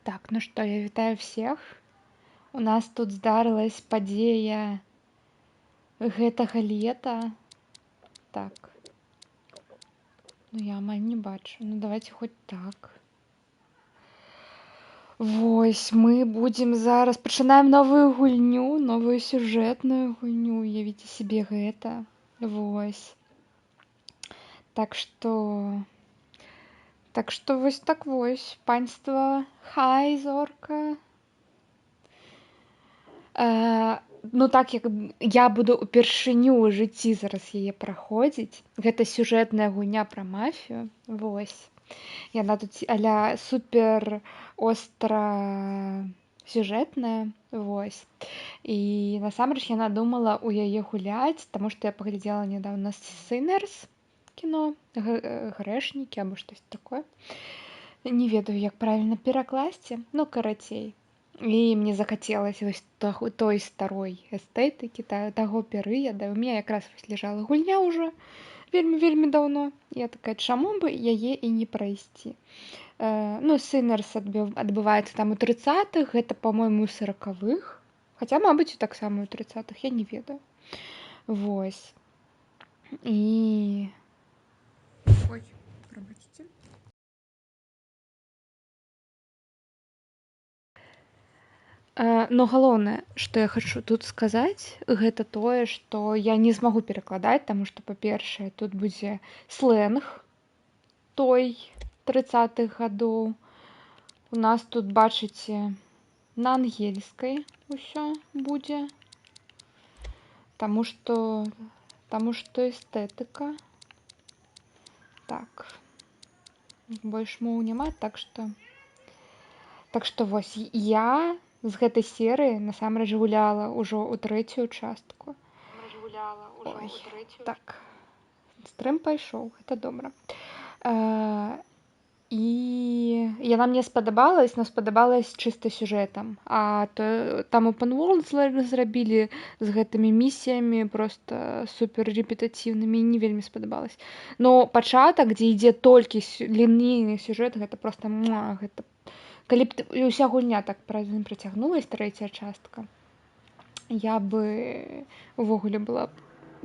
Так, ну што, я вітаю всех. У нас тут здарылась падзея гэтага лета. Так, ну я амаль не бачу. Ну давайте хоць так. Вось, мы будзем зараз пачынаем новую гульню, новую сюжэтную гульню. Уявіце сябе гэта. Вось. Так што вось так вось, панства, хай, зорка. Ну так як я буду ўпершыню ў жыцці зараз яе праходзіць. Гэта сюжэтная гульня пра мафію. Вось. Яна тут а-ля супер остра сюжэтная. Вось. І насамрэч я надумала ў яе гуляць, таму што я паглядзела нядаўна Sinners кіно, грэшнікі або штось такое. Не ведаю, як правільна перакласці, ну карацей. І мне захацелася вось той старой эстэтыкі, таго перыяда. У меня якраз вось ляжала гульня ўжо вельмі даўно. Я такая, чаму бы яе і не прайсці? Ну, Sinners адбываецца там у 30-х, гэта, па-мойму, у 40-х. Хаця, мабыць, таксама у 30-х, я не ведаю. Вось. І... Ой, прабачце. Но галоўнае, што я хачу тут сказаць, гэта тое, што я не змагу перакладаць, таму што, па-першае, тут будзе слэнг той 30-х гадоў. У нас тут, бачыце, на ангельскай усё будзе. Таму што эстэтыка. Так. Больш моў няма, так што вось я з гэтай серыі насамрэч гуляла ўжо ў 3-ю частку. Ой, так. Стрым пайшоў, гэта добра. І яна мне спадабалась, но спадабалась чыста сюжэтам. А там Open World зрабілі з гэтымі місіямі проста супер рэпетатыўнымі, і не вельмі спадабалась. Но пачатак, дзе ідзе толькі лінейны сюжэт, гэта проста гэта. Калі б уся гульня так працягнулась, 3-я частка, я бы увогуле была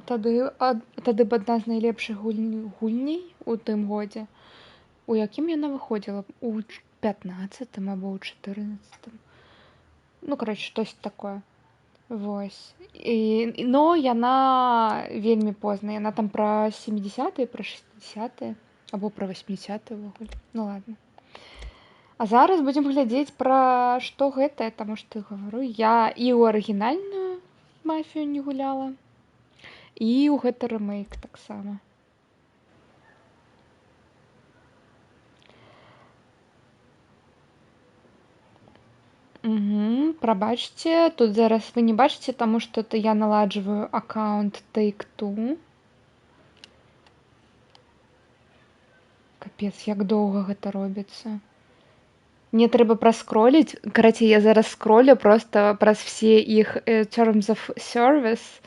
тады б адна з найлепшых гульней у тым годзе. У якім яна выходзіла? У 15-м або ў 14-м. Ну, кароче, штось такое. Вось. Но яна вельмі позна. Яна там пра 70-е, пра 60-е, або пра 80-е ўвогуле. Ну ладно. А зараз будзем глядзець пра што гэта, таму што гавару, я і ў арыгінальную мафію не гуляла, і ў гэты рэмейк таксама. Прабачце, тут зараз вы не бачыце, таму што я наладжваю аккаунт Take-Two. Капец, як доўга гэта робіцца. Мне трэба праскроліць. Карацей, я зараз скролю проста праз все іх terms of service.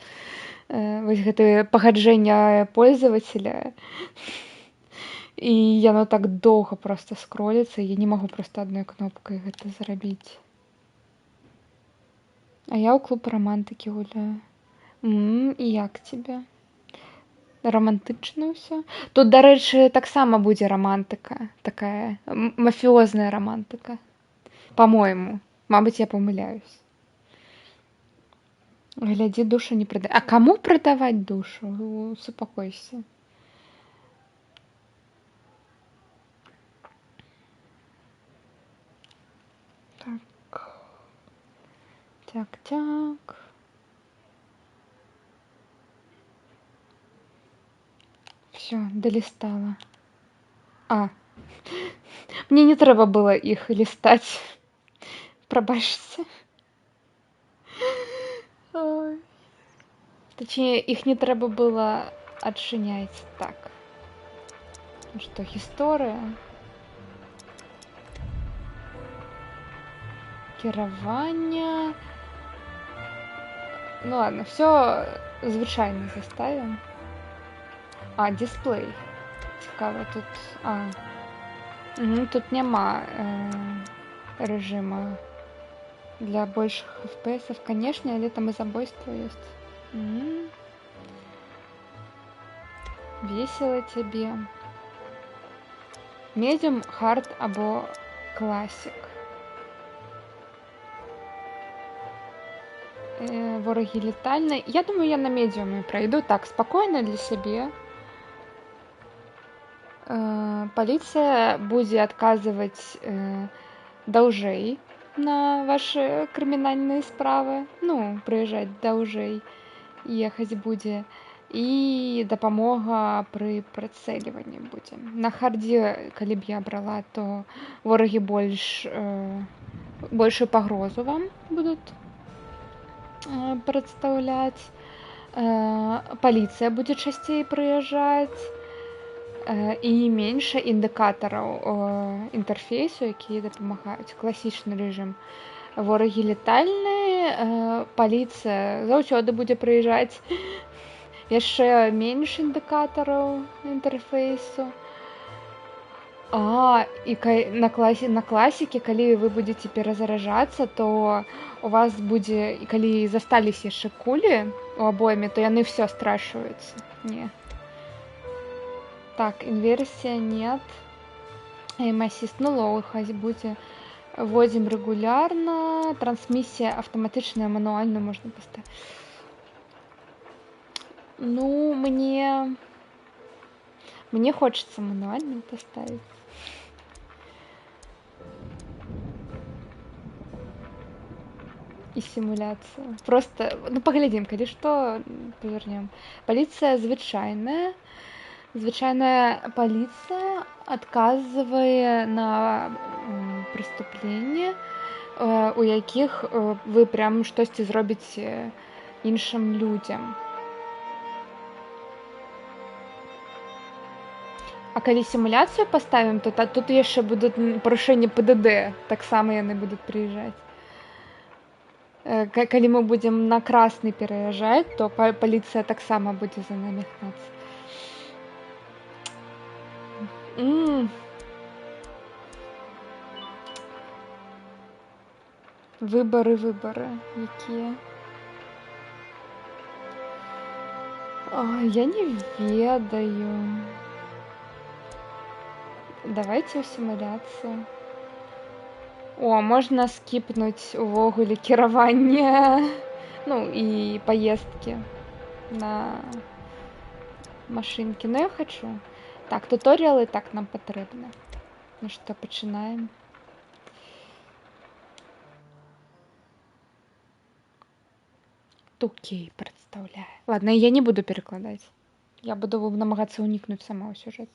Вось гэтае пагаджэнне пользователя. І яно так доўга проста скроліцца. Я не магу проста адной кнопкай гэта зрабіць. А я ў клуб романтыкі гуляю. І як тебе? Романтычна ўсё. Тут, дарэчы, таксама будзе романтыка, такая мафіозная романтыка. Па-мойму. Мабыць, я памыляюсь. Глядзі, душу не прадаваць. А каму прадаваць душу? Супакойся. Так. Все, долистала. Мне не трэба было іх лістаць. Прабачце. Точнее, іх не трэба было адчыняць. Так. Што, гісторыя? Кіраванне. Ну ладно, все звычайна заставим. Дисплей. Цікаво, тут... тут няма режима для больших FPS, конечно, але там и забойство есть. Весело тебе. Медіум, хард або класік. Вороги летальні. Я думаю, я на медіумі пройду так, спокійно для себе. Поліція буде адказувати даўжэй на ваши крымінальныя справы. Ну, прыязджаць даўжэй, ехаць будзе. І дапамога пры прыцэльванні будзе. На хардзе, калі б я брала, то ворагі большую пагрозу вам будуць прадстаўляць. Паліцыя будзе часцей прыязджаць. І менш індыкатараў інтэрфейсу, якія дапамагаюць. Класічны рэжым. Ворагі летальныя, паліцыя заўсёды будзе прыязджаць. Яшчэ менш індыкатараў інтэрфейсу. І на класікі, калі вы будзеце перазаражацца, то у вас будзе, калі засталіся яшчэ кулі у абойме, то яны ўсё страшваюцца. Не. Так, інверсія нет. Aim-assist, ну лоу-хась будзе. Вводзім рэгулярна. Трансмісія аўтаматычная, мануальную можна паставіць. Ну, мне хочется мануальную поставить. И симуляцию. Просто, ну, поглядим, калі што, повернем. Полиция звычайная. Звычайная полиция адказвае на преступленні, у якіх вы прям штосьці зробіце іншым людзям. А калі сімуляцыю паставім, то тут яшчэ будуць парушэнні ПДД, таксама яны будуць прыязджаць. Калі мы будзем на красны пераязджаць, то паліцыя таксама будзе за намі гнацца. Выбары, якія? Я не ведаю. Давайте ў сімуляцыю. Можна скіпнуць увогуле кіраванне, ну і паездкі на машынкі. Ну я хочу. Так, туторіалы так нам патрэбны. Ну што, пачынаем. Тукей прадстаўляе. Ладно, я не буду перакладаць. Я буду намагацца ўнікнуць сама ў сюжэт.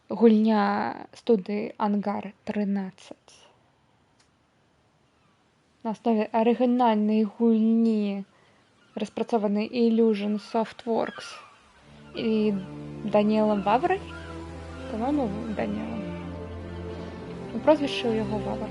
Гульня студыі Ангар 13. На аснове арыгінальнай гульні распрацованай Illusion Softworks і Даніэлам Ваврай. По-моему, Даніэлам. Прозвішча ў яго Вавр.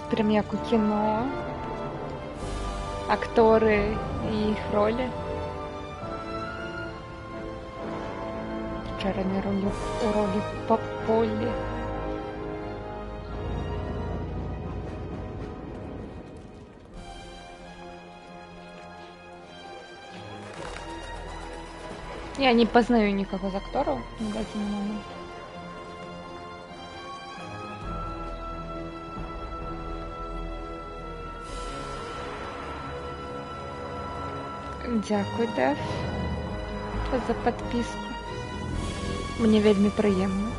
Прям як у кіно. Акторы і іх ролі. Джеремі у ролі Паполі. Я не познаю никого из акторов на данный момент. Дякую, Дэв, за подписку. Мне вельмі прыемна.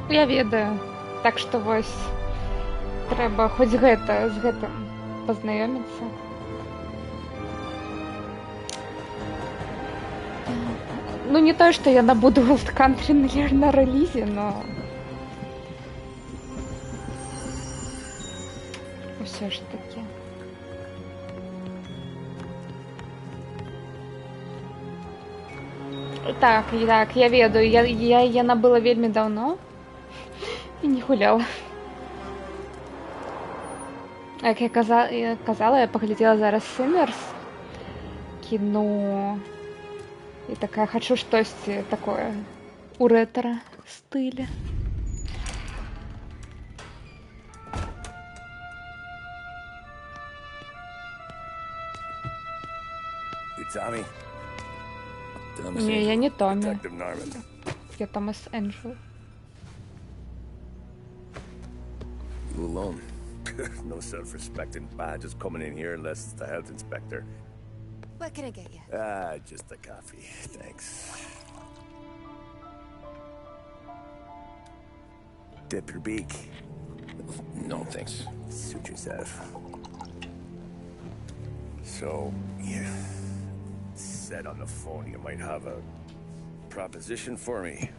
Я ведаю. Так што вось трэба хоць гэта з гэтым пазнаёміцца. Ну не тое, што я набуду World Country на рэлізе, но ўсё ж такі. Так, я ведаю, я набыла вельмі даўно і не гуляла. Як я казала, я паглядзела зараз Sinners, кіно, і такая хачу штосьці такое у рэтра стылі. Tommy? Не, я не Томми. Detective Norman. Я Томас Энджел. You alone? No self-respecting badges coming in here unless it's the health inspector. What can I get you? Just a coffee. Thanks. Dip your beak. No, thanks. Suit yourself. So, you said on the phone you might have a proposition for me.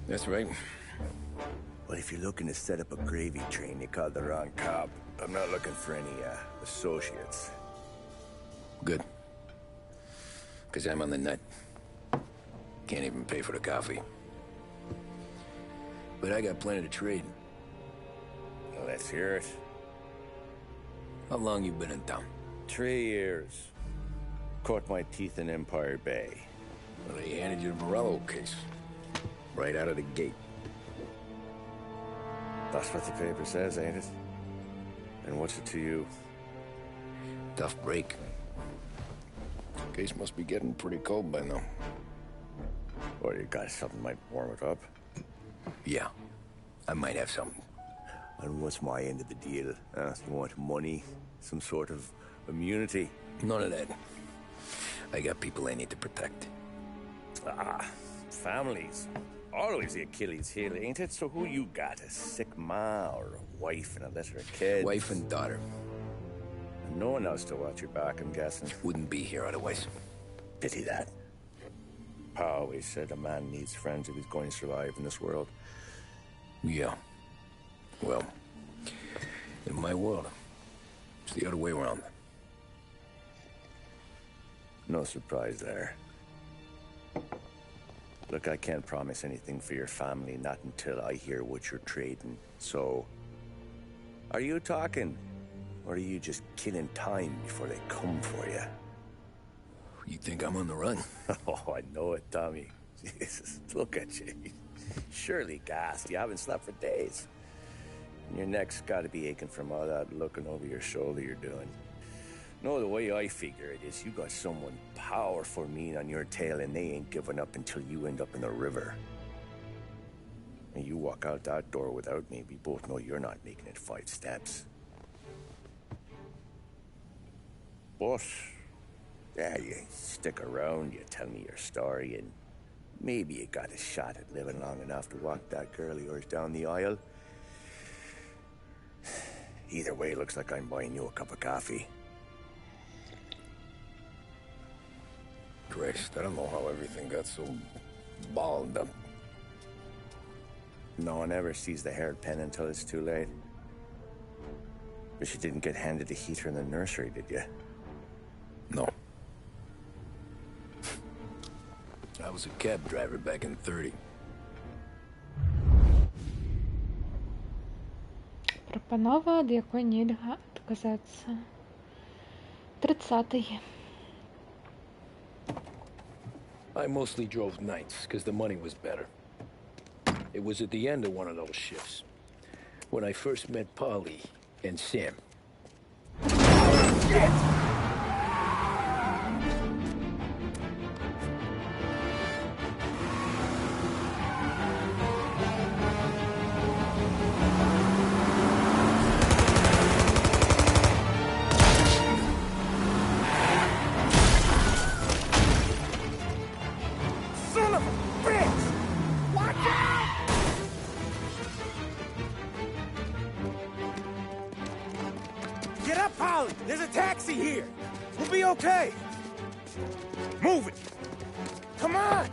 That's right. Well, if you're looking to set up a gravy train, you called the wrong cop. I'm not looking for any, associates. Good. Because I'm on the nut. Can't even pay for the coffee. But I got plenty to trade. Well, let's hear it. How long you been in town? 3 years. Caught my teeth in Empire Bay. Well, they handed you the Morello case. Right out of the gate. That's what the paper says, ain't it? And what's it to you? Tough break. Case must be getting pretty cold by now. Or you got something might warm it up? Yeah. I might have something. And what's my end of the deal? You want money? Some sort of immunity? None of that. I got people I need to protect. Families. Always the Achilles heel, ain't it? So who you got? A sick ma or a wife and a litter of kids? Wife and daughter. And no one else to watch your back, I'm guessing. Wouldn't be here otherwise. Pity that. Pa always said a man needs friends if he's going to survive in this world. Yeah. Well, in my world, it's the other way around. No surprise there. Look, I can't promise anything for your family, not until I hear what you're trading. So, are you talking? Or are you just killing time before they come for you? You think I'm on the run? Oh, I know it, Tommy. Jesus, look at you. Surely gassed. You haven't slept for days. And your neck's got to be aching from all that looking over your shoulder you're doing. No, the way I figure it is you got someone powerful mean on your tail and they ain't giving up until you end up in the river. And you walk out that door without me, we both know you're not making it 5 steps. But, yeah, you stick around, you tell me your story, and maybe you got a shot at living long enough to walk that girl of yours down the aisle. Either way, looks like I'm buying you a cup of coffee. Christ, I don't know how everything got so balled up. No one ever sees the haired pen until it's too late. But you didn't get handed a heater in the nursery, did you? No. I was a cab driver back in 30. Прапанова, ад якой нельга адказацца. 30-й. I mostly drove nights, because the money was better. It was at the end of one of those shifts, when I first met Polly and Sam. Shit! Paulie, there's a taxi here. We'll be okay. Move it. Come on.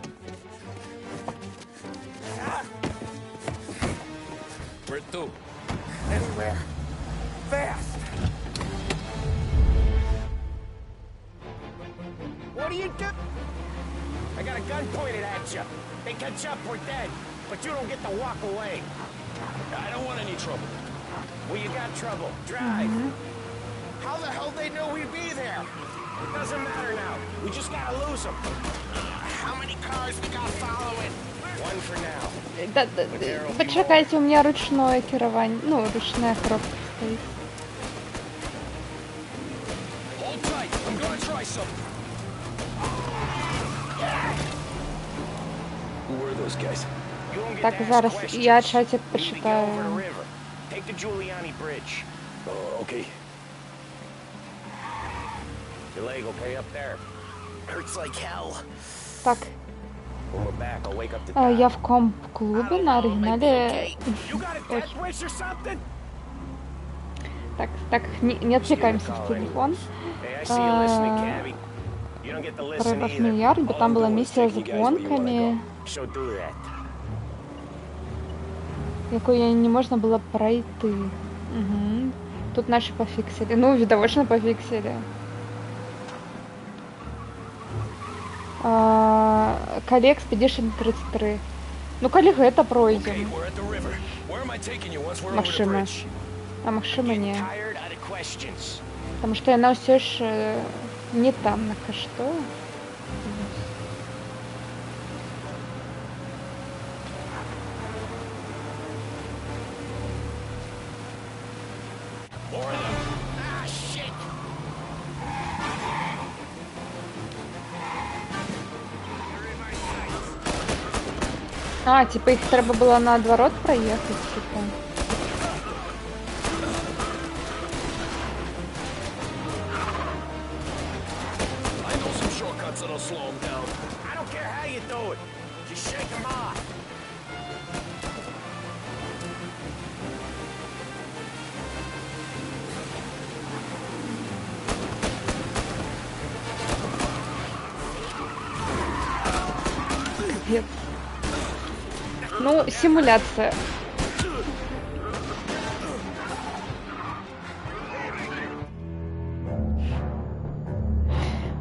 Where to? Anywhere. Fast. What do you do? I got a gun pointed at you. They catch up, we're dead. But you don't get to walk away. I don't want any trouble. Well, you got trouble. Drive. How the hell they know we'd be there? It doesn't matter now. We just gotta lose them. How many cars we got following? One for now. Почекайте, у меня ручное керование, ну, ручная коробка стоит. Hold tight. I'm gonna try something. Who were those guys? You won't get Так, to ask зараз questions. я чатик We need to get over the почитаю. river. Take the Giuliani Bridge. Oh, okay. Your leg okay up there? Hurts like hell. Так, When we're back, I'll wake up the я doc. в комп-клубе на оригинале. You got a death wish or something? Так, не отвлекаемся в телефон. Hey, I see you listening, Cabby. You don't get to listen Прорыв either. миллиард, бо там была миссия з гонками, So do that. якою не можна було пройти. Угу. Тут наші пофіксили. Ну, видовочно пофіксили. Калі Expedition 33. Ну, калі гэта Okay, пройдем. we're at the river. Where am I taking you once we're over the Магчыма. bridge? А магчыма не. Tired out of questions. Потому что яна ўсё ж не там на каштоў. More of them. Ah, shit! А, типа їх треба було наоборот проїхати, типа. I know some shortcuts that'll slow them down. I don't care how you do it. Just shake them off. Капец. Ну, симуляция.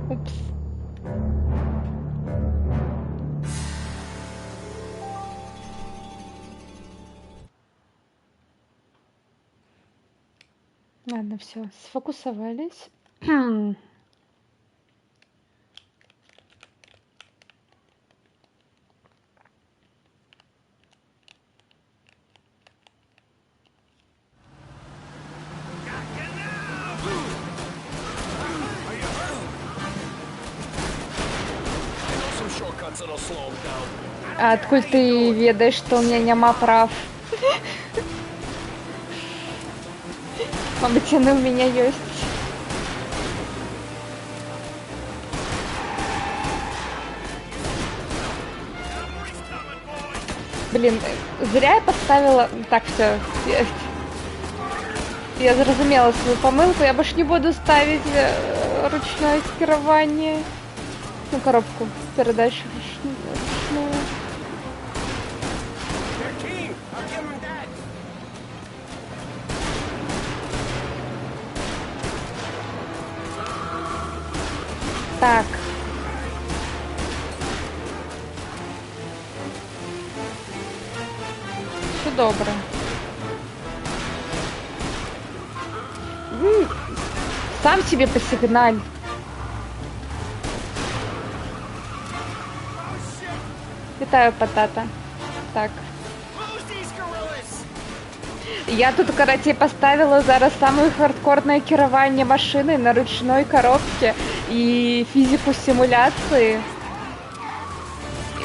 Упс. Ладно, все, сфокусовались. I know some shortcuts that'll slow them down. А откуль ты ведаешь, что у меня няма прав? Мабуть, яны у меня есть. Блин, зря я поставила... Так, все. Я зразумела свою помылку. Я больше не буду ставить ручное керование. Ну, коробку передач ручную. They're keen. I'll give them that. Так. Все добре. Сам себе посигналь. Вітаю, Патата. Так. Lose these gorillas. Я тут, короче, поставила зараз самое хардкорное керование машиной на ручной коробке и физику симуляции.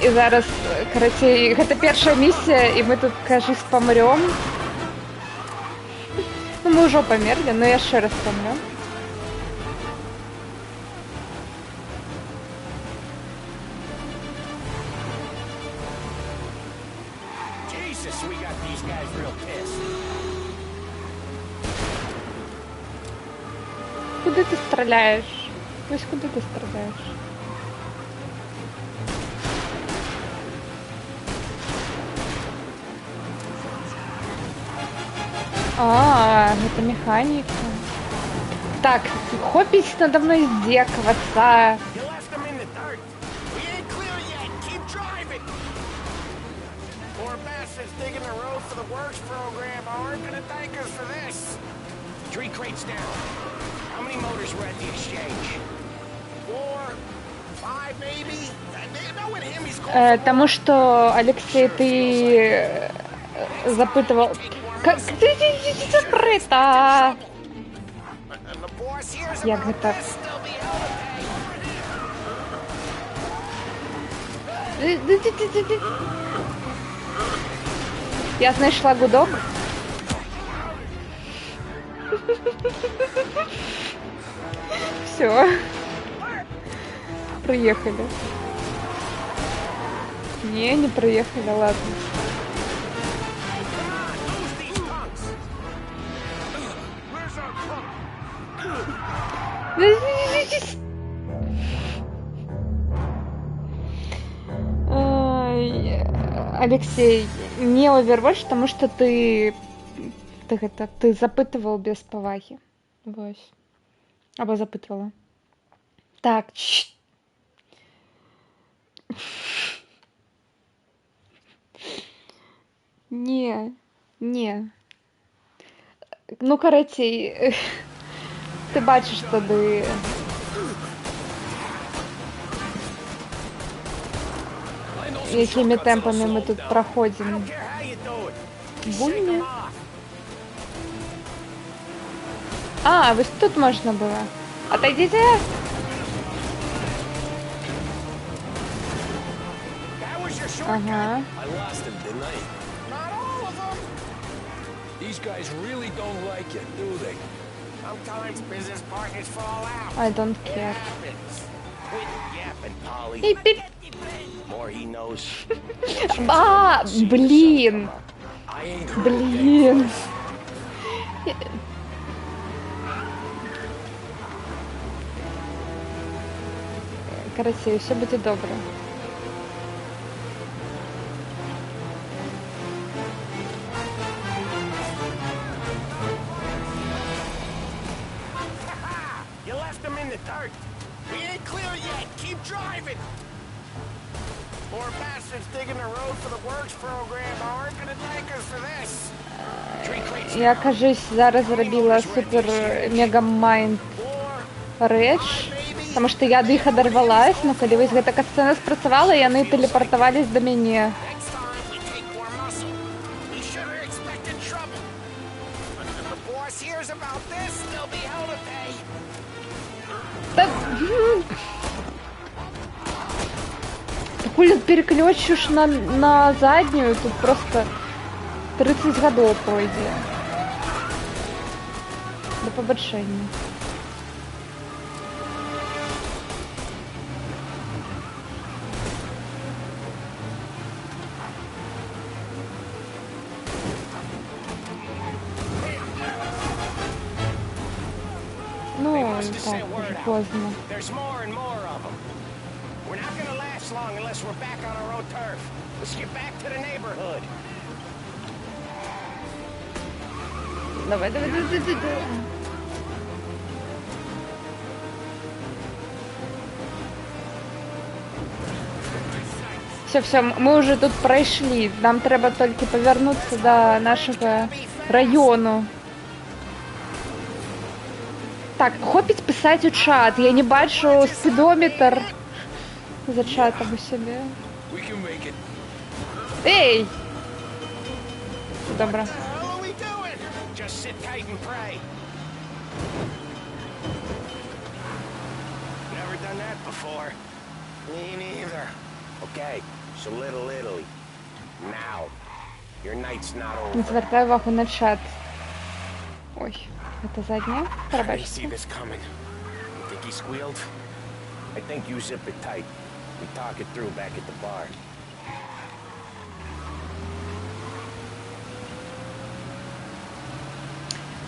І зараз, короче, гэта першая миссия, и мы тут, кажись, помрем. Ну, мы уже померли, но я еще раз помрем. Jesus, we got these guys real pissed. куди ти стріляєш? Ось куди ти стріляєш? А, это механика. Так, хопить надо мной издеваться. You left them in the dirt. We ain't clear yet. Keep driving. Poor bastards digging the road for the works program aren't gonna thank us for this. 3 crates down. How many motors were at the exchange? 4, 5 maybe? They know what him he's called. Потому что, Алексей, ты запытывал... Как ты закрыто? Як гэта? Я знайшла гудок. Все. Проехали. Не проехали, ладно. Ай, Алексей, не Overwatch, потому что ты запытывал без поваги. Вось. Або запытывала. Так, Не. Ну, карацей, ты бачиш тады. Якими темпами мы тут проходим. Буйня. А, вот тут можно было. Отойдите! Ага. Not all of them. These guys really don't like it, do they? Sometimes business partners fall out. I don't It care. happens. Quit yapping, Polly. Пип-пип. More he knows. А, блин! I ain't heard Блин! Карасей, все будет добре. You left them in the dirt. We ain't clear yet. Keep driving. Poor bastards digging the road for the works program aren't gonna thank us for this. 3 crates Я, down. кажись, зараз зробила супер мега майнд 4, рэч, 5 maybe? потому что я до іх адарвалась, но калі вось гэта касцэна спрацавала, яны тэлепартавались да мяне. Next time we take more muscle. We should have expected trouble. But if the boss hears about this, there'll be hell to pay. Та... Коли переключиш на заднюю, тут просто 30 гадоў пройдзе. До побачення. Ну, так, уже поздно. There's more and more of them. We're not gonna last long unless we're back on our own turf. Let's get back to the neighborhood. Давай. Все, мы уже тут пройшли. Нам треба тільки повернутися до нашого району. Так, хопить писать у чат. Я не бачу спідометр за чатом у себе. We can make it. Эй! Добро. What the hell are we doing? Just sit tight and pray. Never done that before. Me neither. Okay, so Little Italy. Now. Your night's not Не over. звертай увагу на чат. Ой, это задняя? I didn't see Пробачте. this coming. You think he squealed? I think you zip it tight. We talk it through back at the bar.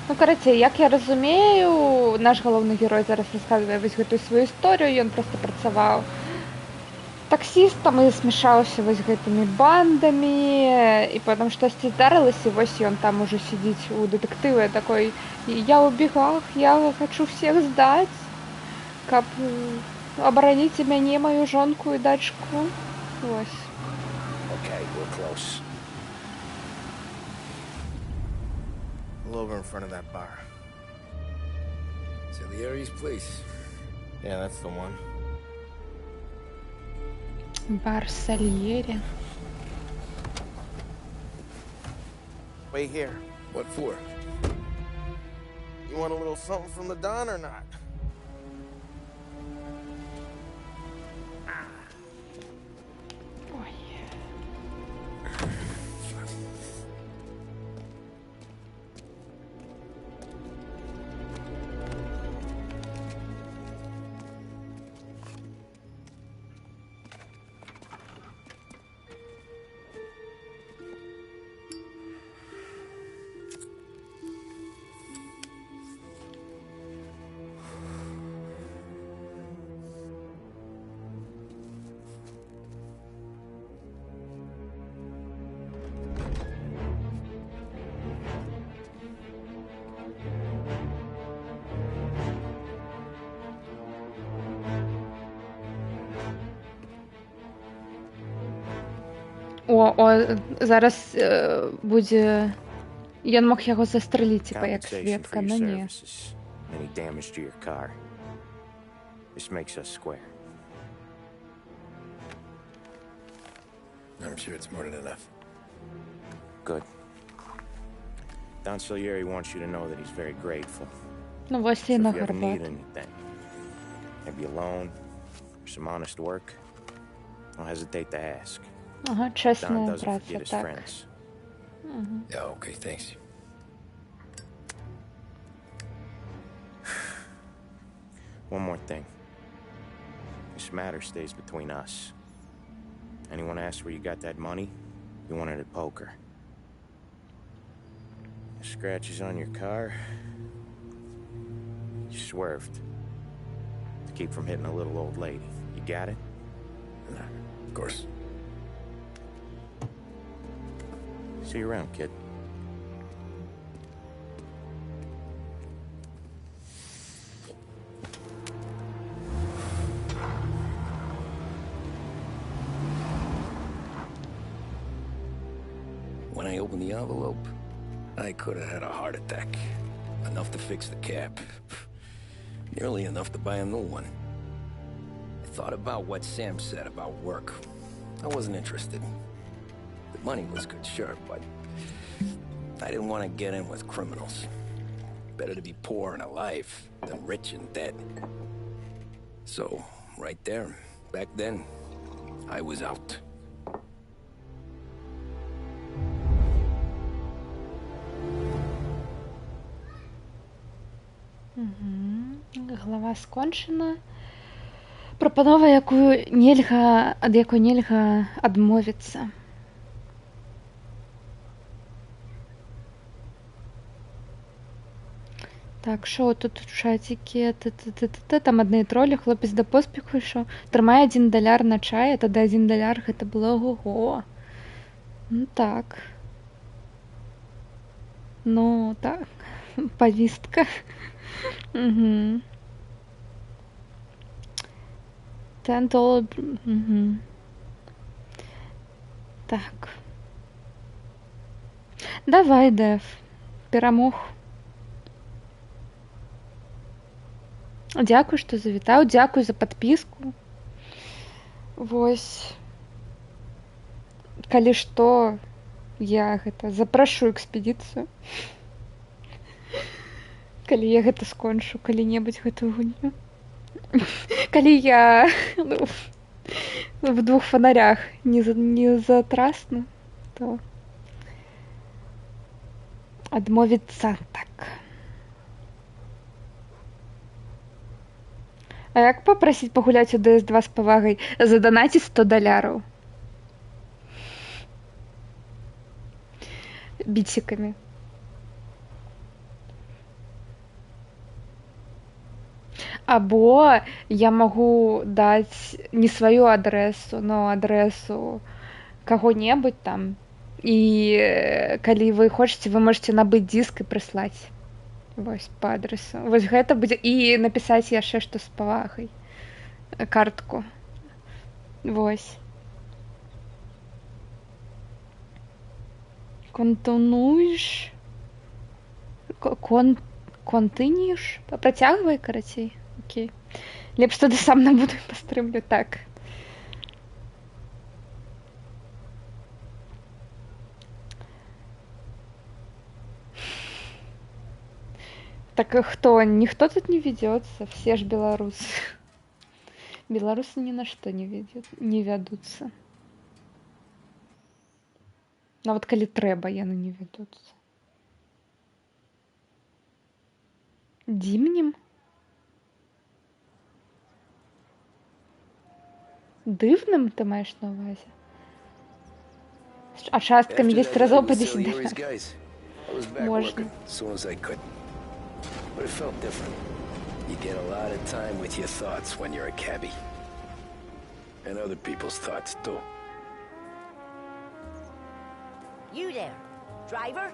Ну, карацей, як я разумею, наш галоўны герой зараз расказвае вось гэтую сваю історыю, ён проста працаваў таксістам і смяшаўся вось гэтымі бандамі, і потым штосьці здарылася, вось ён там ужо сидзіць у дэтэктыве такой: я ў бегах, я хачу всех здаць, каб абараніць мяне, маю жонку і дачку. Вось. Okay, we're close. Pull over in front of that bar. Salieri's place. Yeah, that's the one. Бар Сальєрі. Wait here. What for? You want a little something from the Don or not? Ой. Зараз будзе... Ён мог яго застрэліць, типа, як Compensation for сведка, your но не. services. Any damage to your car. This makes us square. I'm sure it's more than enough. Good. Don Salieri wants you to know that he's very grateful. Ну, вось So і if на you ever need гарбат. anything, maybe a loan or some honest work, don't hesitate to ask. Ага, Don чесна doesn't праця, forget his так. friends. Yeah, okay, thanks. One more thing. This matter stays between us. Anyone asks where you got that money, you won it at poker. The scratches on your car, you swerved to keep from hitting a little old lady. You got it? Of course. See you around, kid. When I opened the envelope, I could have had a heart attack. Enough to fix the cap. Nearly enough to buy a new one. I thought about what Sam said about work. I wasn't interested. The money was good, sure, but I didn't want to get in with criminals. Better to be poor and alive than rich and dead. So, right there, back then, I was out. Глава скончана. Прапанова, ад якой нельга адмовіцца. Так, шо тут у чатике? Там адны тролі, хлопец да поспеху ішоў. Трымае $1 на чай, а тады $1 гэта было ого. Ну так. Ну так. Повістка. Угу. $10. Угу. Так. Давай, Дэв. Перамог. Дзякуй, што завітаў, дзякуй за падпіску. Вось. Калі што, я запрашу экспедыцыю. Калі я скончу калі-небудзь гэтую гульню. Калі я в 2 фонарях не затрасну, то адмовіцца так. А як папрасіць пагуляць у DS2 з павагай? Заданаціць $100. Бітсікамі. Або я магу даць не сваю адрэсу, но адрэсу каго-небудзь там. І калі вы хочаце, вы можаце набыць дыск і прыслаць. Вось па адресу. Вось гэта будзе і напісаць яшчэ што з павагай. Картку. Вось. Контынуеш? Контыніш? Працягвай, карацей. Окей. Лепш тады сам набуду і пастрымлю. Так. Так кто? Никто тут не ведется, все ж белорусы. Белорусы ни на что не ведутся. Но вот калі трэба, яны не ведутся. Дзімнім? Дивным ты маешь на увазе? А частками 10 разов по 10 Можно. But it felt different. You get a lot of time with your thoughts when you're a cabbie. And other people's thoughts, too. You there, driver?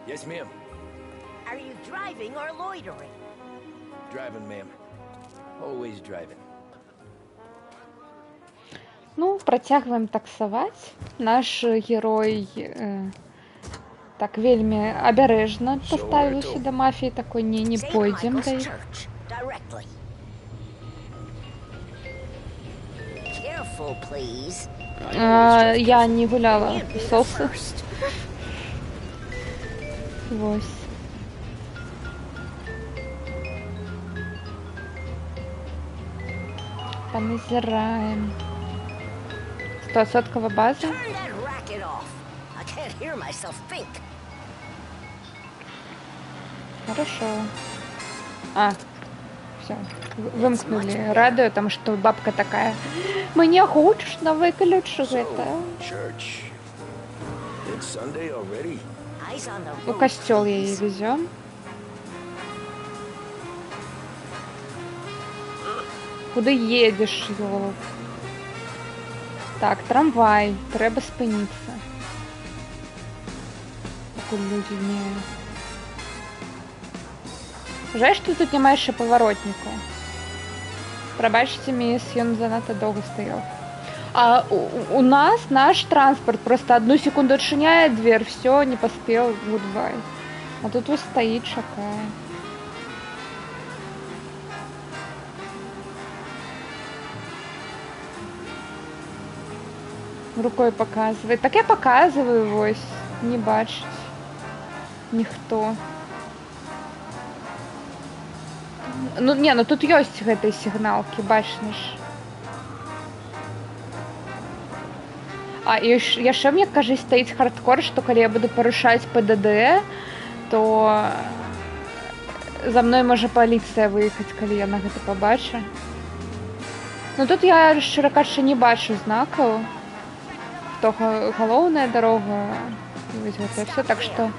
Yes, ma'am. Are you driving or loitering? Driving, ma'am. Always driving. Ну, працягваем таксаваць. Наш герой так вельмі абярэжна паставіўся да мафіі, такой не пойдзем да іх. Я не гуляла сосы. Вось. Поназіраем. 100% база. Хорошо. Все. Вымкнули радио, там что бабка такая. Мне гучно, выключи это. У костёл ее везем. Куда едешь, ёлк? Так, трамвай. Треба спыніцца. Пакуль людзі не... Жаль, што тут няма яшчэ паваротніку. Прабачце, міс, ён занадта доўга стаяў. А у нас наш транспорт просто 1 секунду адчыняе дверь, все, не паспеў, гудбай. А тут вось стаіць, чакае. Рукой показывает. Так я показываю, вось. Не бачыць. Ніхто. Ну, не, ну тут ёсць гэтай сігналкі, бачна ж. А і яшчэ, мне кажа, стаіць хардкор, што калі я буду парушаць ПДД, то за мной можа паліцыя выехаць, калі я на гэта пабачу. Ну тут я, шчыра кажучы, не бачу знакаў. То галоўная дарога. Вось гэта все, так што...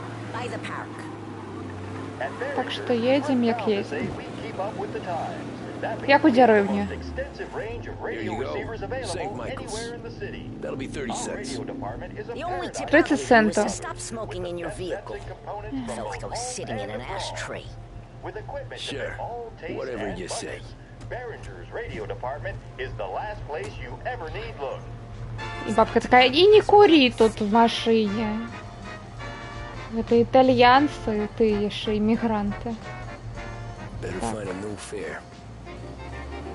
Так што едзем, як едзем. Як у дзярыўні. 30 центаў. Sure, whatever you say. Behringer's radio department is the last place you ever need look. І бабка такая, і не курі тут в машине. Гэта італьянцы, ты яшчэ іммігранты. Так.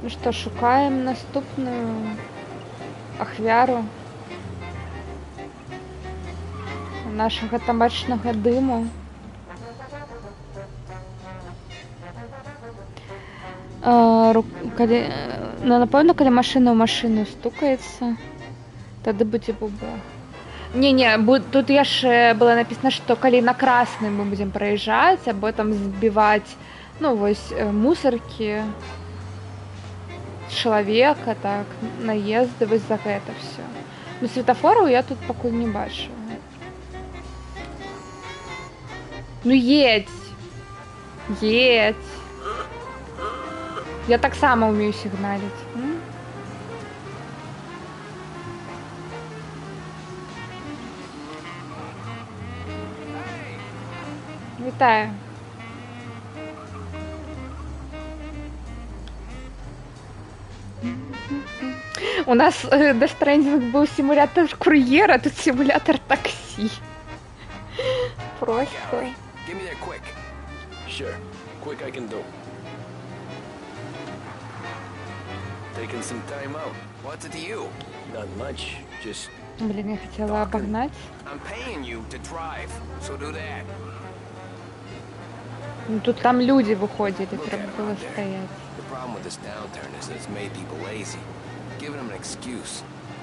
Ну што, шукаем наступную ахвяру нашага табачнага дыму. Напэўна, калі машына ў машыну стукаецца, тады будзе бубла. Не, тут яшчэ было написано, што калі на красны мы будзем праязджаць, або там збіваць, ну вось, мусоркі, чалавека, так, наезды, вось за гэта все. Ну, светафораў я тут пакуль не бачу. Ну, едь! Едь! Я так само вмію сигналити. Вітаю. У нас Death Stranding був симулятор кур'єра, тут симулятор таксі. Просто. Give me that quick. Sure. Quick I can do. Taking some time out. What's it to you? Not much. Just Блін, я хотіла обогнати. I'm paying you to drive, so do that. Ну тут там люди виходили, Look треба at 'em було out there. стояти. The problem with this downturn is that it's made people lazy. Giving them an excuse.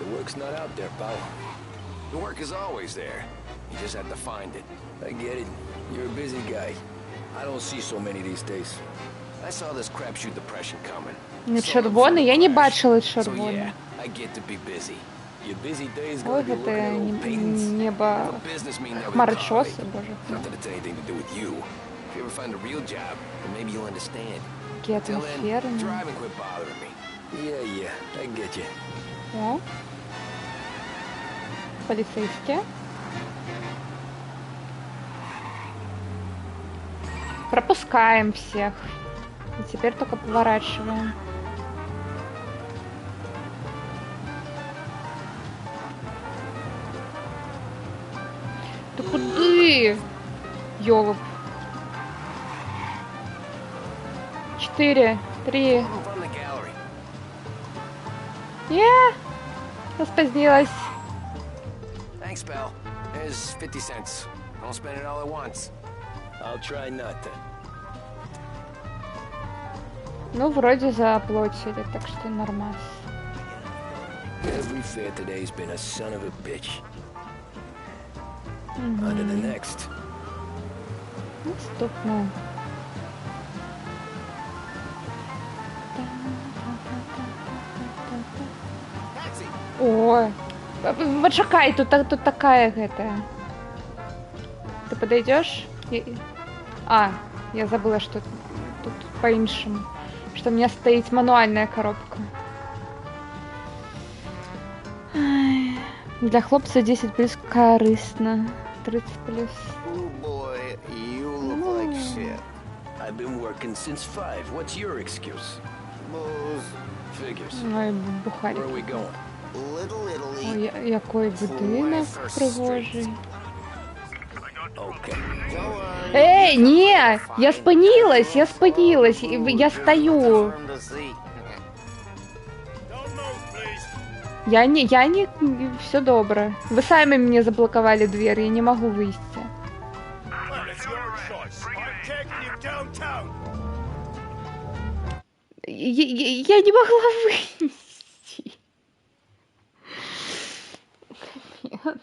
The work's not out there, pal. The work is always there. You just have to find it. I get it. You're a busy guy. I don't see so many these days. I saw this crapshoot depression coming. Не Saw червоний, them я не crash. бачила So червоний. yeah, I get to be busy. Your busy days Ой, gonna be это looking at old paintings. небо Have a business meeting every хмарочоси, coffee. боже. Not that it's anything to do with you. If you ever find a real job, then maybe you'll understand. Такі Till then, атмосферні. drive and quit bothering me. Yeah, I get you. О. Полицейские. Пропускаем всех. И теперь только поворачиваем. Ты куды? Ёлоп. 4, 3. Move on the gallery. Я спозднилась. Thanks, pal. There's 50 cents. Don't spend it all at once. I'll try not to. Ну, вроде заплатили, так что нормально. Every fair today's been a son of a bitch. On to the next. Наступно. О, почекай, тут такая это. Ты подойдешь? А, я забыла, что тут по-іншому. Что у меня стоит мануальная коробка. Ай. Для хлопца 10 плюс корисно. 30 плюс. Oh boy, you look like shit. I've been working since 5. What's your excuse? Booze, Figures. Ой, Where бухарик. are we going? Little Italy. Ой, який будинок пригожий. Okay. Don't worry. Эй, не! Я спинилась, я стою. Confirm the seat. Я не... Все добре. Вы сами мне заблоковали дверь, я не могу выйти. Я не могла выйти. Капец.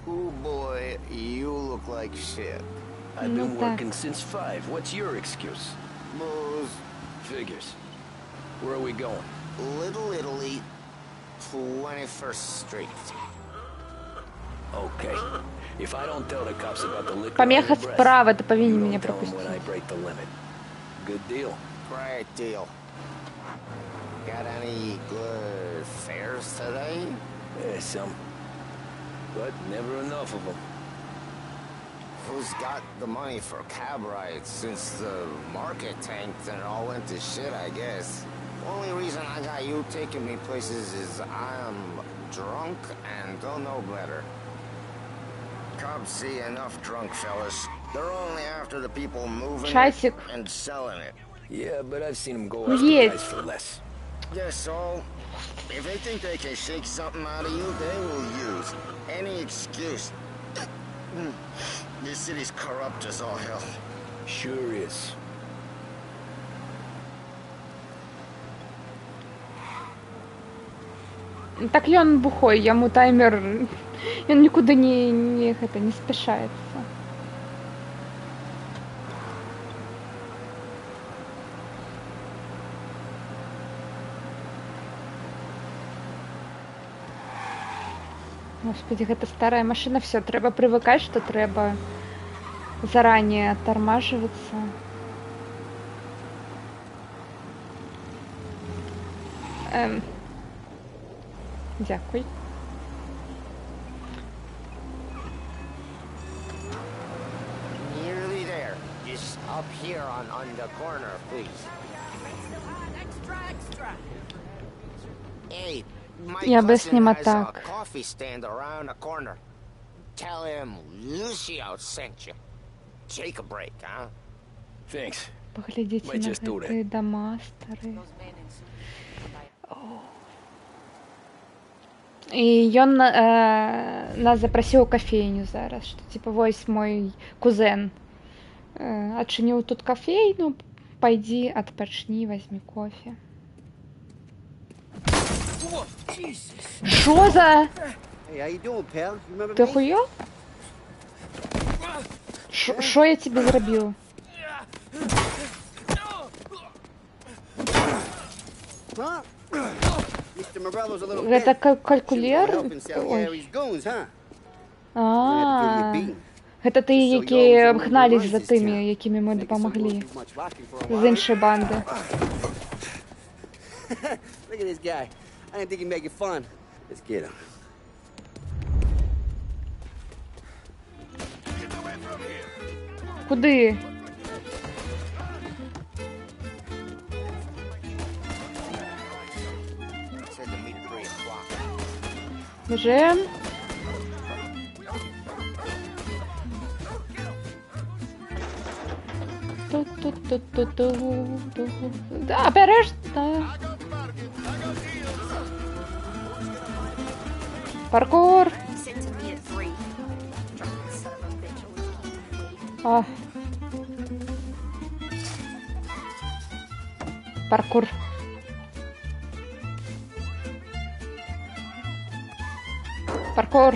Oh boy, you look like shit. I've been Ну так. working since 5. What's your excuse? Booze, Figures. Where are we going? Little Italy, 21st Street. Okay. If I don't tell the cops about the liquor Помеха on your breath, справа, ты you повинен don't меня tell 'em when пропустить. I break the limit. Good deal. Great deal. Got any good fares today? Yeah, some. But never enough of them. Who's got the money for cab rides since the market tanked and it all went to shit, I guess? Only reason I got you taking me places is I'm drunk and don't know better. Cops see enough drunk fellas. They're only after the people moving Часик. it and selling it. Yeah, but I've seen them go Ну, after есть. guys for less. Yeah, so if they think they can shake something out of you, they will use any excuse. This city's corrupt as all hell. Sure is. Так и он бухой, ему таймер... Он никуда не спешается. Господи, гэта старая машина, все, трэба прывыкаць, што трэба заранее оттормаживаться. Дякуй. Nearly there. Just up here on the corner, please. Extra, extra. Hey, my Я бы с cousin ним has a так. coffee stand around the corner. Tell him Lucio sent you. Take a break, huh? Thanks. Паглядзіце Might на just do гэтыя дома старыя. І ён нас запрасіў у кафейню зараз, што типа вось мой кузен адчыніў тут кафейну, пайдзі, адпачні, возьми кофе. Що за? Hey, how you doing, pal? You remember Ти me? охуєв? Що я тобі зробив? Huh? Mr. Morello's a little Гэта bit. калькулер? Helping Sal Ой. Gary's goons, huh? А, beating. гэта ті, які гнались за тими, якими ми Making some допомогли. too much locking for a З while. іншої банди. Look at this guy. I didn't think he'd make it fun. Let's get him. Куди? Said to meet at 3 o'clock. Біжим. Ту-ту-ту-ту-ту. Да, обережно. Паркур. Sent to me at 3. Drunken son of a bitch. А. Паркур. Паркур.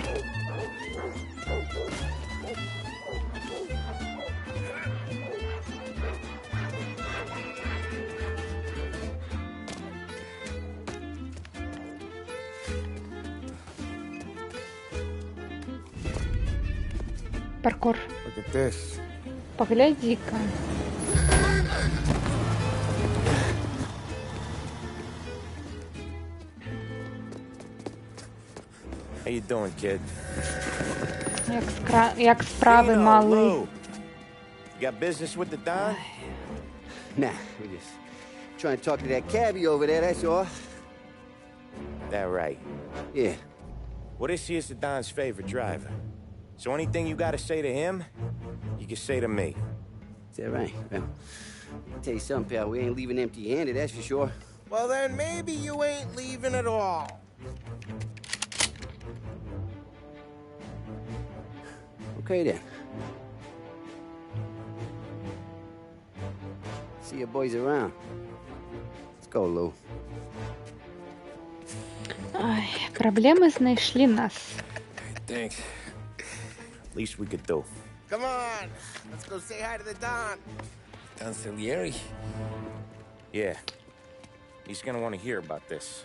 Паркур. Look at this. Погляди-ка. How you doing, kid? Як справи, Dino, малий. Lou. You got business with the Don? Nah, we just trying to talk to that cabbie over there, that's all. That right. Yeah. Well, this here's the Don's favorite driver. So anything you gotta say to him, you can say to me. Is that right? Well, I'll tell you something, pal. We ain't leaving empty-handed, that's for sure. Well, then maybe you ain't leaving at all. Okay, then. See your boys around. Let's go, Lou. Ай, проблеми знайшли нас. Thanks. Least we could do. Come on, let's go say hi to the Don. Don Salieri? Yeah. He's gonna want to hear about this.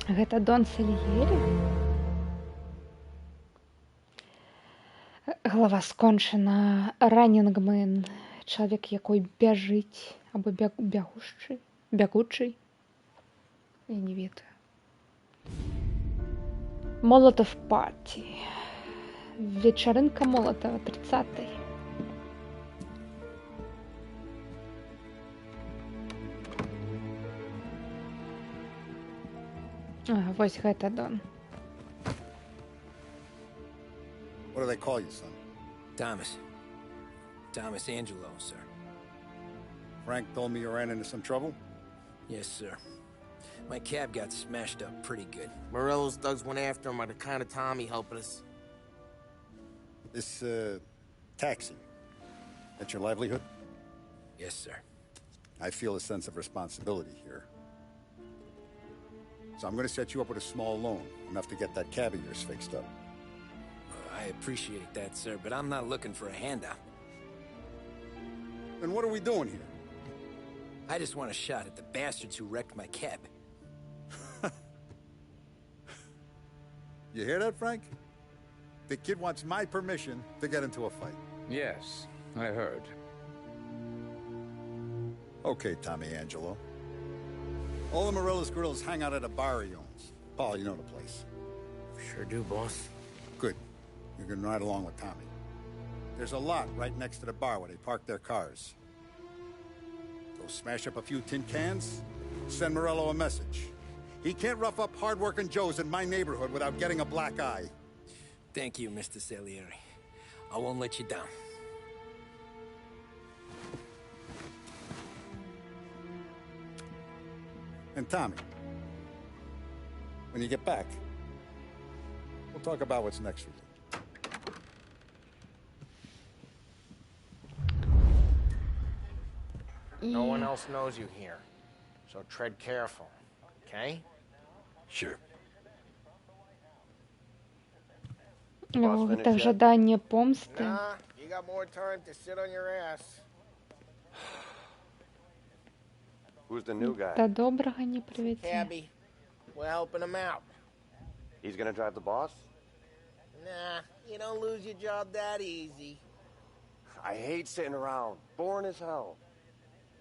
Гэта Дон Сальєрі? Глава скончена. Раннінгмен. Чоловік, який бяжить. Або бягучий. Бягучий. Я не ведаю. Молотов Парти. Вечеринка Молотова, 30-й. Ага, вось гэта Дон. What do they call you, son? Thomas. Thomas Angelo, sir. Frank told me you ran into some trouble? Yes, sir. My cab got smashed up pretty good. Morello's thugs went after him by the kind of Tommy helping us. This, taxi. That's your livelihood? Yes, sir. I feel a sense of responsibility here. So I'm gonna set you up with a small loan, enough to get that cab of yours fixed up. I appreciate that, sir, but I'm not looking for a handout. Then what are we doing here? I just want a shot at the bastards who wrecked my cab. You hear that, Frank? The kid wants my permission to get into a fight. Yes, I heard. Okay, Tommy Angelo. All the Morello's girls hang out at a bar he owns. Paul, you know the place. Sure do, boss. Good. You can ride along with Tommy. There's a lot right next to the bar where they park their cars. Go smash up a few tin cans, send Morello a message. He can't rough up hard-working Joes in my neighborhood without getting a black eye. Thank you, Mr. Salieri. I won't let you down. And Tommy, when you get back, we'll talk about what's next for you. No one else knows you here, so tread careful, okay? Sure. О, это жадание помсты. Nah, you got more time to sit on your ass. Who's the new guy? До доброго не приведи. Cabby, we're helping him out. He's gonna drive the boss? Nah, you don't lose your job that easy. I hate sitting around. Boring as hell.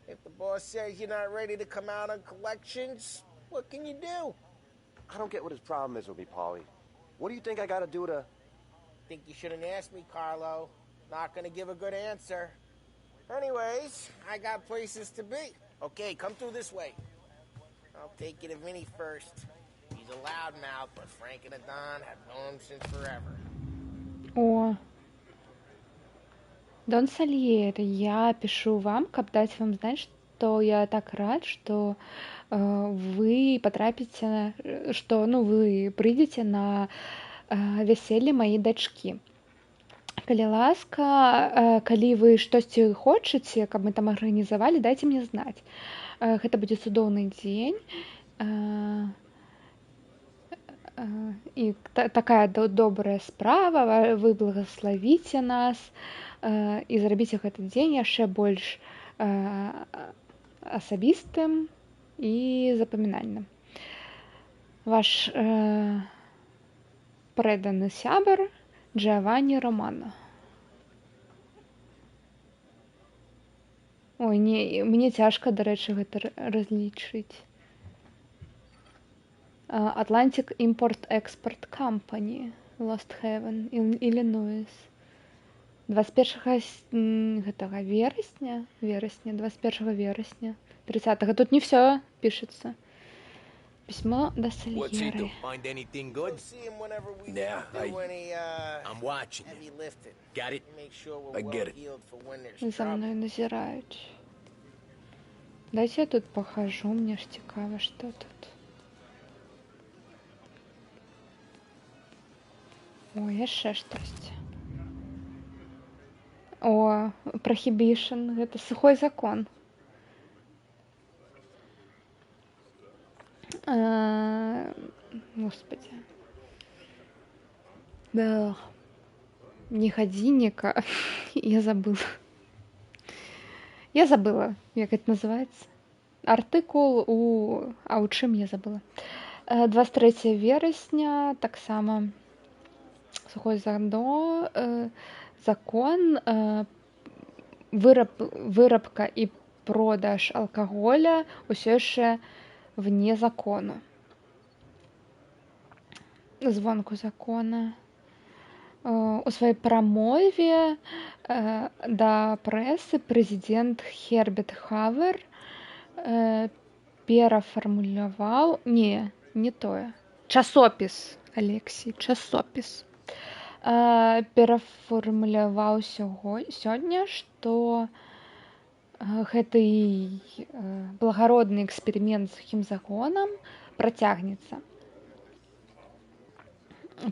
If the boss says you're not ready to come out on collections, what can you do? I don't get what his problem is with me, Paulie. What do you think I gotta do to... Think you shouldn't ask me, Carlo. Not gonna give a good answer. Anyways, I got places to be. Okay, come through this way. I'll take you to Vinny first. He's a loudmouth, but Frank and Adon have known him since forever. О, Дон Сальери, я пишу вам, каб даць вам знаць, што я так рад, што вы патрапіце, што вы прыйдзеце на вяселле маёй дачкі. Калі ласка, калі вы штосьці хочаце, каб мы там арганізавалі, дайце мне знаць. Гэта будзе цудоўны дзень. І такая добрая справа, вы благаславіце нас і зрабіце гэты дзень яшчэ больш асабістым і запамінальным. Ваш преданы сябар Джованни Романо. Ой, не, мне цяжка, дарэчы, гэта разлічыць. Atlantic Import-Export Company, Lost Haven, Illinois. 21 вересня, 21 вересня, 30-го. Тут не все пишется. Письмо до Сальери. Find anything good? Yeah, I'm watching you. Got it? I get it. За мной назирают. Дайте я тут похожу, мне ж цікаво, что тут. Ой, яшчэ штосьці. О, prohibition, гэта сухой закон. Господи. Да. Не годинника. Я забыла. Я забыла, як гэта называецца. Артыкул у... А ў чым я забыла? 23 верасня, таксама сухой закон, вырабка і продаж алкаголя ўсё яшчэ вне закону. Звонку закона. У сваёй прамове да прэсы прэзідэнт Херберт Хавер перафармуляваў... Не тое. Часопіс, Алексій, часопіс. Перафармуляваў сёння, што гэты благародны эксперымент з сухім законам працягнецца.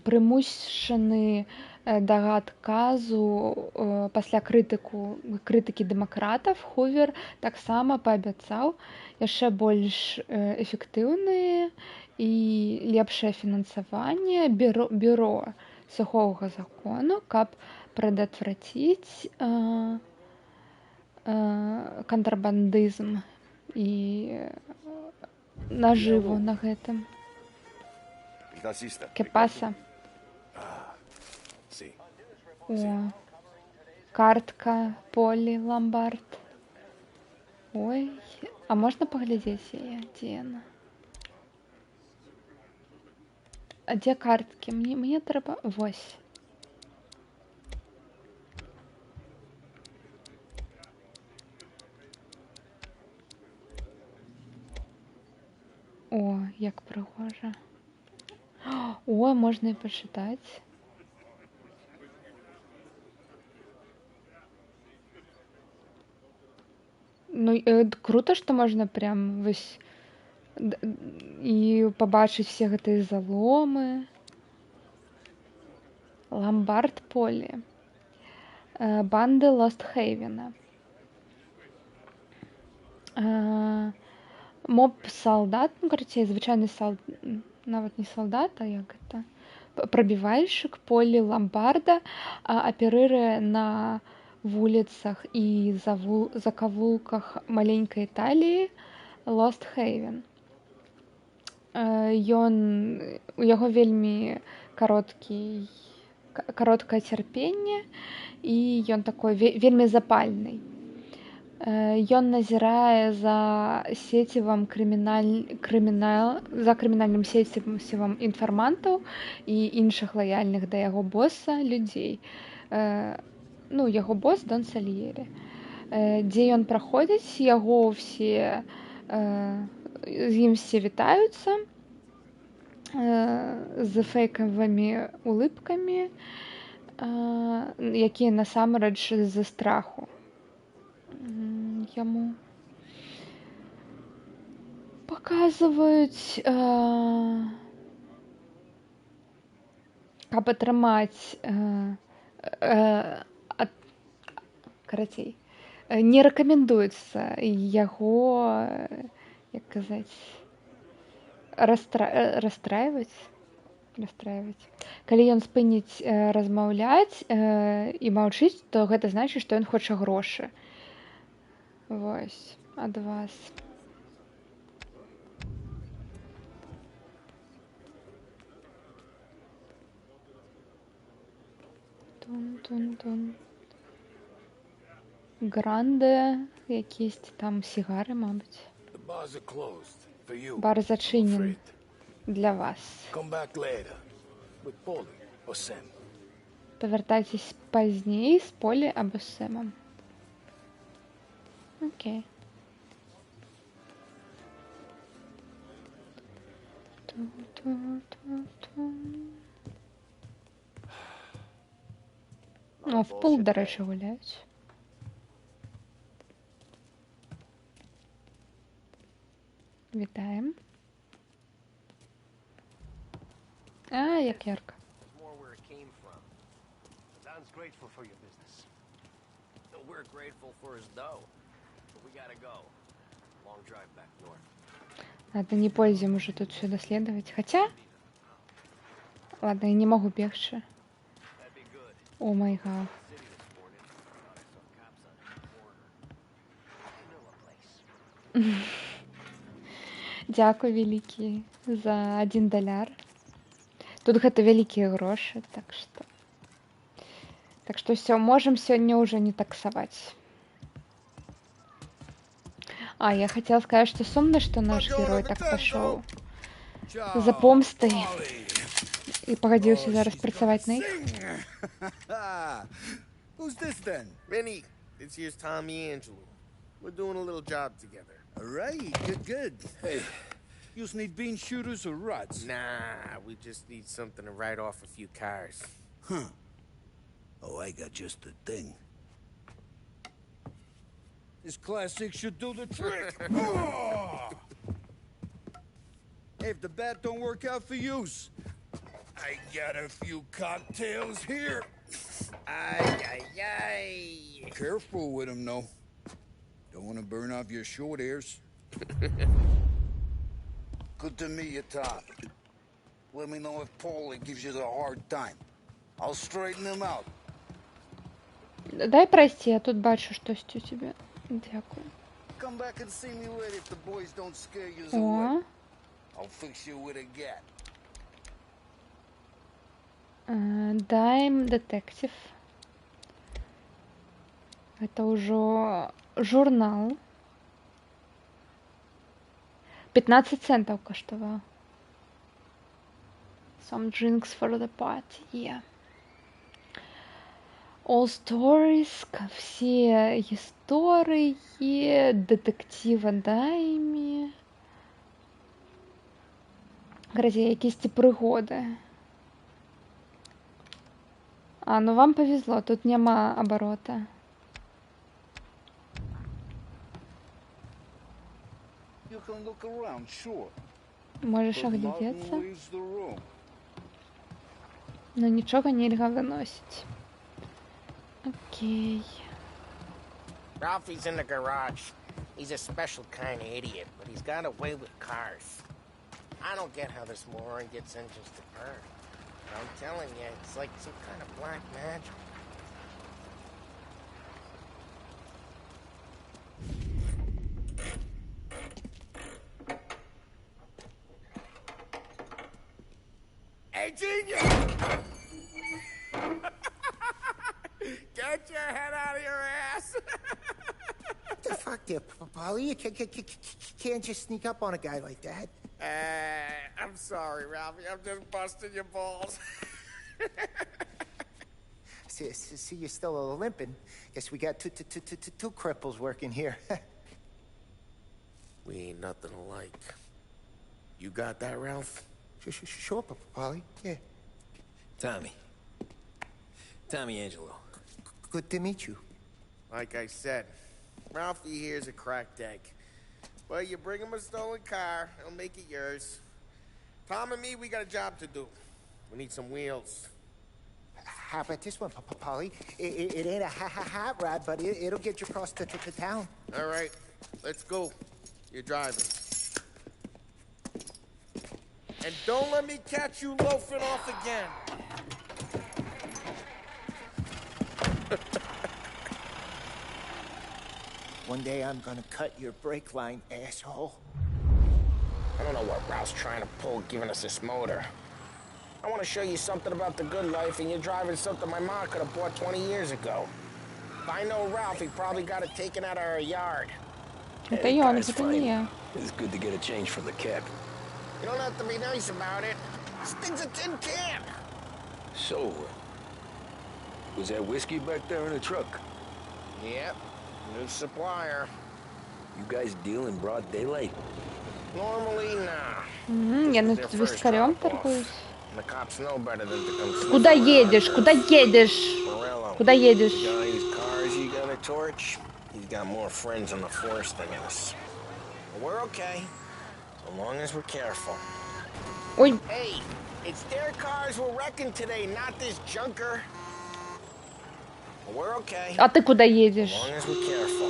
Прымушаны да адказу пасля крытыкі дэмакратаў Хувер таксама паабяцаў яшчэ больш эфектыўнае і лепшае фінансаванне бюро сухога закону, каб прадотвраціць кантрабандызм і нажыву на гэтым. El taxista. ¿Qué pasa? Sí. О, картка, полі, ламбард. Ой, а можна паглядзець яе? Дзе яна? А дзе карткі? Мне трэба... Вось. О, як прыгожа. О, можна і пачытаць. Ну, круто, што можна прям вось і пабачыць все гэтыя заломы. Ламбард полі. Банды Лост-Хейвена. Моб-салдат, ну, карацей, звычайны нават не салдат, а як гэта? Прабівальшчык полі ламбарда аперыруе на вуліцах і закавулках маленькай Італіі Лост-Хейвен. У яго вельмі кароткае цярпенне і ён такой вельмі запальны. Ён назірае за крымінальным сецівам інфармантаў і іншых лаяльных да яго боса людзей. Ну, яго бос Дон Сальери. Дзе ён праходзіць, з ім все вітаюцца з фэйкавымі улыбкамі, якія насамрэч з-за страху. Яму паказваюць, каб атрымаць карацей, не рэкамендуецца яго, як казаць, расстраиваць. Калі ён спыніць размаўляць і маўчыць, то гэта значыць, што ён хоча грошы. Вось, ад вас. Тун-тун-тун. Гранде, якісь там сігары, мабыць. Бар зачынен для вас. Павяртайцесь пазней з Полі або з Сэмам. Окей. О, в пул, до речі, гуляють. Вітаємо. А, як ярко. Ладно, не пользуем уже тут все доследовать. Хотя... Ладно, я не могу бегче. О май гад. Дякую вялікі за $1. Тут гэта вялікія грошы, так што все, можем сёння уже не таксовать. А, я хотела сказать, что сумно, что наш герой так пошел за помстой и погодился зараз працаваць на іх. Who's this then? Vinny, this here's Tommy Angelo. We're doing a little job together. All right, good. Hey, you just need bean shooters or rods? Nah, we just need something to write off a few cars. Huh. Oh, I got just the thing. This classic should do the trick. Oh! Hey, if the bat don't work out for use, I got a few cocktails here. Ay. Careful with them, though. Don't want to burn off your short hairs. Good to meet you, Todd. Let me know if Paulie gives you the hard time. I'll straighten him out. Дай пройти, я тут бачу штось у тебе. Дякую. Come back and see me later if the boys don't scare you away. О, I'll fix you with a gat. Dime Detective. Это уже журнал. 15 центов коштував. Some drinks for the party, yeah. All stories, все історії детектива Даймі. Короче, якісь ті пригоди. А, ну вам повезло, тут нема оборота. You can look around, sure. Можеш But Martin оглядеться, leaves the room. но нічого нельзя виносить. Окей. Ralphie's in the garage. He's a special kind of idiot, but he's got a way with cars. I don't get how this moron gets engines to burn. But I'm telling you, it's like some kind of black magic. Hey, genius! Get your head out of your ass! What the fuck there, Polly? You can't just sneak up on a guy like that. I'm sorry, Ralphie. I'm just busting your balls. See, you're still limping. Guess we got two cripples working here. We ain't nothing alike. You got that, Ralph? Sure, Polly. Yeah. Tommy. Tommy Angelo. Good to meet you. Like I said, Ralphie here's a cracked egg. Well, you bring him a stolen car, he'll make it yours. Tom and me, we got a job to do. We need some wheels. How about this one, Polly? It ain't a hot rod, but it'll get you across to town. All right, let's go. You're driving. And don't let me catch you loafing off again. One day I'm gonna cut your brake line, asshole. I don't know what Ralph's trying to pull giving us this motor. I want to show you something about the good life, and you're driving something my mom could have bought 20 years ago. If I know Ralph, he probably got it taken out of our yard. Это Йон, это не я. It's good to get a change from the cab. You don't have to be nice about it. This thing's a tin can. So, was that whiskey back there in the truck? Yep, new supplier. You guys deal in broad daylight? Normally, nah. Я тут вискарем торгуюсь. The cops know better than to come. Куда едешь? Куда едешь? Куда едешь? You got these cars you got a torch? He's got more friends on the force than us. But we're okay, so long as we're careful. Ой. Hey, it's their cars we're wrecking today, not this junker. But we're okay. А ты куда едешь? As long as we're careful.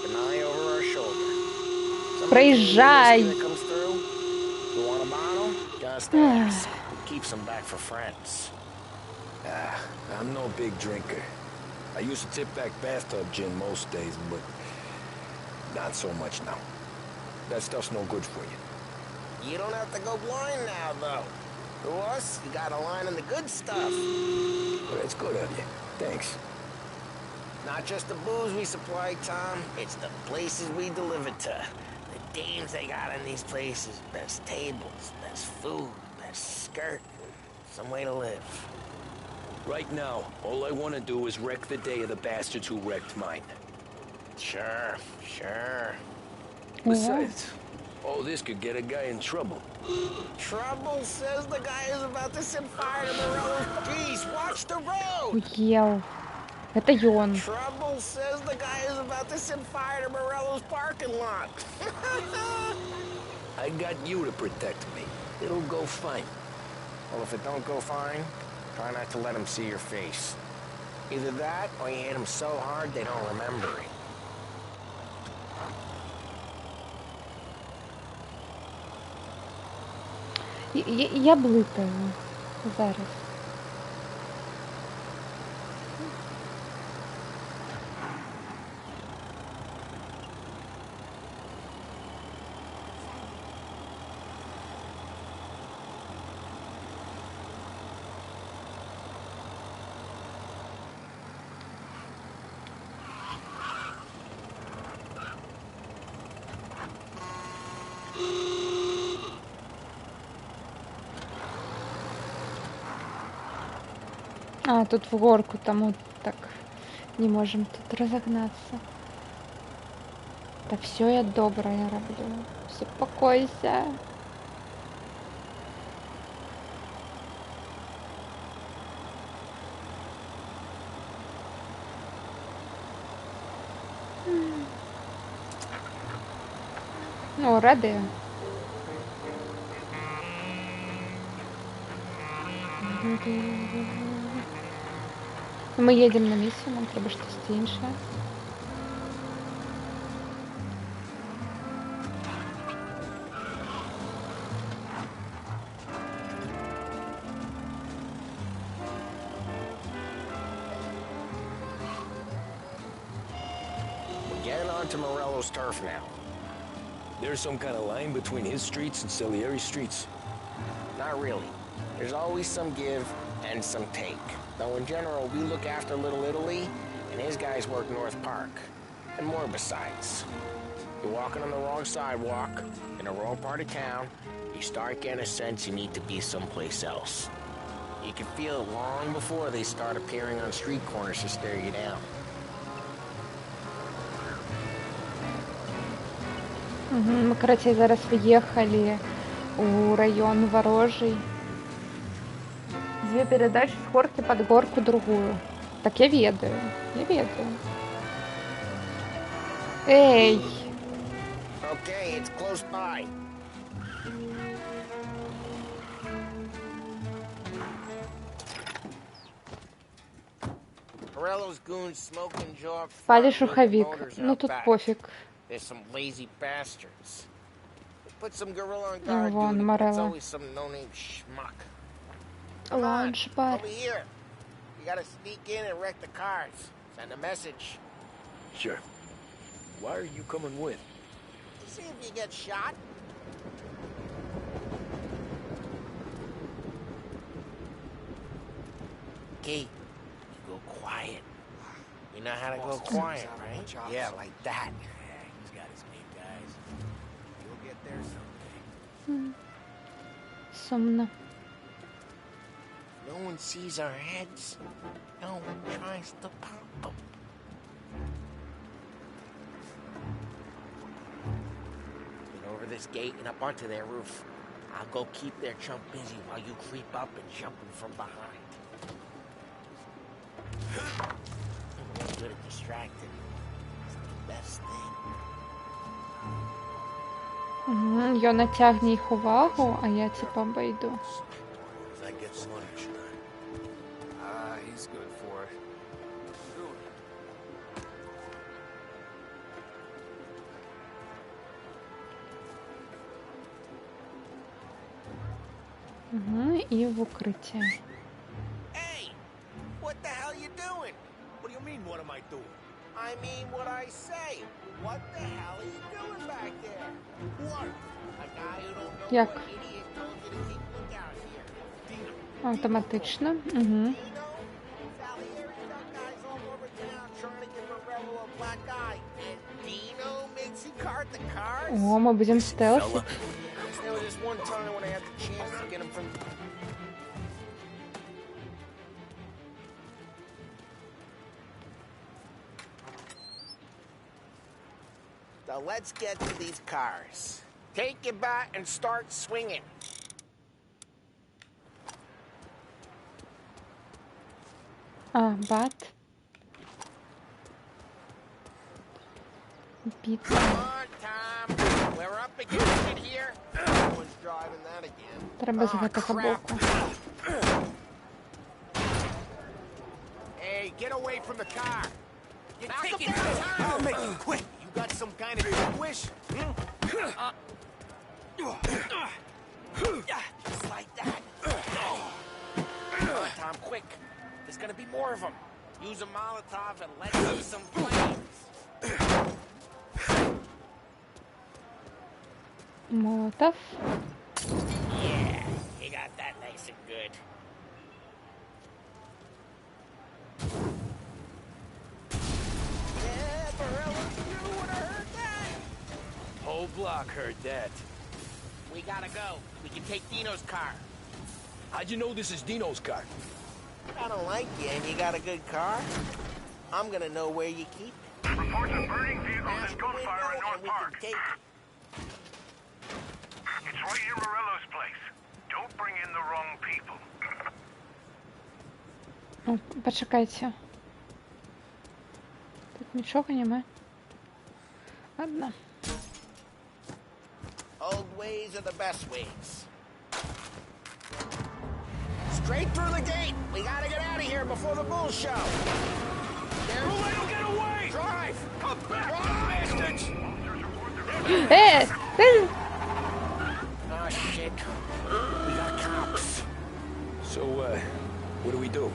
An eye over our shoulder. Проезжай. You want a bottle? Just ask. Keeps them back for friends. I'm no big drinker. I used to tip back bathtub gin most days, but not so much now. That stuff's no good for you. You don't have to go blind now, though. To us, you got a line on the good stuff. Well, that's good of you. Thanks. Not just the booze we supply, Tom. It's the places we deliver to. The dames they got in these places. Best tables, best food, best skirt. Some way to live. Right now, all I want to do is wreck the day of the bastards who wrecked mine. Sure. Besides, all this could get a guy in trouble. Trouble says the guy is about to set fire to Morello's piece. Watch the road! Уел. Это Йон. Trouble says the guy is about to set fire to Morello's parking lot. I got you to protect me. It'll go fine. Well, if it don't go fine, try not to let them see your face. Either that, or you hit them so hard they don't remember it. Я бликаю. Зараз. А, тут в горку, тому так не можем тут разогнаться. Да все я добрая роблю. Успокойся. Ну, радио. Мы едем на миссию, нам треба щось інше. We're getting onto Morello's turf now. There's some kind of line between his streets and Salieri's streets? Not really. There's always some give and some take. Though in general, we look after Little Italy, and his guys work North Park. And more besides. You're walking on the wrong sidewalk, in the wrong part of town, you start getting a sense you need to be someplace else. You can feel it long before they start appearing on street corners to stare you down. Мы, короче, зараз въехали у район Ворожий. Две передачи с горки под горку другую. Так я ведаю. Эй! Okay, it's close by. Morello's goons smoking jaw up front Пали with the шуховик. motors Ну out тут back. пофиг. There's some lazy bastards. They put some gorilla on guard вон, duty, but it's Morello. always some no-name schmuck. Come on, Лаунж-бар. over here. You gotta sneak in and wreck the cars. Send a message. Sure. Why are you coming with? See if you get shot. Okay, you go quiet. You know how to go quiet, right? Yeah, like that. He's got his main guys. You'll get there someday. Сумно. No one sees our heads. No one tries to pop them. Get over this gate and up onto their roof. I'll go keep their chump busy while you creep up and jump him from behind. I'm really good at distracting. It's the best thing. Йона тягне їх увагу, а я типа обойду. I get some money, should I? He's good for it. І в укриття. Hey! What the hell you doing? What do you mean, what am I doing? I mean what I say. What the hell are you doing back there? What? A guy who don't know Як? what idiot told you to keep lookout here. Dino. Автоматично. Угу. Dino? Salieri's got guys all over town trying to give Morello a black eye. And Dino makes you cart the cars? О, ми будемо стелсити. There was this one time when I had the chance to get him from... So let's get to these cars. Take your bat and start swinging. А, бат. Піца. Come on, Tom. We're up against it here. No one's driving that again. Треба з Ah, гэтага crap. боку. Hey, get away from the car. You're Knock taking him down. I'll make it quick. You got some kind of wish? Just like that. Come on, Tom, quick. There's gonna be more of them. Use a Molotov and let loose some flames. Молотов. Yeah, you got that nice and good. Yeah, Morello's crew would have heard that. Whole block heard that. We gotta go. We can take Dino's car. How'd you know this is Dino's car? I don't like you and you got a good car, I'm gonna know where you keep it. Reports of burning vehicles and gunfire in North Park. Take it. It's right near Morello's place. Don't bring in the wrong people. Ну, почекайте. Тут нічого нема. Ладно. Old ways are the best ways. Straight through the gate. We gotta get out of here before the bulls show. Don't let him get away! Drive! Come back, bastards! Oh, shit. We got cops. So, what do we do?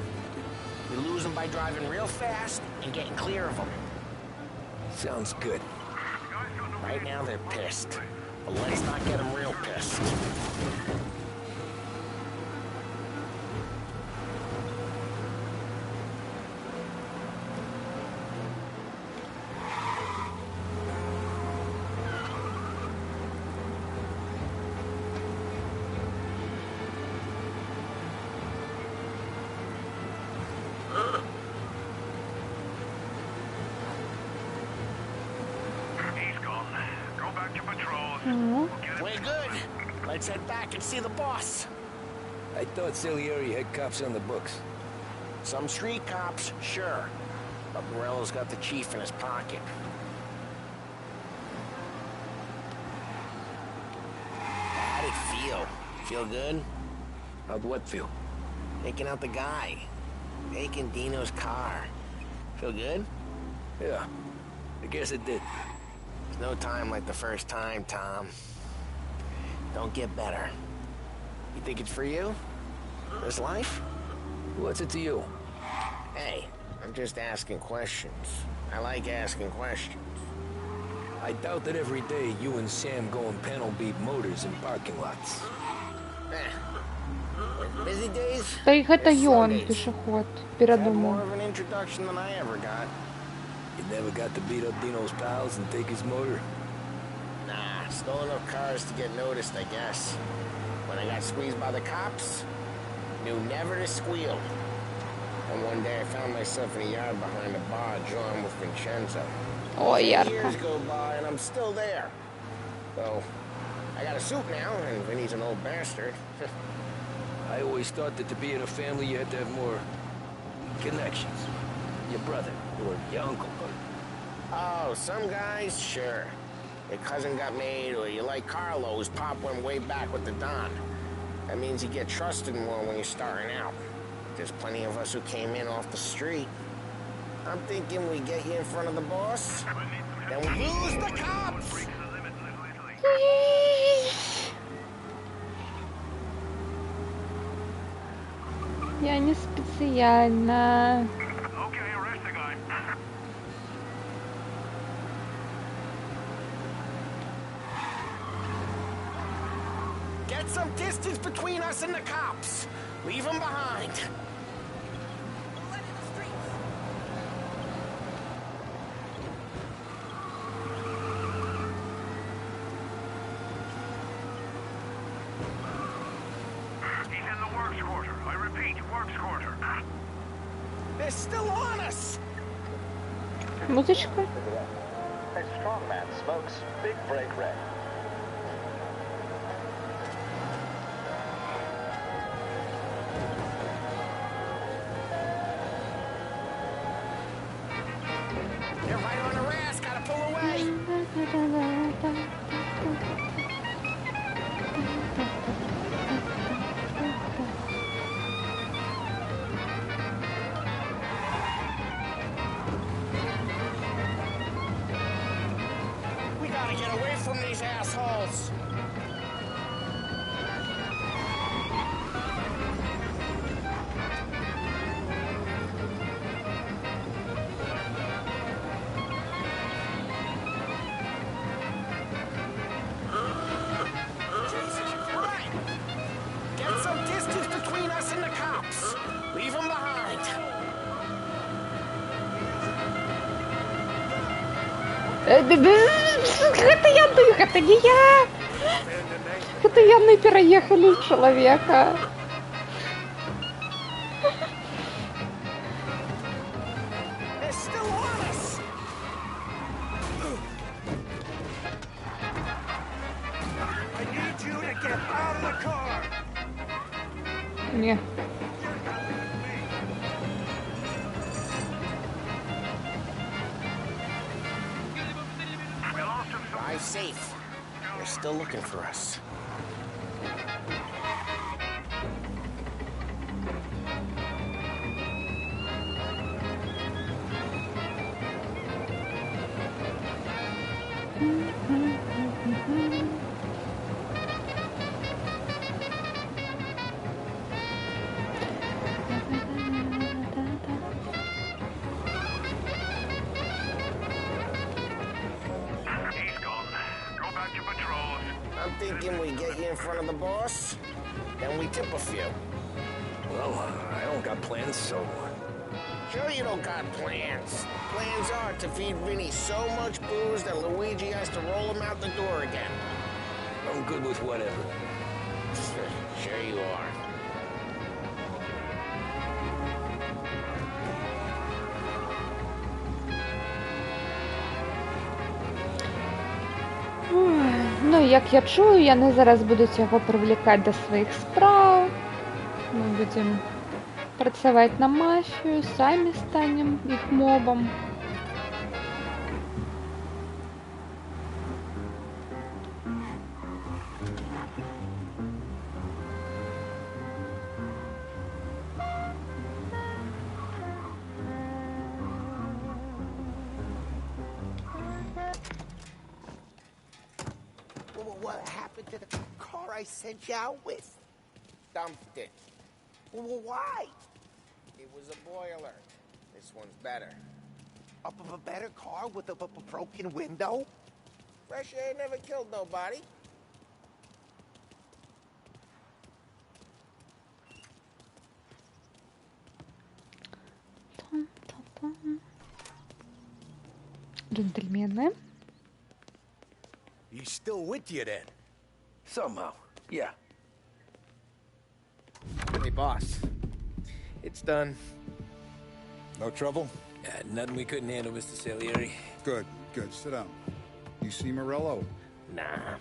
We lose them by driving real fast and getting clear of them. Sounds good. Right now they're pissed. But let's not get them real pissed. We're good. Let's head back and see the boss. I thought Salieri had cops on the books. Some street cops, sure. But Morello's got the chief in his pocket. How'd it feel? Feel good? How'd what feel? Taking out the guy. Taking Dino's car. Feel good? Yeah, I guess it did. There's no time like the first time, Tom. Don't get better. You think it's for you? This life? What's it to you? Hey, I'm just asking questions. I like asking questions. I doubt that every day you and Sam go and panel beat motors in parking lots. Busy days? Да их это он, пешеход. Передумал. More of an introduction than I ever got. You never got to beat up Dino's pals and take his motor? Nah, stole enough cars to get noticed, I guess. When I got squeezed by the cops, knew never to squeal. And one day I found myself in a yard behind a bar drawn with Vincenzo. Oh, yeah. Years go by and I'm still there. So, I got a suit now, and Vinny's an old bastard. I always thought that to be in a family you had to have more connections. Your brother, or your uncle, or... Oh, some guys, sure. Your cousin got made, or you like Carlo, whose pop went way back with the Don. That means you get trusted more when you're starting out. There's plenty of us who came in off the street. I'm thinking we get you in front of the boss, then we lose the cops! Я не специально. Get some distance between us and the cops. Leave them behind. He's in the works quarter. I repeat, works quarter. They're still on us. Музычка. A strong man smokes, big break red. They're right on the ass. Gotta pull away. We gotta get away from these assholes. Jesus Christ! Get some distance between us and the cops. Leave them behind. Это я дых, это не я! Это явно переехали человека. Ні. Drive safe. They're still looking for us. He's gone. Go back to patrols. I'm thinking we get you in front of the boss, then we tip a few. Well, I don't got plans, so... Sure you don't got plans. Plans are to feed Vinny so much booze that Luigi has to roll him out the door again. I'm good with whatever. Sure you are. Ну, як я чую, вони зараз будуть його привлікати до своїх справ. Ми будемо працювати на мафію, самі станемо їх мобом. What happened to the car I sent you out with? Dumped it. Well, why? It was a boiler. This one's better. A better car with a broken window? Fresh air never killed nobody. Джентльмены. He's still with you then? Somehow, yeah. Hey, boss. It's done. No trouble? Nothing we couldn't handle, Mr. Salieri. Good, good. Sit down. You see Morello? Nah.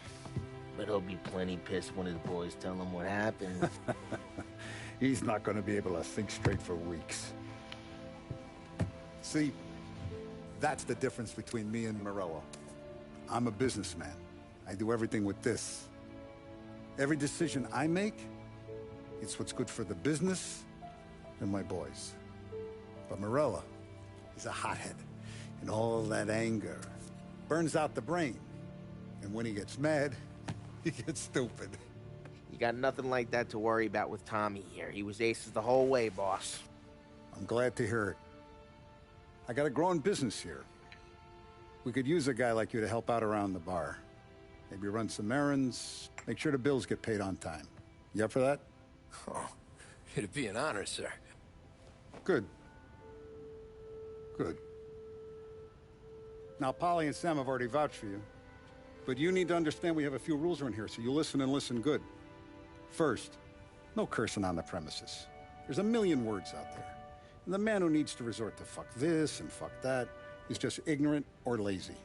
But he'll be plenty pissed when his boys tell him what happened. He's not going to be able to think straight for weeks. See, that's the difference between me and Morello. I'm a businessman. I do everything with this. Every decision I make, it's what's good for the business and my boys. But Morello, he's a hothead. And all that anger burns out the brain. And when he gets mad, he gets stupid. You got nothing like that to worry about with Tommy here. He was aces the whole way, boss. I'm glad to hear it. I got a growing business here. We could use a guy like you to help out around the bar. Maybe run some errands, make sure the bills get paid on time. You up for that? Oh, it'd be an honor, sir. Good. Good. Now, Polly and Sam have already vouched for you. But you need to understand we have a few rules around here, so you listen and listen good. First, no cursing on the premises. There's a million words out there. And the man who needs to resort to fuck this and fuck that is just ignorant or lazy.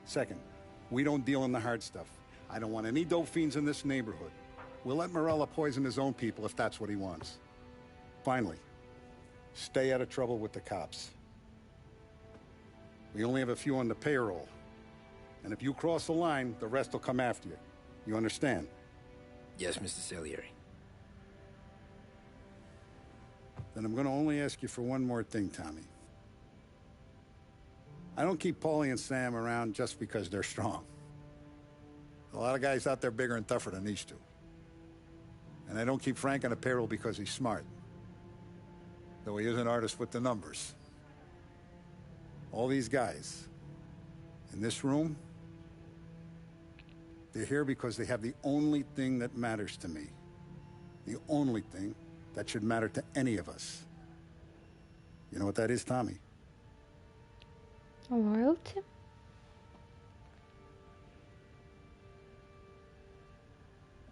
Second, we don't deal in the hard stuff. I don't want any dope fiends in this neighborhood. We'll let Morello poison his own people if that's what he wants. Finally, stay out of trouble with the cops. We only have a few on the payroll. And if you cross the line, the rest will come after you. You understand? Yes, Mr. Salieri. Then I'm going to only ask you for one more thing, Tommy. I don't keep Paulie and Sam around just because they're strong. A lot of guys out there bigger and tougher than these two. And I don't keep Frank on the payroll because he's smart. Though he is an artist with the numbers. All these guys in this room, they're here because they have the only thing that matters to me. The only thing that should matter to any of us. You know what that is, Tommy? Loyalty?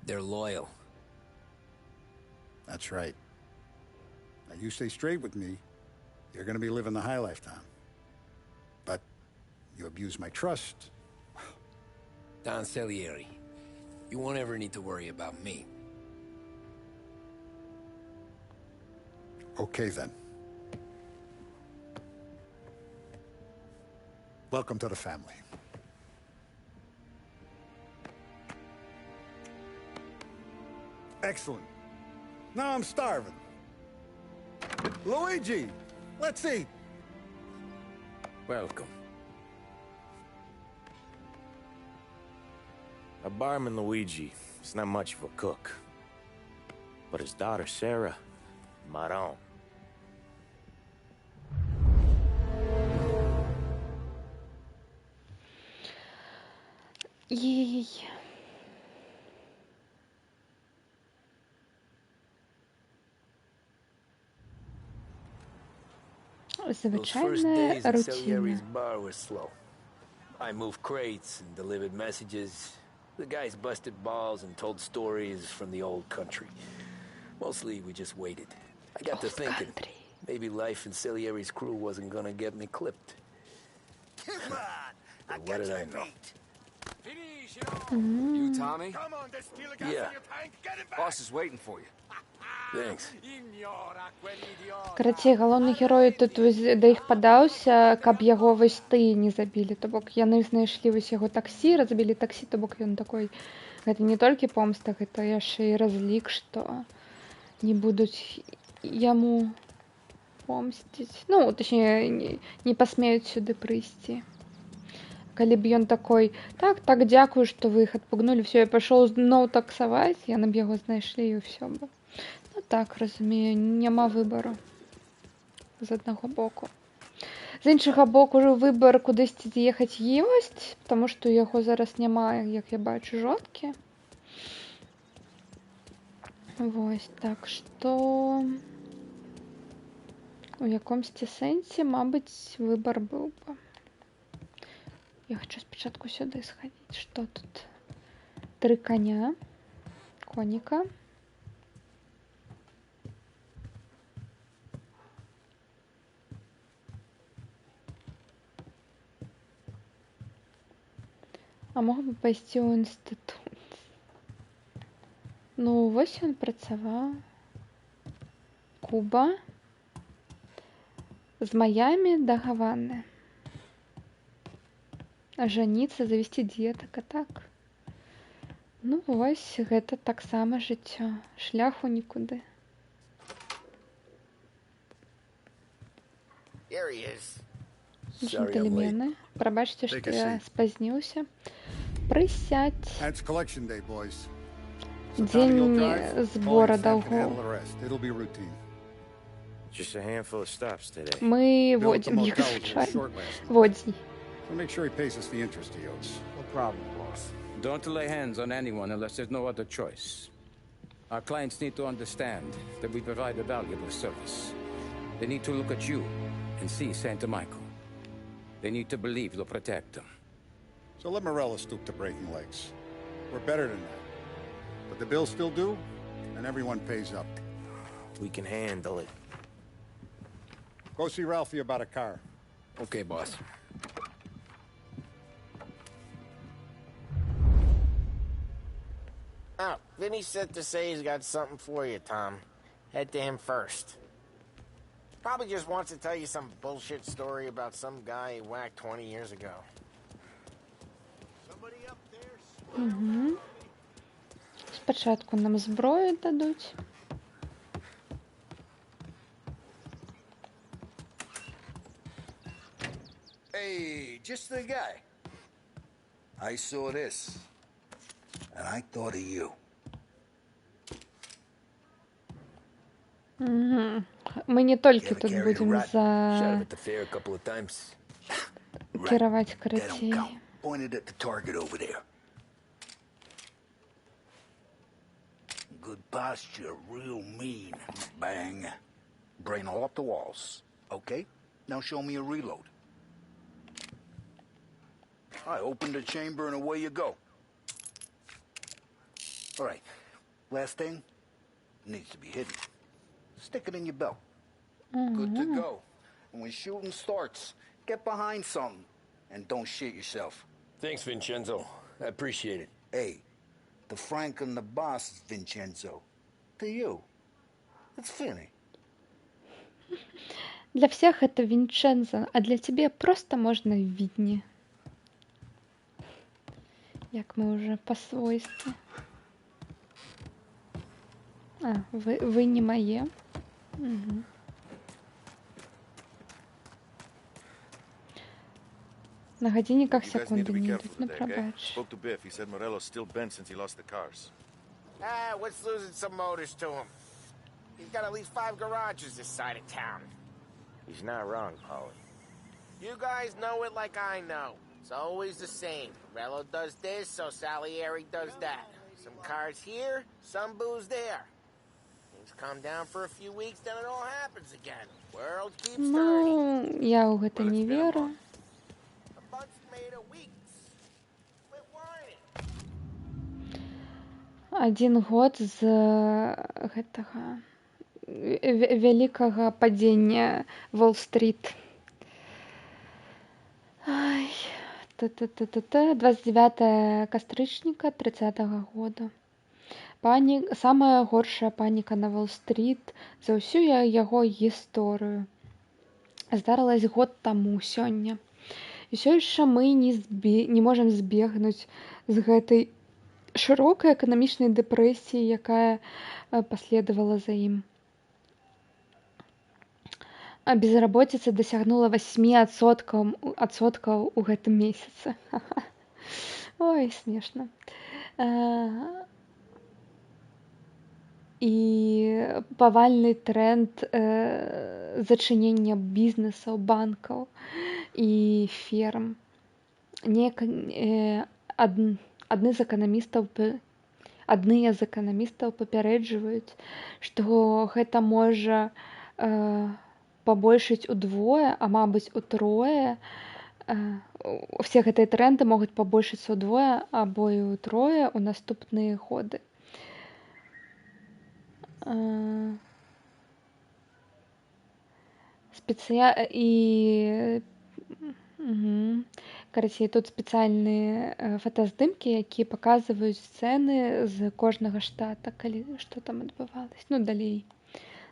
They're loyal. That's right. Now, you stay straight with me, you're gonna be living the high life, Tom. But you abuse my trust. Don Salieri, you won't ever need to worry about me. Okay, then. Welcome to the family. Excellent. Now I'm starving. Luigi, let's eat. Welcome. A barman Luigi is not much of a cook. But his daughter Sarah, Maron. Їй. Звичайна рутина. Bar was slow. I moved crates and delivered messages. The guys busted balls and told stories from the old country. Mostly we just waited. I got to thinking, maybe life in Salieri's crew wasn't gonna get me clipped. Come on, But what did I know? You Tommy? Come on, there's steel gas Yeah. in your tank. Get it back. Boss is waiting for you. Thanks. Карацей, галоўны герой тут да іх падаўся, каб яго вось тыя не забілі. То бок яны знайшлі вось яго таксі, разбілі таксі, то бок ён такой, гэта не толькі помста, гэта яшчэ і разлік, што не будуць яму помсціць. Ну, точнее, не пасмеюць сюды прыйсці. Калі б ён такой, так, дзякую, што вы іх адпугнулі, все, я пайшоў зноў таксаваць, яны б яго знайшлі і ўсё бы. Ну так, разумею, няма выбару з аднаго боку. З іншага боку, выбар кудысьці з'ехаць ёсць, таму што яго зараз няма, як я бачу, жонкі. Вось, так што у якомсьці сэнсе, мабыць, выбар быў бы. Я хочу спачатку сюды схадзіць. Што тут? 3 коня, коніка. А мог бы пайсці ў інстытут. Ну, вось ён працаваў. Куба. З Майамі да Гаваны. Ажаніцца, завесці дзетак, а так. Ну, вось, гэта таксама жыццё. Шляху нікуды. Here he is. Джентльмены, прабачце, што я спазніўся. Прысядь. That's collection day, boys. Дзень збора долгоў. It'll be routine. Just a handful of stops today. Мы водзім, як звычайна. Водзі. So make sure he pays us the interest he owes. No problem, boss. Don't lay hands on anyone unless there's no other choice. Our clients need to understand that we provide a valuable service. They need to look at you and see Santa Michael. They need to believe you'll protect them. So let Morella stoop to breaking legs. We're better than that. But the bill's still due, and everyone pays up. We can handle it. Go see Ralphie about a car. Okay, boss. Oh, Vinny sent to say he's got something for you, Tom. Head to him first. Probably just wants to tell you some bullshit story about some guy he whacked 20 years ago. Угу. Спочатку нам зброю дадуть. Hey, just the guy. I saw this, and I thought of you. Угу. Мы не толькі тут будем кіраваць карацей. Pointed at the target over there. Good posture, real mean. Bang. Brain all off the walls. Okay, now show me a reload. I open the chamber and away you go. All right, last thing needs to be hidden. Stick it in your belt. Good to go. And when shooting starts, get behind something and don't shit yourself. Thanks, Vincenzo. I appreciate it. Hey, the Frank and the boss is Vincenzo. To you, it's Finny. Для всех это Винченцо, а для тебя просто можно Витни. Як мы уже по свойству. А, вы не мои. Угу. На годинниках секунды не идут, ну пробач. Spoke to Biff. He said Morello's still bent since he lost the cars. What's losing some motors to him? He's got at least 5 garages this side of town. He's not wrong, Paulie. You guys know it like I know. It's always the same. Morello does this, so Salieri does that. Some cars here, some booze there. Things calm down for a few weeks, then it all happens again. World keeps turning. Ну, я ў гэта не веру. A bunch made of weeks. Quit whining. 1 год з гэтага вялікага падзення Уолл-стріт. Ай, 29 кастрычніка 30-го года. Самая горшая паніка на Уолл-стріт за ўсю яго гісторыю. Здарылась год таму сёння. І ўсё яшчэ мы не можам збегнуць з гэтай шырокай эканамічнай дэпрэсіі, якая паследавала за ім. А безработица дасягнула 8% у гэтым месяцы. Ой, смешна. І павальны трэнд зачынення бізнесаў, банкаў і ферм. Адны з эканамістаў папярэджваюць, што гэта можа пабольшыць удвое, а мабыць утрое. Все гэтыя тренды могуць пабольшыцца удвое або і утрое ў наступныя годы. Карацей, тут спецыяльныя фотаздымкі, якія паказваюць сцэны з кожнага штата, калі што там адбывалася. Ну, далей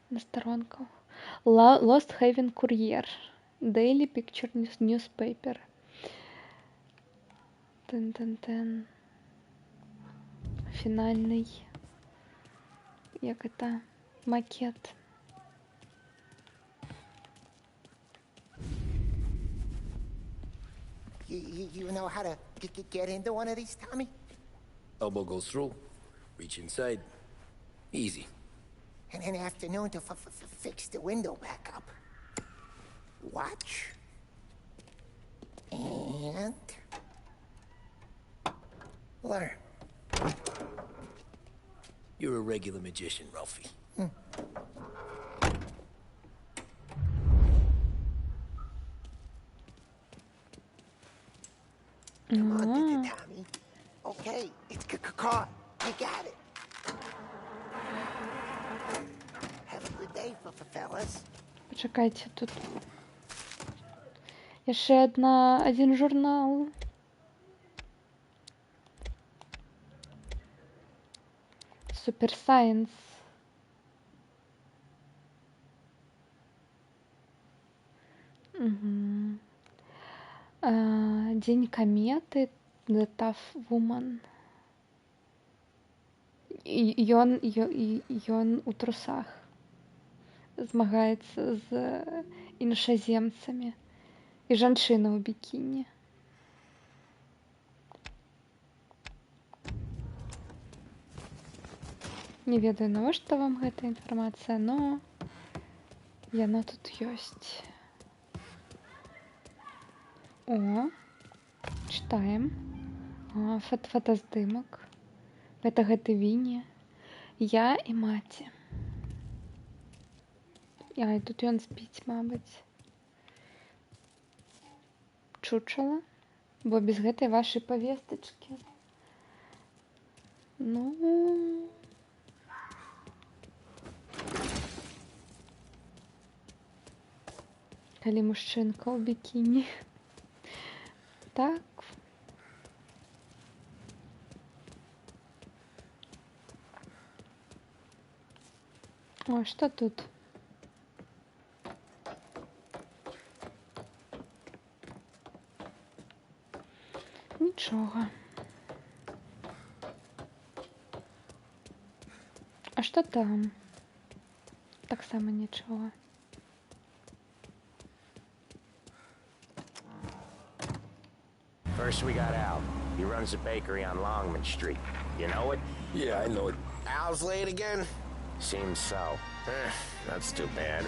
на старонках. Lost Haven Courier, Daily Picture Newspaper. Фінальний, як это, макет. You know how to get into one of these, Tommy? Elbow goes through, reach inside. Easy. And an afternoon to fix the window back up. Watch. And learn. You're a regular magician, Ralphie. Come on, Tommy. Okay, it's caught. You got it. Have a good day, fellas. Почекайте, тут яшчэ один журнал. Super Science. День кометы, The Tough Woman. Ён у трусах змагаецца з іншаземцамі і жанчына ў бікіні. Не ведаю, навошта вам гэта інфармацыя, но яна тут ёсць. О, читаем. Фотаздымак. Это гэты Вінні. Я і маці. Ай, тут ён спіць, мабыць. Чучала. Бо без гэтай вашай павестачкі. Ну... Калі мужчынка ў бікіні. Так. О, что тут? нічога. А што там? Таксама нічога. First we got Al. He runs a bakery on Longman Street. You know it? Yeah, I know it. Al's late again? Seems so. That's too bad.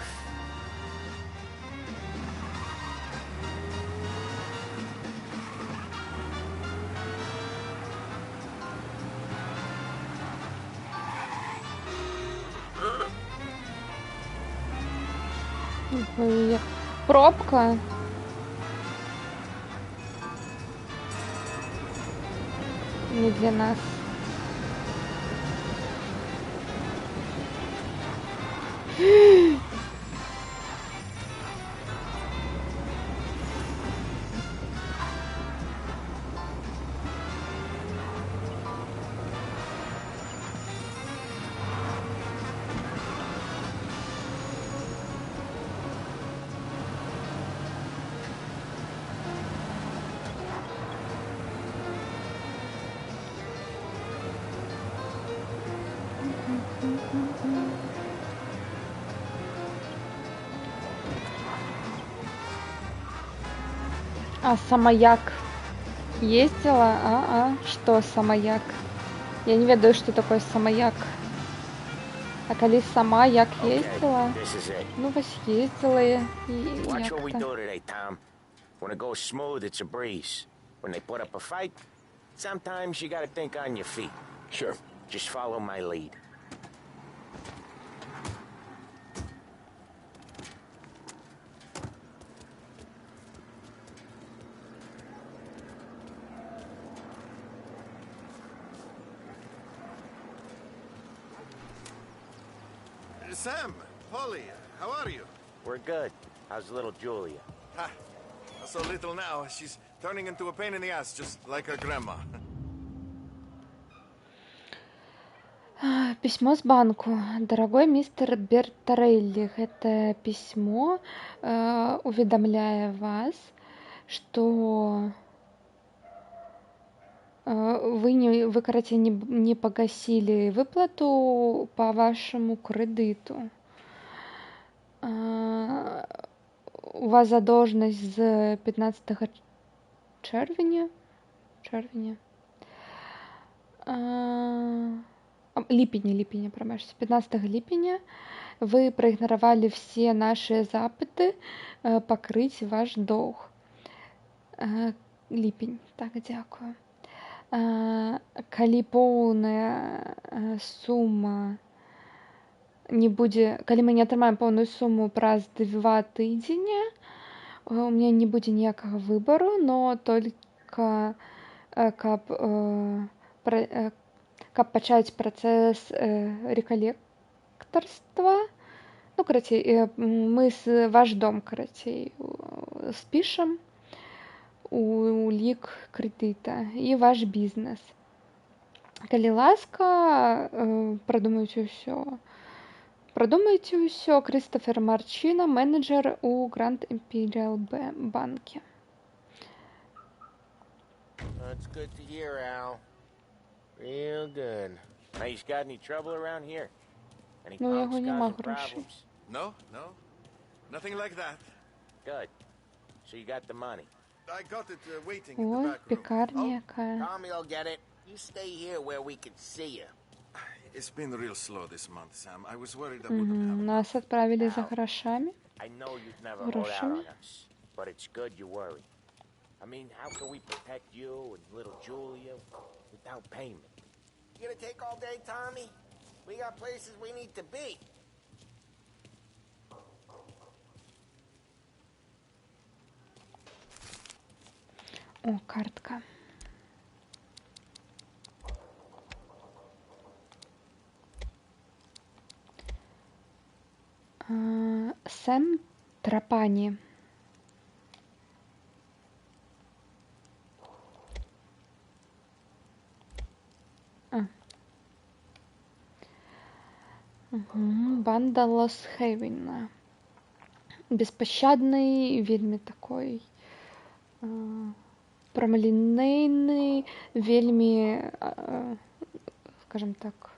Ой, пробка. Не для нас. А самаяк ездила? Что самаяк? Я не ведаю, что такое самаяк. А калі сама як ездила? Ну, вось ездила і Watch what we як-то. do today, Tom. When it goes smooth, it's a breeze. When they put up a fight, sometimes you gotta think on your feet. Sure. Just follow my lead. Sam, Polly, how are you? We're good. How's little Julia? Ha, not so little now. She's turning into a pain in the ass, just like her grandma. Письмо с банку. Дорогой мистер Бертарелли, это письмо уведомляя вас, что вы, короче, не погасили выплату по вашему кредиту. У вас задолженность з 15 червня. Липеня, промажьте. 15 липеня вы проигнорировали все наши запыты покрыть ваш долг. Липень. Так, дякую. Калі поўная сума не будзе, калі мы не атрымаем поўную суму праз 2 тыдзені, у меня не будзе ніякага выбару, но только каб пачаць працэс реколекторства. Ну, карацей, мы ваш дом, карацей, спішам у лік крэдыта і ваш бізнес. Калі ласка, продумайте ўсё. Кристофер Марчино, менеджер у Grand Imperial банке. That's good to hear, Al. Real good. Now, you got any trouble around here? Any Ну, яго punks нема causing грошей. problems? No, no. Nothing like that. Good. So you got the money. I got it waiting in the Ой, back room. пекарня якая. Tommy'll get it. You stay here where we can see you. It's been real slow this month, Sam. I was worried I wouldn't have Мгм. Нас отправили за грошами. I know you'd never hold out Грошами. on us, but it's good you worry. I mean, how can we protect you and little Julia without payment? You gonna take all day, Tommy? We got places we need to be. О, картка. Сэм Трапани. Банда Лос-Хейвена. Беспощадный, вельмі такой прамалінейны, вельмі, скажем так,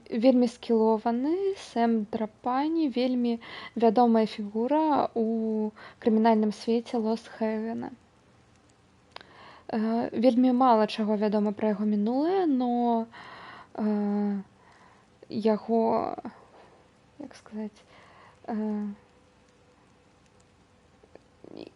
вельмі скілованы. Сэм Драпані вельмі вядомая фігура у крымінальным свеце Лост-Хэвена. Вельмі мала чаго вядома пра яго мінулае, но яго, як сказаць,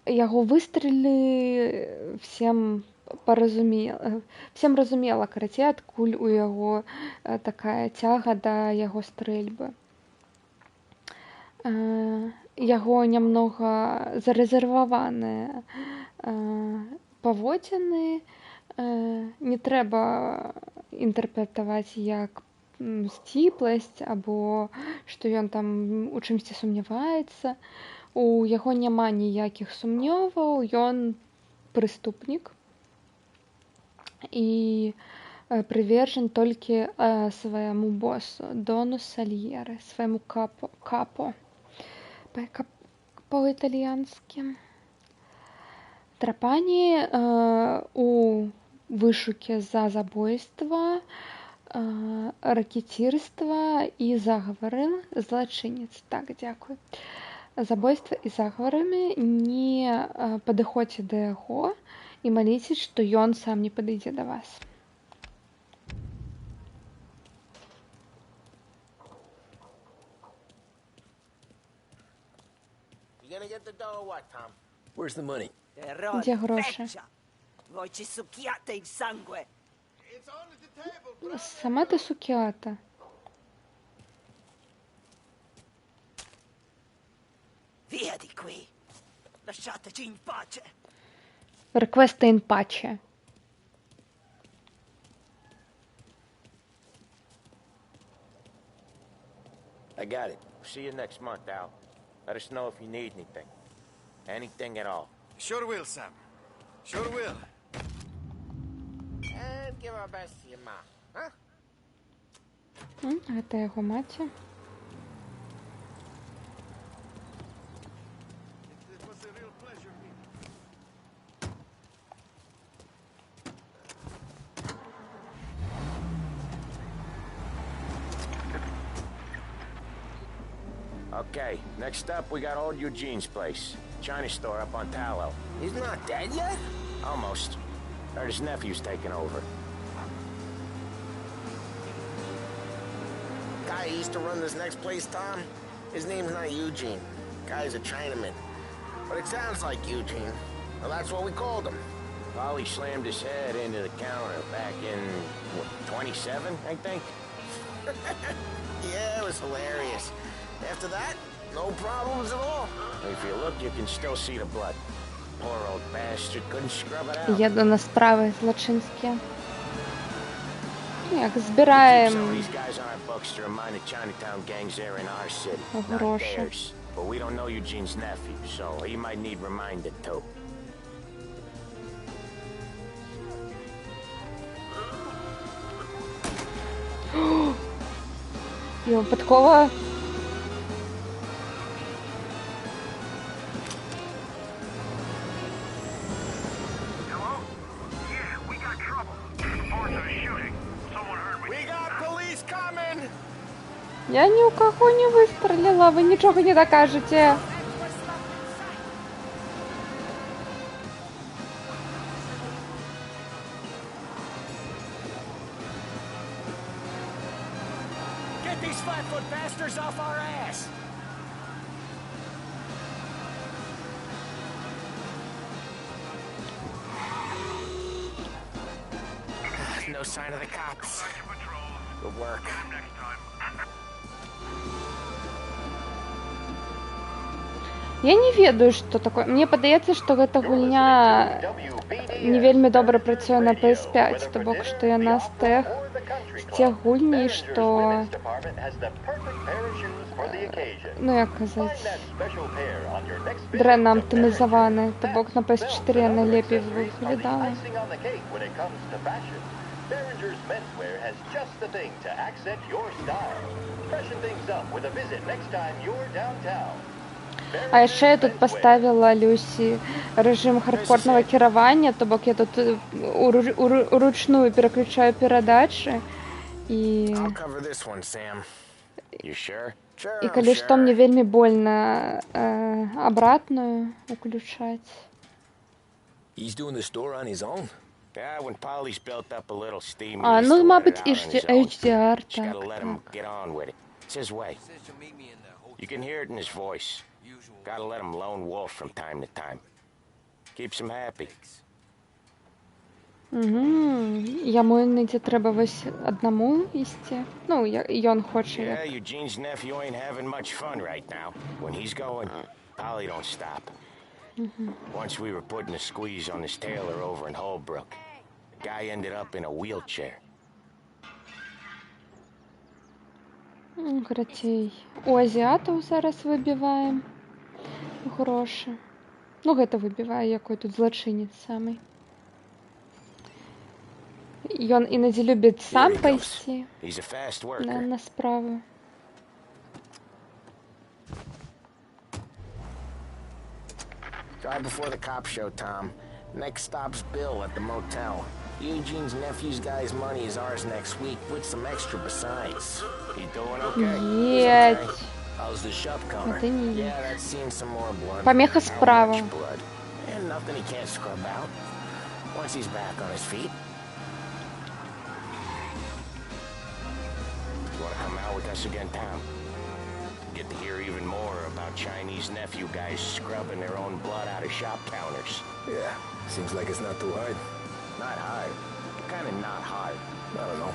яго выстрелы всем разумела, карацей, адкуль у яго такая цяга да яго стрэльбы. Яго нямнога зарэзерваваныя паводзіны не трэба інтэрпрэтаваць як сціпласць або што ён там у чымсьці сумняваецца. У яго няма ніякіх сумневаў, ён прыступнік і прывержан толькі свайму босу, Дону Сальеры, свайму капо па-італьянскі. Драпані у вышуке за забойства, ракецірства і загавары, злачынец. Так, дзякуй. Забойства і загаварамі не падыходзьце да яго і маліце, што ён сам не падыдзе да вас. Where's the money? Где гроші? Сама ти сукіата. Requesta in pace. I got it. See you next month, Al. Let us know if you need anything. Anything at all. Sure will, Sam. Sure will. And give our best to your mom, huh? Гэта яго маці. It was a real pleasure meeting. Okay, next up we got old Eugene's place. China store up on Tallow. He's not dead yet? Almost. Heard his nephew's taking over. Guy who used to run this next place, Tom, his name's not Eugene. Guy's a Chinaman. But it sounds like Eugene. Well, that's what we called him. Polly slammed his head into the counter back in, what, 27, I think? Yeah, it was hilarious. After that, no problems at all. If you look, you can still see the blood. Poor old bastard couldn't scrub it out. Еду на справи злочинські. Як збираємо гроші. But we don't know Eugene's nephew, so he might need reminded too. Я випадково. Я ни у кого не выстрелила, вы ничего не докажете. Get these flat-foot bastards off our ass! No sign of the cops. Good work. Я не ведаю, што такое. Мне падаецца, што гэта гульня не вельмі добра працуе на PS5, то бок што яна з тех гульней, што ну як казаць, дрэнна аптымізаваны, то бок на PS4 яна лепей выглядала. Behringer's Menswear has just the thing to accent your style. Freshen things up with a visit next time you're downtown. А яшчэ я тут паставіла Люсі рэжым хардкорнага кіравання, то бок я тут уручную пераключаю перадачы і калі што мне вельмі больно абратную уключаць. Yeah, when Polly's built up a little steam, А, ну, мабуть, HDR, Just gotta так, let him так. get on with it. It's his way. You can hear it in his voice. Gotta let him lone wolf from time to time. Keeps him happy. Яму іноді треба вось одному ісці. Ну, ён хоче. Yeah, Eugene's nephew ain't having much fun right now. When he's going, Polly don't stop. Once we were putting a squeeze on this tailor over in Holbrook. Guy ended up in a wheelchair. Крацей. У азіатаў зараз выбіваем грошы. Ну, гэта выбівае, якой тут злачынец самый. Ён іноді любіць сам пайсці на справу. Drive before the cop show, Tom. Next stop's Bill at the motel. Eugene's nephew's guy's money is ours next week, with some extra besides. You doing okay? Yes. How's the shop counter? Yeah, that's seen some more blood. Помеха справа. And nothing he can't scrub out. Once he's back on his feet. You want to come out with us again, Tom? Get to hear even more about Chinese nephew guys scrubbing their own blood out of shop counters. Yeah, seems like it's not too hard. Not hard. Kind of not hard. I don't know.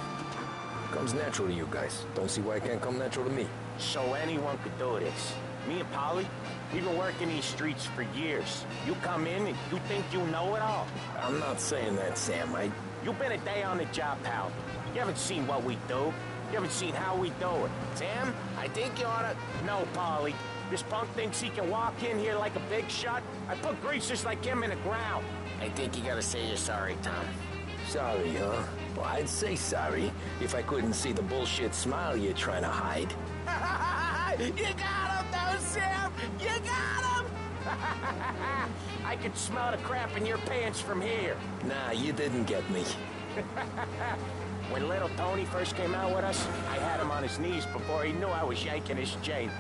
Comes natural to you guys. Don't see why it can't come natural to me. So anyone could do this. Me and Polly, we've been working these streets for years. You come in and you think you know it all. I'm not saying that, Sam. You've been a day on the job, pal. You haven't seen what we do. You haven't seen how we do it. Sam, I think you oughta... No, Polly. This punk thinks he can walk in here like a big shot. I put greasers like him in the ground. I think you gotta say you're sorry, Tom. Sorry, huh? Well, I'd say sorry if I couldn't see the bullshit smile you're trying to hide. You got him, though, Sam! You got him! I could smell the crap in your pants from here. Nah, you didn't get me. When little Tony first came out with us, I had him on his knees before he knew I was yanking his chain.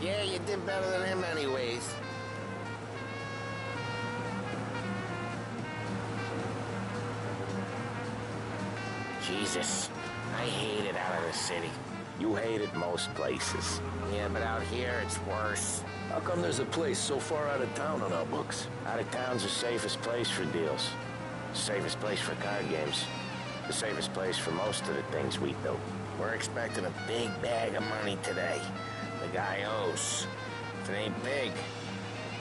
Yeah, you did better than him anyways. Jesus, I hate it out of the city. You hate it most places. Yeah, but out here it's worse. How come there's a place so far out of town on our books? Out of town's the safest place for deals. The safest place for card games. The safest place for most of the things we do. We're expecting a big bag of money today. The guy owes. If it ain't big,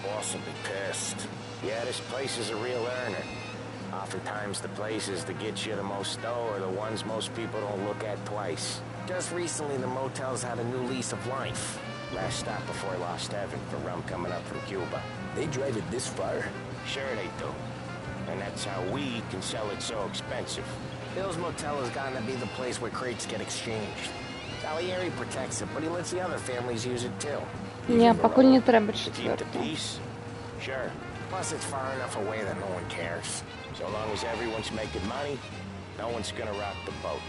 boss will be pissed. Yeah, this place is a real earner. Oftentimes the places that get you the most dough are the ones most people don't look at twice. Just recently, the motel's had a new lease of life. Last stop before Lost Heaven for rum coming up from Cuba. They drive it this far? Sure they do. And that's how we can sell it so expensive. Bill's Motel has gotten to be the place where crates get exchanged. Salieri protects it, but he lets the other families use it too. Ні, покуль не треба To keep the четверту. peace? Sure. Plus, it's far enough away that no one cares. So long as everyone's making money, no one's gonna rock the boat.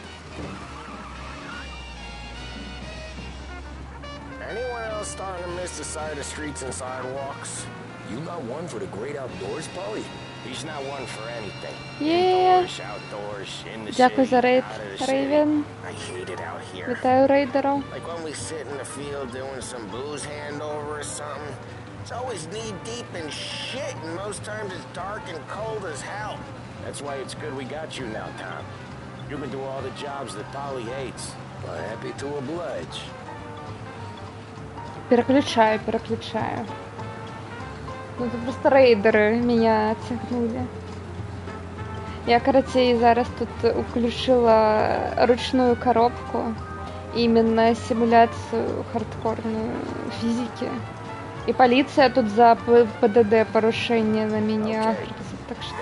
Anyone else starting to miss the sight of streets and sidewalks? You not one for the great outdoors, Polly? He's not one for anything. Є. Indoors, outdoors, in the Дякую city, за рейд, out of the city. Рейвен. I hate it out here. Вітаю рейдерів. Like when we sit in the field doing some booze handover or something. It's always knee-deep in shit, and most times it's dark and cold as hell. That's why it's good we got you now, Tom. You can do all the jobs that Polly hates. Well, happy to oblige. Переключаю. Ну, це просто рейдери мене тягнули. Я, короче, зараз тут включила ручную коробку. Именно симуляцию хардкорную физики. И полиция тут за ПДД порушение на меня. Так что...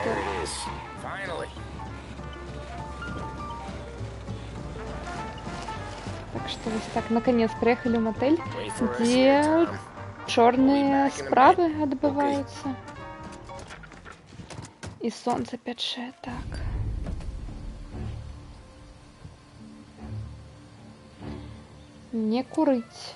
Так что вот так, наконец, приехали в мотель, где чорныя справы адбываюцца. І сонца пячэ, так. Не курыць.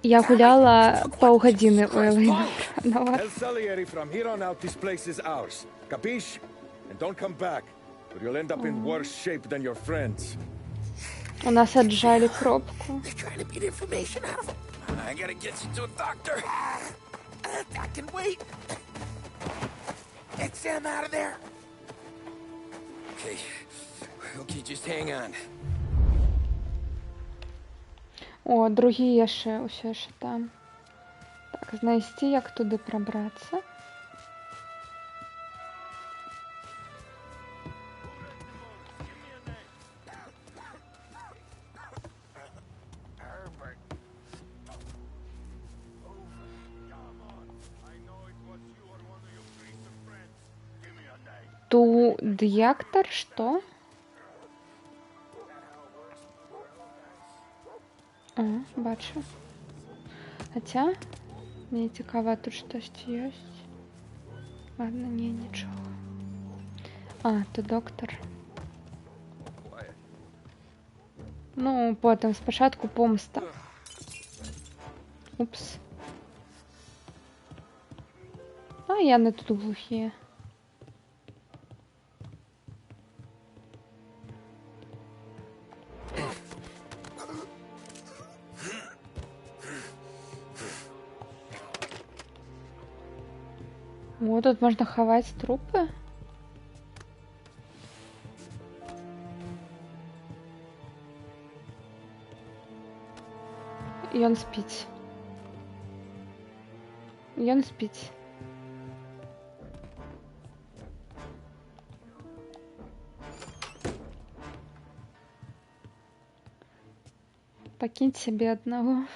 Я гуляла паўгадзіны у Элейна. Tell Salieri from here on out this place is ours. Capiche? And don't come back, or you'll end up in worse shape than your friends. У нас отжали пробку. Trying to get information out of him. I gotta get you to a doctor. I can wait. Get Sam out of there. Okay, just hang on. О, другі яшчэ, усё яшчэ там. Так, знайсці, як туды прабрацца. Ту дыяктар, што? А, бачу. Хаця, мне цікава, тут штосьці ёсць. Ладно, не, нічога. А, то доктар. Ну, потым спачатку помста. Упс. А яны тут глухія. О, тут можна хаваць трупы. Ён спіць. Ён спіць. Пакінь сябе аднаго.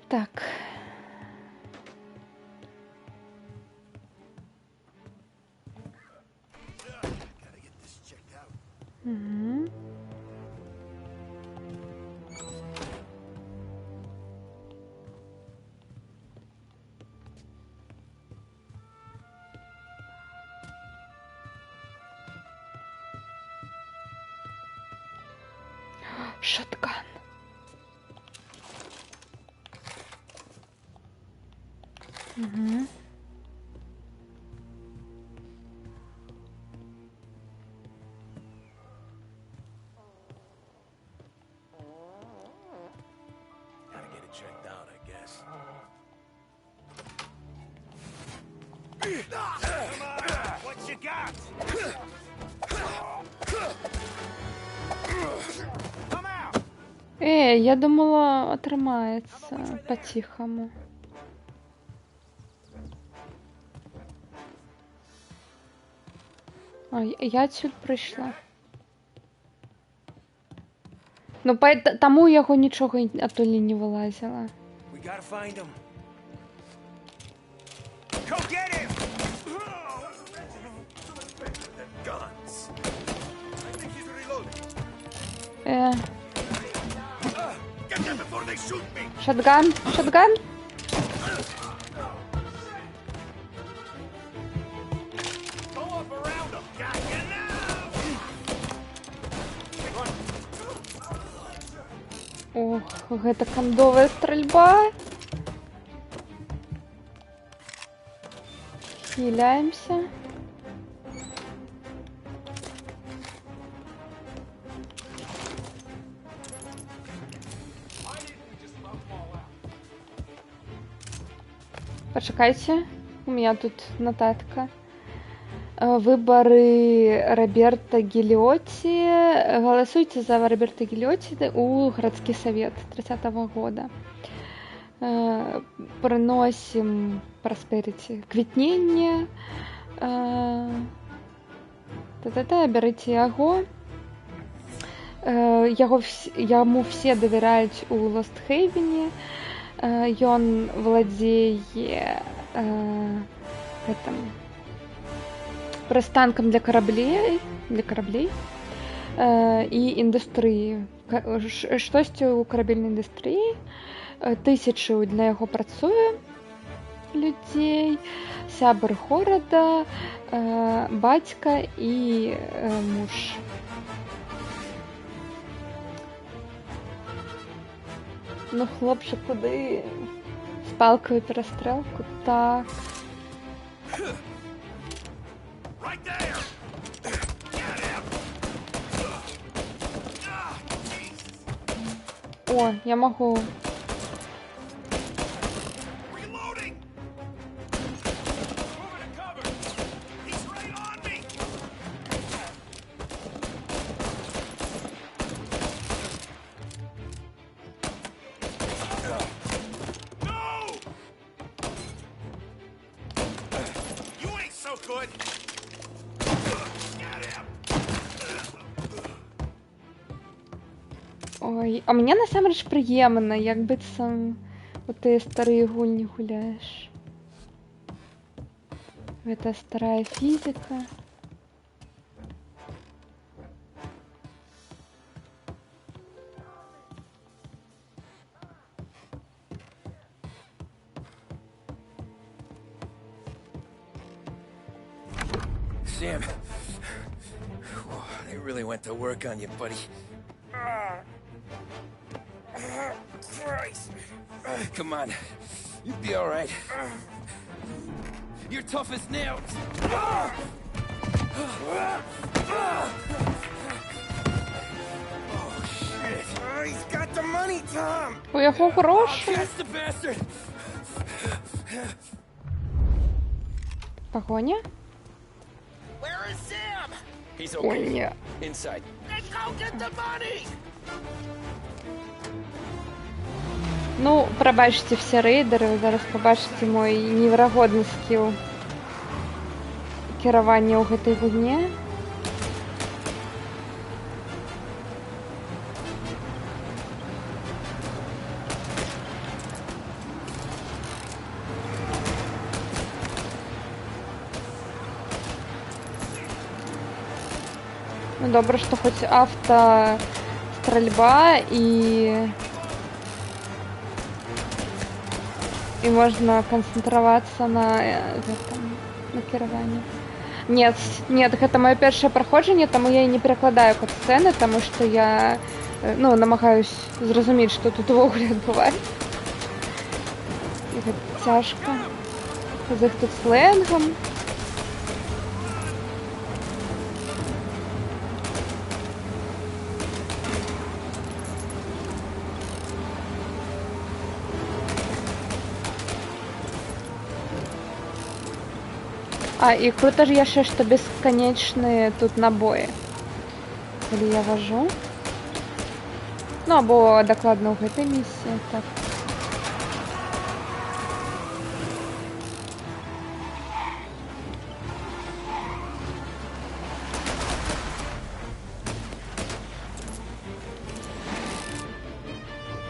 Так. Угу. Шотган. Угу. Gotta get it checked out, I guess. What you got? Come out! Я думала, атрымаецца па-ціхаму. А, я адсюль прыйшла. Ну, таму ў яго нічога адтуль не вылазіла. We gotta find him. Go get him! Guns. I think he's reloading. Get them before they shoot me. Шотган, шотган. Ох, гэта кандовая стральба. Хіляемся. Пачакайце, у меня тут нотатка. Выборы Роберта Гелиотти. Голосуйте за Роберта Гелиотти у городский совет 30-го года. Приносим просперити квітнення. Та-та-та, берите яго. Яму все давяраюць у Лостхейвене. Ён владзее прыстанкам для караблей і індустрыі. Штосьці ў карабельнай індустрыі. Тысячы для яго працуе людзей, сябар горада, бацька і муж. Ну, хлопчик, куди? З палкою перестрелку? Так. О, я можу. Ой, а мне насамрэч прыемна, як быццам у тыя старыя гульні гуляеш. Гэта старая фізіка. Sam, they really went to work on you, buddy. Christ. Come on. You'll be all right. You're tough as nails. Oh, shit. He's got the money, Tom. У яго гроші. Catch the bastard. Погоня? Where is Sam? He's Ой, okay. ні. Inside. Then go get the money! Ну, прабачце все рэйдеры, вы зараз пабачыце мой неверагодны скіл кіравання ў гэтай гульне. Ну, добра, што хоць автостральба і можно концентроваться на кіраванні. Нет, гэта маё першае праходжанне, таму я і не перакладаю кат-сцэны, таму што я намагаюсь зразумець, што тут увогуле адбываецца. І гэта цяжка. З іх тут сленгам. А, і круто ж яшчэ, што бесканечныя тут набоі. Калі я важу. Ну, або дакладна ў гэтай місіі, так.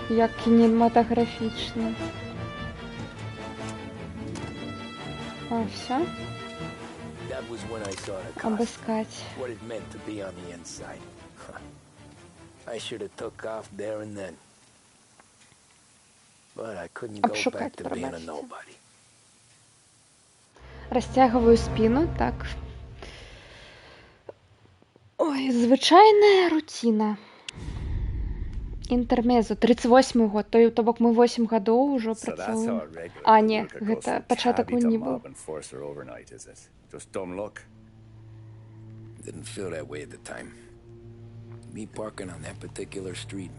Як кінематографічна. А, все? That was when I saw the cost. Обыскать. What it meant to be on the inside. I should have took off there and then. But I couldn't go back to being a nobody. Розтягую спину, так. Ой, звичайная рутина. Інтермезо, 38 год, то бок мы 8 гадоў ужо працуем. А, не, гэта пачатак войны быў. Just dumb luck. Didn't feel that way at the time. Me parking on that particular street,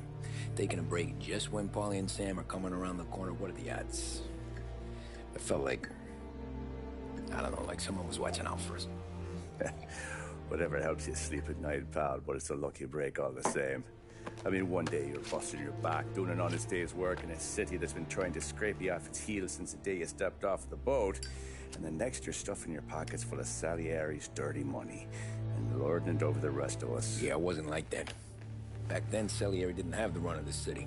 taking a break just when Paulie and Sam are coming around the corner. What are the odds? I felt like, I don't know, like someone was watching out for us. Whatever helps you sleep at night, pal, but it's a lucky break all the same. I mean, one day you're busting your back, doing an honest day's work in a city that's been trying to scrape you off its heels since the day you stepped off the boat, and the next you're stuffing your pockets full of Salieri's dirty money and lording it over the rest of us. Yeah, it wasn't like that. Back then, Salieri didn't have the run of the city.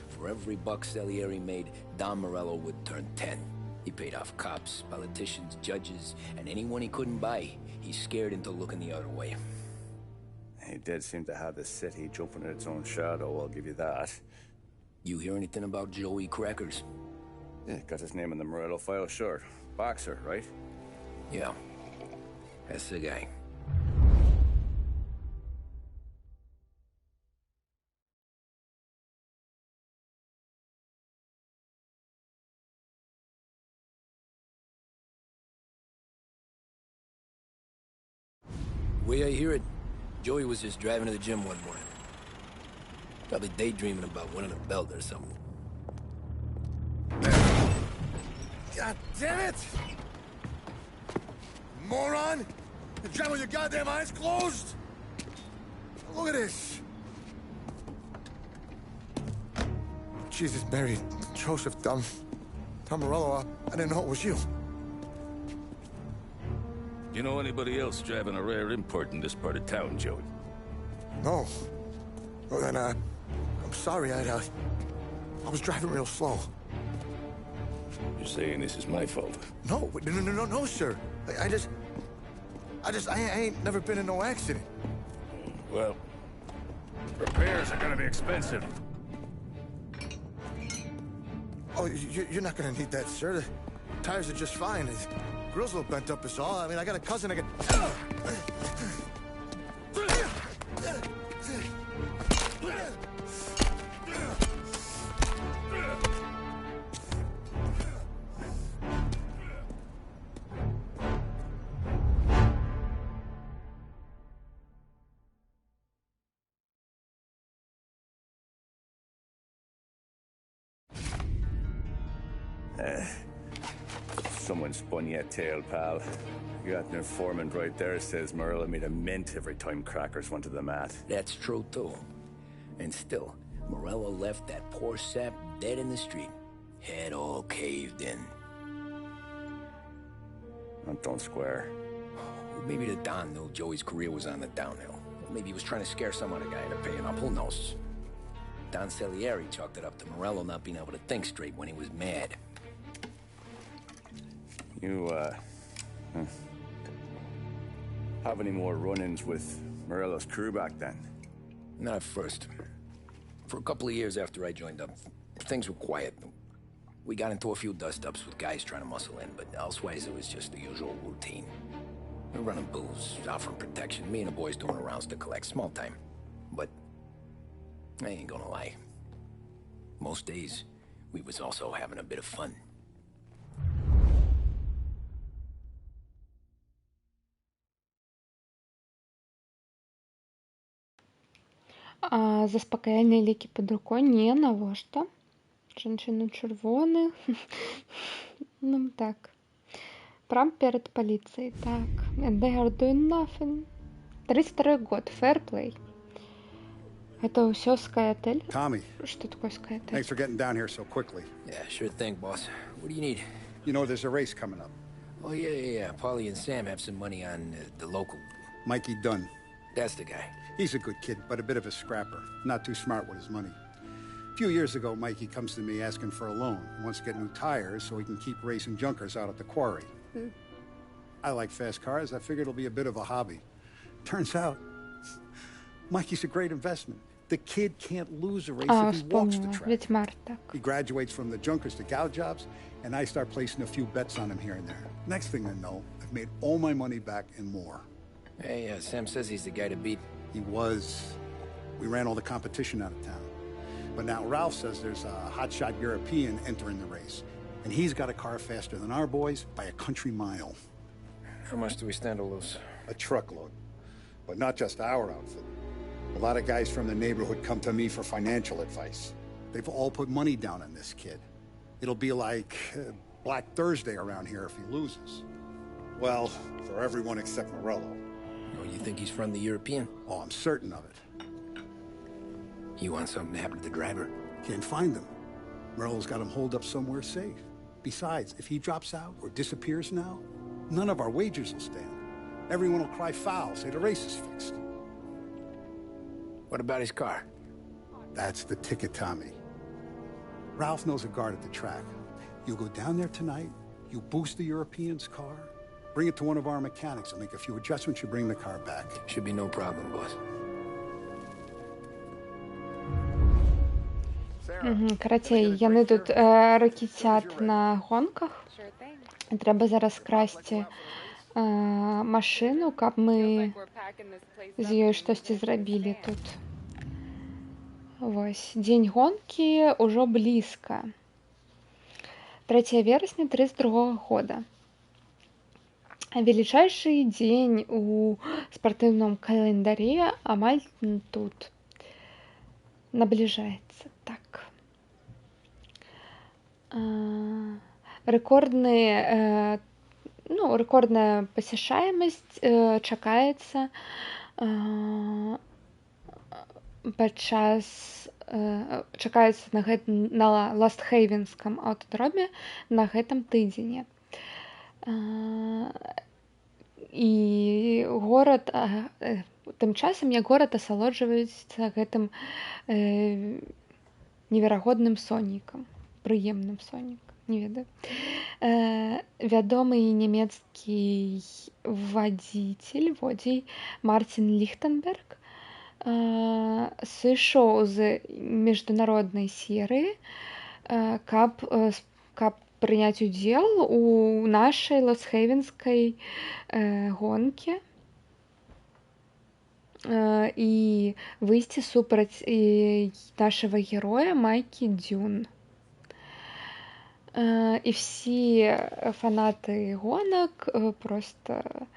For every buck Salieri made, Don Morello would turn 10. He paid off cops, politicians, judges, and anyone he couldn't buy, he scared into looking the other way. He did seem to have the city jumping in its own shadow, I'll give you that. You hear anything about Joey Crackers? Yeah, got his name in the Morello file, sure. Boxer, right? Yeah. That's the guy. Way I hear it, Joey was just driving to the gym one morning. Probably daydreaming about winning a belt or something. God damn it! Moron! You drive with your goddamn eyes closed? Look at this! Jesus, Mary, Joseph, Tom Morello, I didn't know it was you. You know anybody else driving a rare import in this part of town, Joey? No. Well, then, I'm sorry, I was driving real slow. You're saying this is my fault? No, no, sir. I ain't never been in no accident. Well, repairs are gonna be expensive. Oh, you're not gonna need that, sir. The tires are just fine. The grill's a little bent up is all. I mean, I got a cousin I can... Someone spun you a tail, pal. You got an informant right there says Morello made a mint every time Crackers went to the mat. That's true, too. And still, Morello left that poor sap dead in the street. Head all caved in. Don't square. Maybe the Don knew Joey's career was on the downhill. Maybe he was trying to scare some other guy into paying up. Who knows? Don Salieri chalked it up to Morello not being able to think straight when he was mad. You, have any more run-ins with Morello's crew back then? Not at first. For a couple of years after I joined up, things were quiet. We got into a few dust-ups with guys trying to muscle in, but elsewise it was just the usual routine. We're running booze, offering protection, me and the boys doing the rounds to collect, small time. But I ain't gonna lie. Most days, we was also having a bit of fun. Заспокаяльні ліки під рукою? Ні, навошта? Женщина червоний. Ну, так. Прям перед полицией. Так. And they are doing nothing. 32 год. Fair play. Это все Sky-Hotel? Tommy. Что такое Sky-Hotel? Thanks for getting down here so quickly. Yeah, sure thing, boss. What do you need? You know, there's a race coming up. Oh, yeah. Paulie and Sam have some money on the local. Mikey Dunn. That's the guy. He's a good kid, but a bit of a scrapper. Not too smart with his money. A few years ago, Mikey comes to me asking for a loan. He wants to get new tires so he can keep racing junkers out at the quarry. I like fast cars. I figured it'll be a bit of a hobby. Turns out, Mikey's a great investment. The kid can't lose a race if he walks the track. He graduates from the junkers to gal jobs, and I start placing a few bets on him here and there. Next thing I know, I've made all my money back and more. Hey, Sam says he's the guy to beat. He was. We ran all the competition out of town. But now Ralph says there's a hotshot European entering the race. And he's got a car faster than our boys by a country mile. How much do we stand to lose? A truckload. But not just our outfit. A lot of guys from the neighborhood come to me for financial advice. They've all put money down on this kid. It'll be like Black Thursday around here if he loses. Well, for everyone except Morello. Oh, you think he's from the European? Oh, I'm certain of it. You want something to happen to the driver? Can't find him. Morello's got him holed up somewhere safe. Besides, if he drops out or disappears now, none of our wagers will stand. Everyone will cry foul, say the race is fixed. What about his car? That's the ticket, Tommy. Ralph knows a guard at the track. You go down there tonight, you boost the European's car, bring it to one of our mechanics, and make a few adjustments, you bring the car back. Should be no problem, boss. Карацей, яны тут ракетят на гонках. Трэба зараз красці машыну, каб мы з ёй штосьці зрабілі тут. Вось, дзень гонкі ўжо блізка. 3 верасня 32 года. Величайшы дзень у спартыўным календаре амаль тут набліжаецца. Так. Рэкордная пасяшаемасць чакаецца на Ластхейвенском аўтодроме на гэтым тыдзені. І горад тым часам як горад асалоджваецца гэтым неверагодным сонікам, прыемным сонікам, не ведаю. Вядомы нямецкі водзій Мартин Ліхтенберг сышоў з міжнароднай серыі, каб прыняць удзел у нашай ластхейвенскай гонкі і выйсці супраць нашага героя Майкі Дюн. І все фанаты гонак просто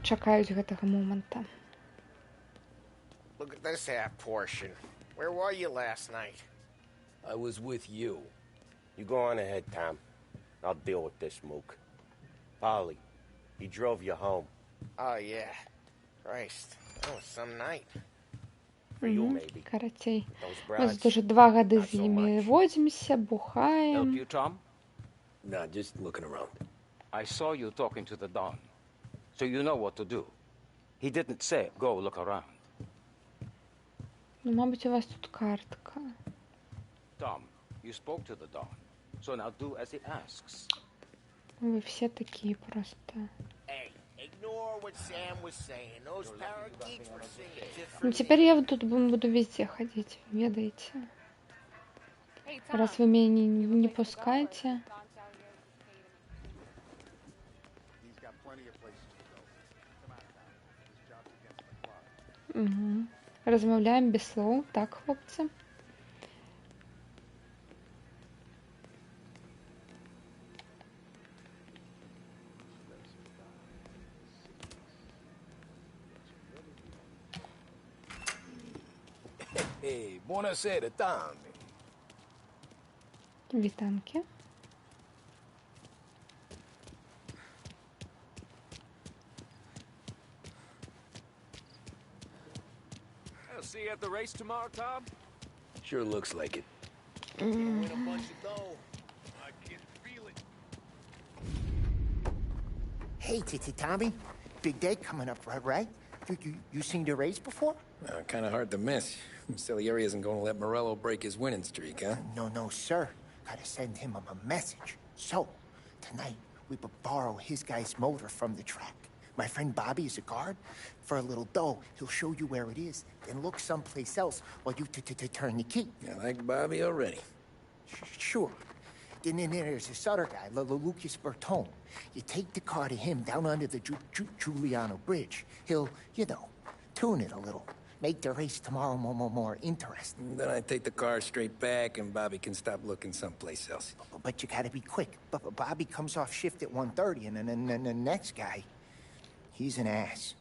чакаюць гэтага момента. Look at this half portion. Where were you last night? I was with you. You go on ahead, Tom. I'll deal with this mook. Polly, he drove you home. Oh, yeah. Christ, that was some night. For you, maybe. Карацей. Those Мы broads, уже 2 гады not з so імі much. водзімся, Help бухаем. you, Tom? Nah, just looking around. I saw you talking to the Don, so you know what to do. He didn't say, go look around. Ну, мабуть, у вас тут картка. Tom, you spoke to the Don, so now do as he asks. Вы все такие просто. Hey, ignore what Sam was saying. Those parakeets were singing just for Ну, me. теперь я тут буду везде ходить, ведаете. Раз вы меня не пускаете. Угу. Размовляем без слов, так, хлопцы? Hey, buonasera, Tommy. Витанки. I'll see you at the race tomorrow, Tom. Sure looks like it. Win a bunch of dough. I can feel it. Hey, Tommy. Big day coming up, right? You seen the race before? Kind of hard to miss. Salieri isn't going to let Morello break his winning streak, huh? No, sir. Gotta send him a message. So, tonight, we borrow his guy's motor from the track. My friend Bobby is a guard. For a little dough, he'll show you where it is, then look someplace else while you turn the key. I like Bobby already. Sure. Then there's this other guy, Lucas Bertone. You take the car to him down under the Giuliano Bridge. He'll, tune it a little. Make the race tomorrow more interesting. Then I take the car straight back and Bobby can stop looking someplace else. But you gotta be quick. But Bobby comes off shift at 1:30, and then the next guy, he's an ass.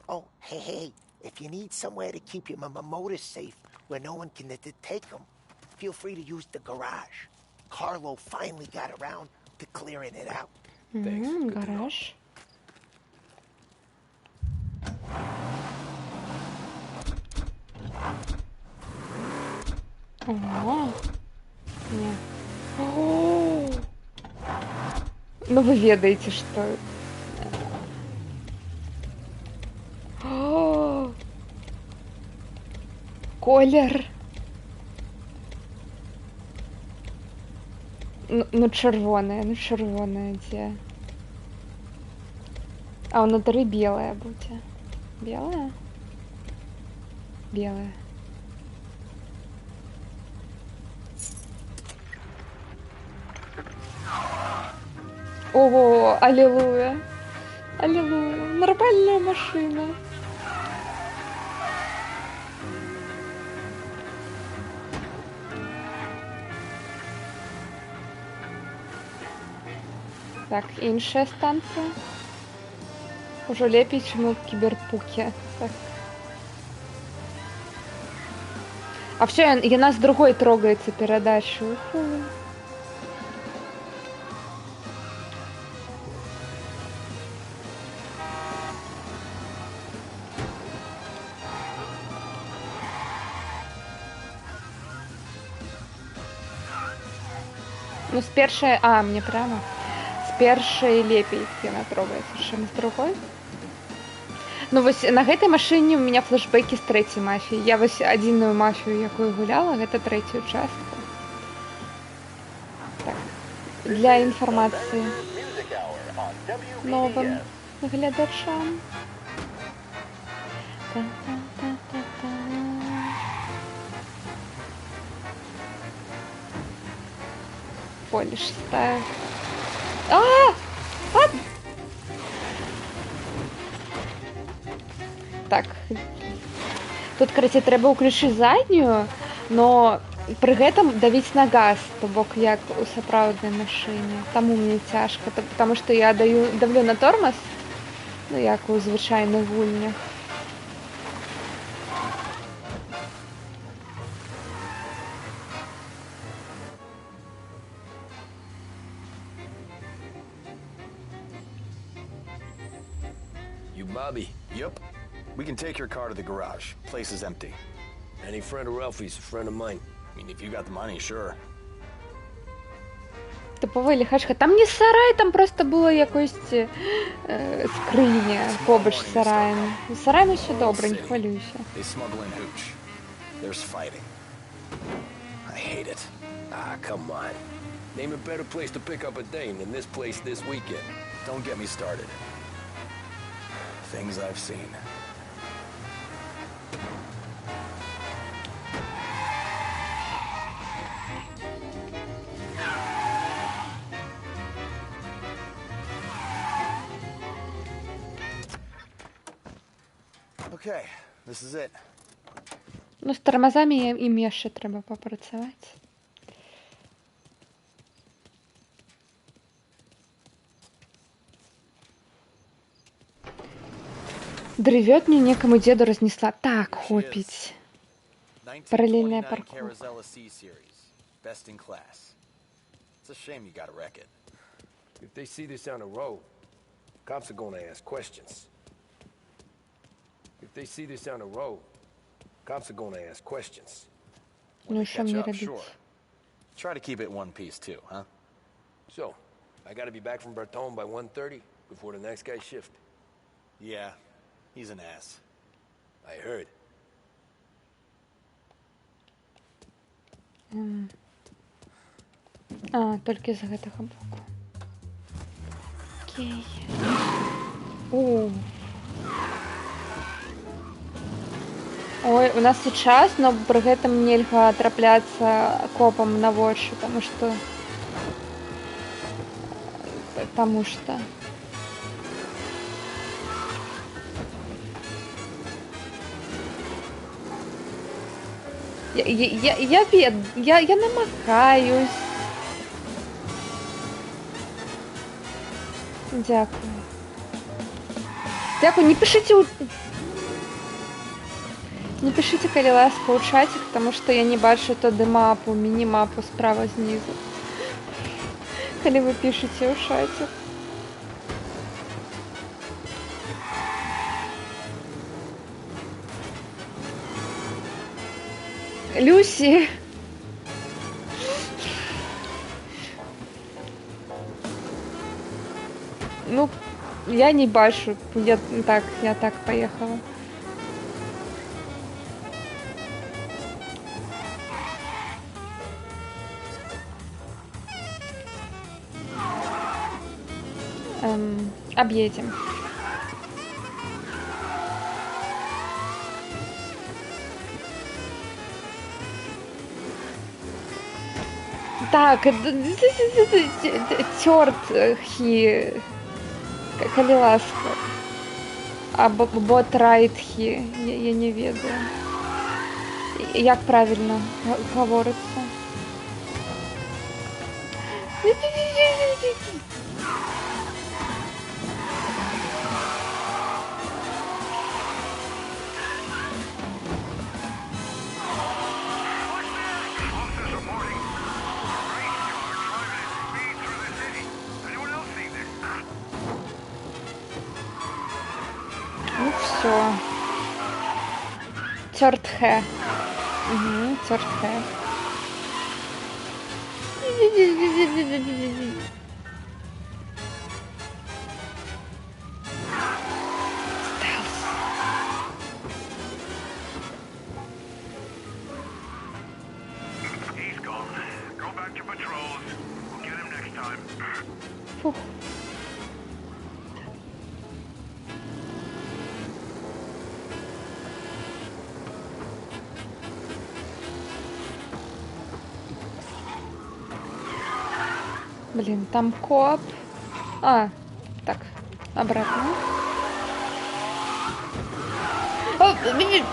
Oh, hey, if you need somewhere to keep your motor safe where no one can take them, feel free to use the garage. Carlo finally got around to clearing it out. Thanks. Good to know. Гараж. О, не. О! Ну вы ведаеце, што О! колір. Ну червоное, где? А, внутри белое будь. Белое? Белое. Ого, аллилуйя. Аллилуйя. Нормальная машина. Так, іншая станція. Уже лепей, чым у кіберпуке. Так. А все, яна з другой трогаецца перадачу. Ну, з першай... А, мне прямо. З першай лепей яна трогаецца, чым з другой. Ну, вось на гэтай машыне у меня флешбекі з трэцяй мафіі. Я вось адзіную мафію, якую гуляла, гэта трэцюю частку. Так. Для інфармацыі новым гледачам. Полиш ставь. Так. Тут, караце, трэба ўключыць заднюю, но пры гэтым давіць на газ, то бок як у сапраўднай машыне. Таму мне цяжка, потому што я давлю на тормоз, ну як у звычайных гульнях. Bobby. Yep. We can take your car to the garage. Place is empty. Any friend of Ralphie's, a friend of mine. I mean, if you got the money, sure. Типовий ліхачка. Там не сарай, там просто було якось скриня побач з сараєм. З сараєм все добре, не хвилюйся. They smuggle in hooch. There's fighting. I hate it. Ah, come on. Name a better place to pick up a dame than this place this weekend. Don't get me started. Things I've seen. Okay, this is it. Ну, з тормозами їм яшчэ трэба папрацаваць. Древётню некому деду разнесла. Так, хопить. Параллельная парковка. Best in class. It's a shame you gotta wreck it. If they see this on the road, cops are gonna ask questions. If they see this on the road, cops are gonna ask questions. Ну, что мне робить? Try to keep it one piece too, huh? So, I gotta be back from Bertone by 1:30 before the next guy's shift. Yeah, he's an ass. I heard. А, толькі з гэтага боку. Окей. О. Ой, у нас сейчас, но пры гэтым нельга трапляцца копам на вочы, потому что я намагаюсь. Дякую. Дякую, не пишите, калі ласка, у чатик, потому что я не бачу тады мапу, міні-мапу справа знизу. Калі вы пишете у чатик. Люси. Ну, я не бачу. Я так поехала. Объедем. Так, тёртхи, калі ласка. Або ботрайтхи, я не ведаю. Як правильно говорится? Ну все. Тёртхэ. Угу, тёртхэ. He's gone. Go back to patrols. We'll get him next time. Фух. Блин, там коп. А, так, обратно. О, блин.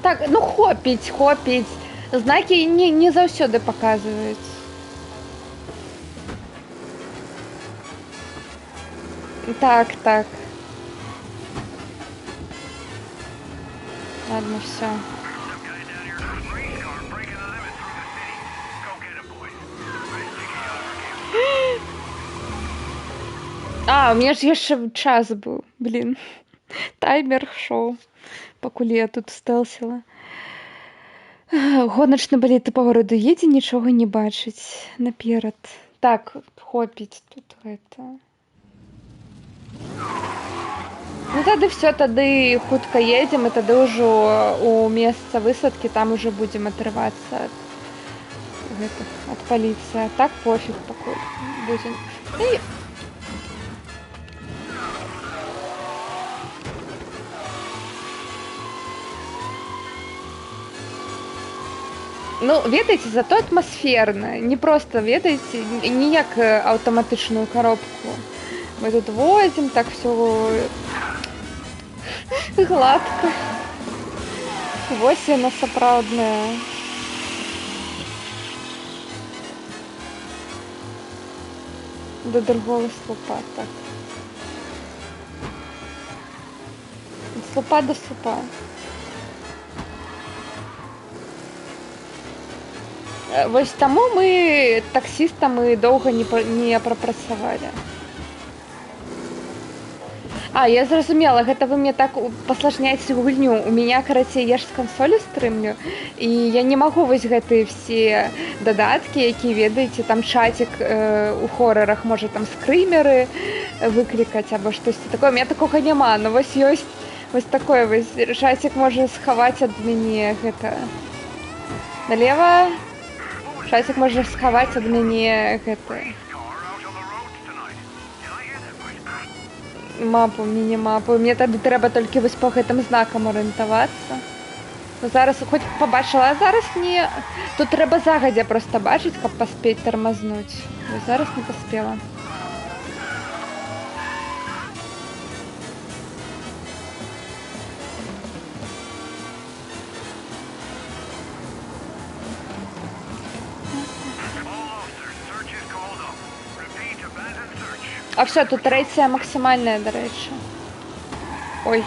Так, ну хопить. Знаки не заўсёды паказваюць. Так. Ладно, все. А, у меня ж яшчэ час быў. Блин. Таймер шоу. Пакуль я тут стэлсіла. Гоначны балет па гораду едзе, нічога не бачыць наперад. Так, хопіць тут гэта. Ну тады все, тады хутка едзем, і тады ўжо у месца высадкі там уже будзем атрывацца ад паліцыі. А так пофіг пакуль будзем. Ну, ведаеце, зато атмасферна. Не проста, ведаеце, не як аўтаматычную коробку. Мы тут возим, так все гладко. Вось яна сапраўдная. До другого слупа, так. Слупа до слупа. Вось таму мы таксістам доўга не прапрацавалі. А, я зразумела, гэта вы мне так паслажняеце гульню. У меня, карацей, я ж з кансолі стрымлю, і я не магу вось гэтыя все дадаткі, якія, ведаеце, там чатик у хорарах можа там скрымеры выклікаць або штосьці такое. У меня такога няма, но вось ёсць вось такое вось чатик можа схаваць ад мяне гэта налева. Часик можа схаваць ад мяне гэта мапу, міні-мапу. Мне тады трэба толькі вось по гэтым знакам арыентавацца. Зараз хоць пабачыла, а зараз не. Тут трэба загадзя проста бачыць, каб паспець тармазнуць. Вось зараз не паспела. А все, тут рейсія максимальная, до речі. Ой.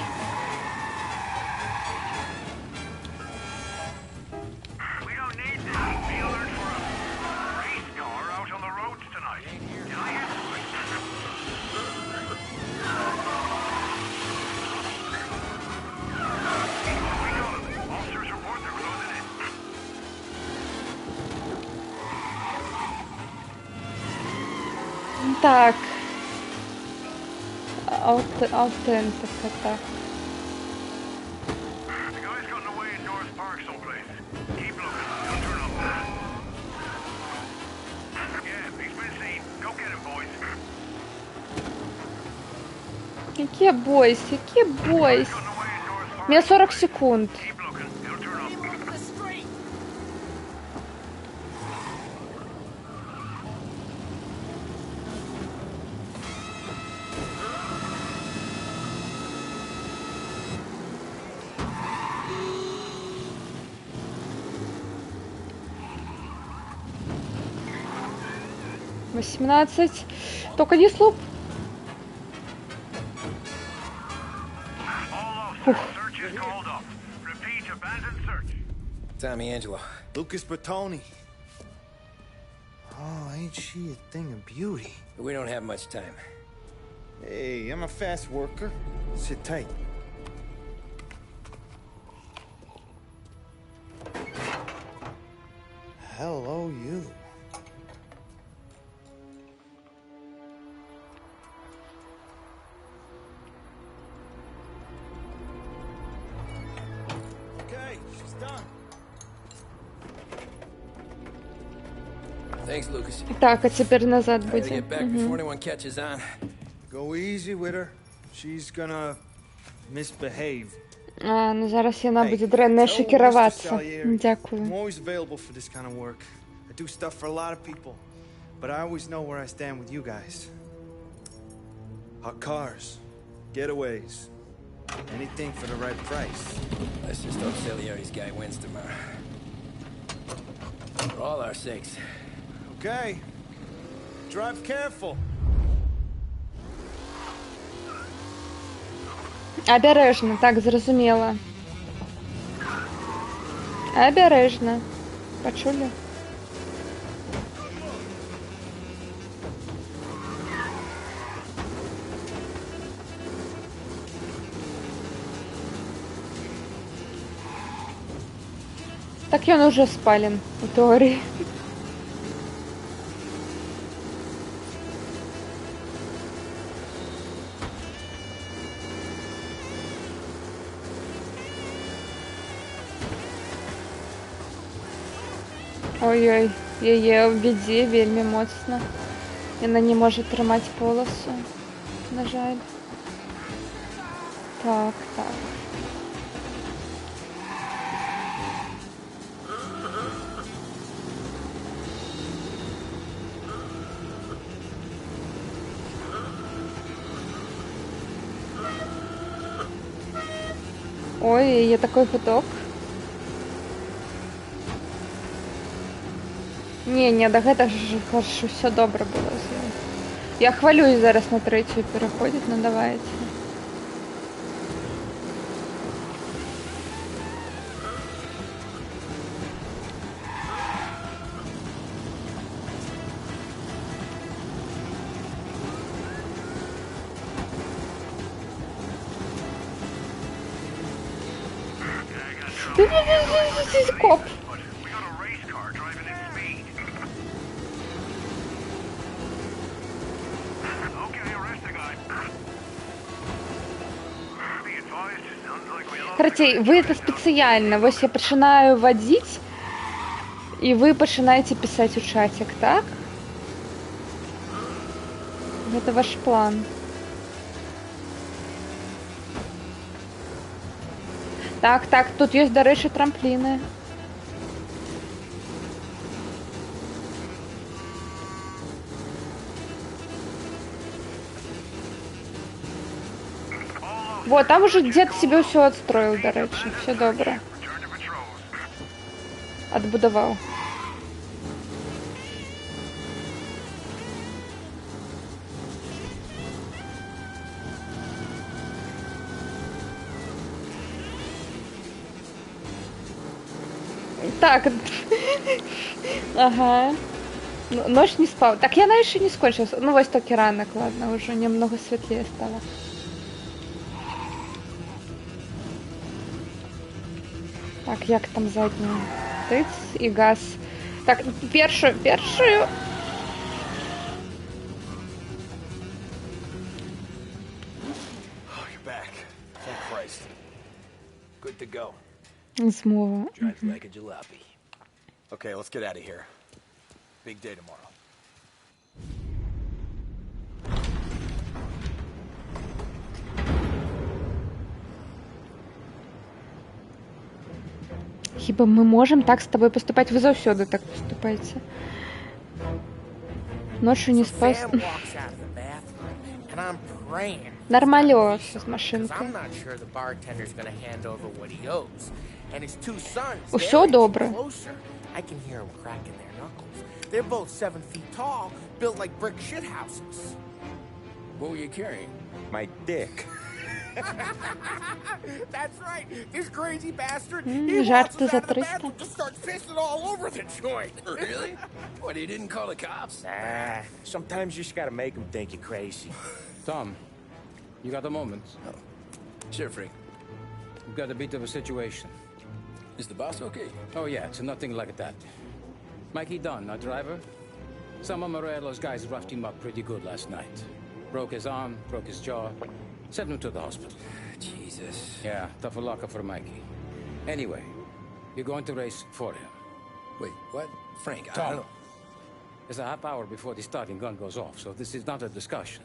Так. Аутентика, так. The guy's gotten away in North Park someplace. Keep looking. Don't turn up. Yeah, he's been seen. Go get him, boys. Який бойс, який бойс? У меня 40 секунд. $18. Только не слуп. Фух. Tommy Angelo. Lucas Bertoni. Oh, ain't she a thing of beauty? We don't have much time. Hey, I'm a fast worker. Sit tight. Hello, you. Okay, she's done. Thanks, Lucas. Так, а теперь назад Gotta будем. get back before anyone catches on. Go easy with her. She's gonna misbehave. А, ну зараз яна буде дренне шокироваться. Дякую. I'm always available for this kind of work. I do stuff for a lot of people, but I always know where I stand with you guys. Hot cars, getaways, anything for the right price. Let's just hope Salieri's guy wins tomorrow. For all our sakes. Okay. Drive careful. Обережно, так, зрозуміло. Обережно. Почули? Так ён уже спален, у теорії. Ой-ой, яе ў бядзе вельмі моцна. Яна не можа трымаць поласу. На жаль. Так, так. Ой, є такой гудок. Не, да гэта ж хорошо, все добре було з ним. Я хвалююсь зараз на третю переходить, ну давайте. Коп. Короче, вы это специально. Вот я начинаю водить, и вы начинаете писать у чатик, так? Это ваш план. Так, так, тут есть, до речі, трампліни. Вот, там уже дед себе все отстроил, до речі. Все добре. Отбудовал. Так. Ага. Ночь не спал. Так я, еще не скончилась. Ну, вот только ранок, ладно, уже немного светлее стало. Так, як там заднюю? Тыц и газ. Так, першую. Змова. Drives like a jalopy. Okay, let's get out of here. Big day tomorrow. Хіба ми можемо так з тобою поступати? Ви завсюди так поступаєте. Ночью не спас. Нормально з машинкою. Усё добре. They're both 7 feet tall, built like brick shithouses. What were you carrying? My dick. That's right. This crazy bastard. He Жарти wants за us out of the 300. bathroom to start pissing all over the joint. Really? What, he didn't call the cops? Nah, sometimes you just gotta make them think you're crazy. Tom, you got a moment? Oh. Sure, Frank. We've got a bit of a situation. Is the boss okay? Oh yeah, it's nothing like that. Mikey Dunn, our driver. Some of Morello's guys roughed him up pretty good last night. Broke his arm, broke his jaw. Sent him to the hospital. Jesus. Yeah, tough luck for Mikey. Anyway, you're going to race for him. Wait, what? Frank, I Tom, don't know. there's a half hour before the starting gun goes off, so this is not a discussion.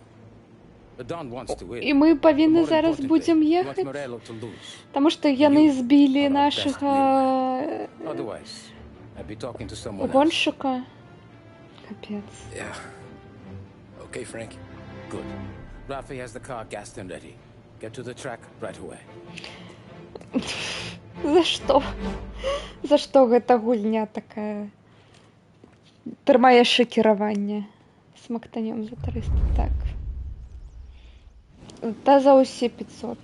The Don wants to win. І ми повинні More зараз importantly, будемо we want їхати. Morello to lose. Тому що вони збили нашого Otherwise, I'd be talking to someone else. гонщика. Капець. Yeah. Okay, Frank. Good. Rafi has the car gassed and ready. Get to the track right away. За што? За што гэта гульня такая? Трымае шакіраванне. Смактанем за 300. Так. Та за усе 500.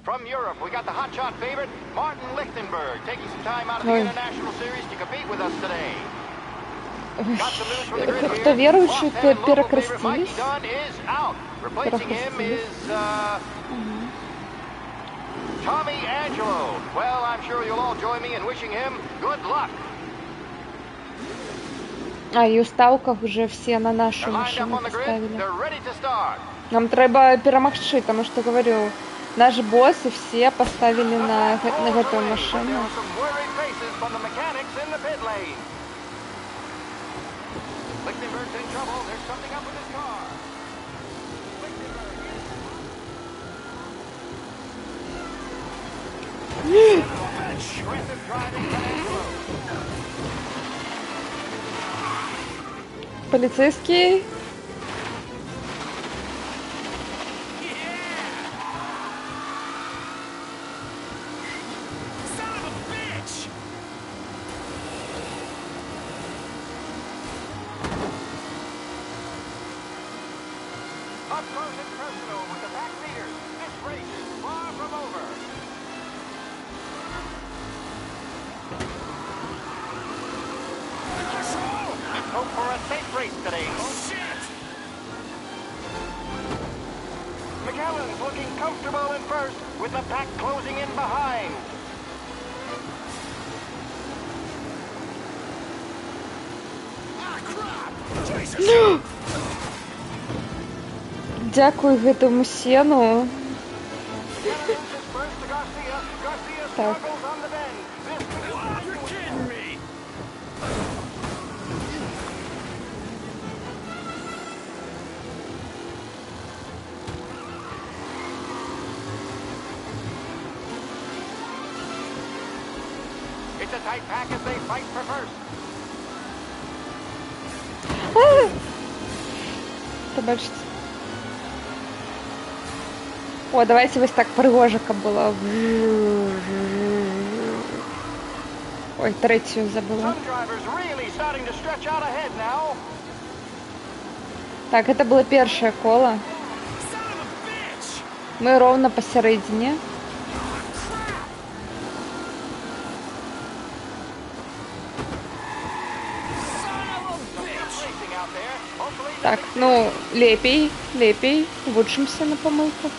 From Europe, we got the hotshot favorite, Martin Lichtenberg, taking some time out of the Ой. International Series to compete with us today. Got some news from the grid Хто here. веруючий, Longtime local favorite перекрестились. Mikey Dunn is out. Replacing him is Tommy Angelo. Well, I'm sure you'll all join me in wishing him good luck. А, і у ставках вже всі на нашу They're lined up машину on the grid. поставили. They're ready to start. Нам треба перемогчи, тому що, говорю, наш босс і всі поставили на гэтую машину. There are some worried faces from the mechanics in the pit lane. Lichtenberg's in trouble. There's something up with his car. Aggressive driving from Angelo. Поліцейський. Up close and personal with the back leaders. This race is far from over. Let's hope for a safe race today. Oh, shit! McAllen's looking comfortable in first with the pack closing in behind. Дякую гэтаму сену. Так. It's a tight pack as they fight for first. Побачите. О, давайте ось так пригожика було. Ой, третю забула. Some drivers really starting to stretch out ahead now. Так, это было першее коло. Мы ровно посередине. Так, ну, лепей, Вучимся на помылках.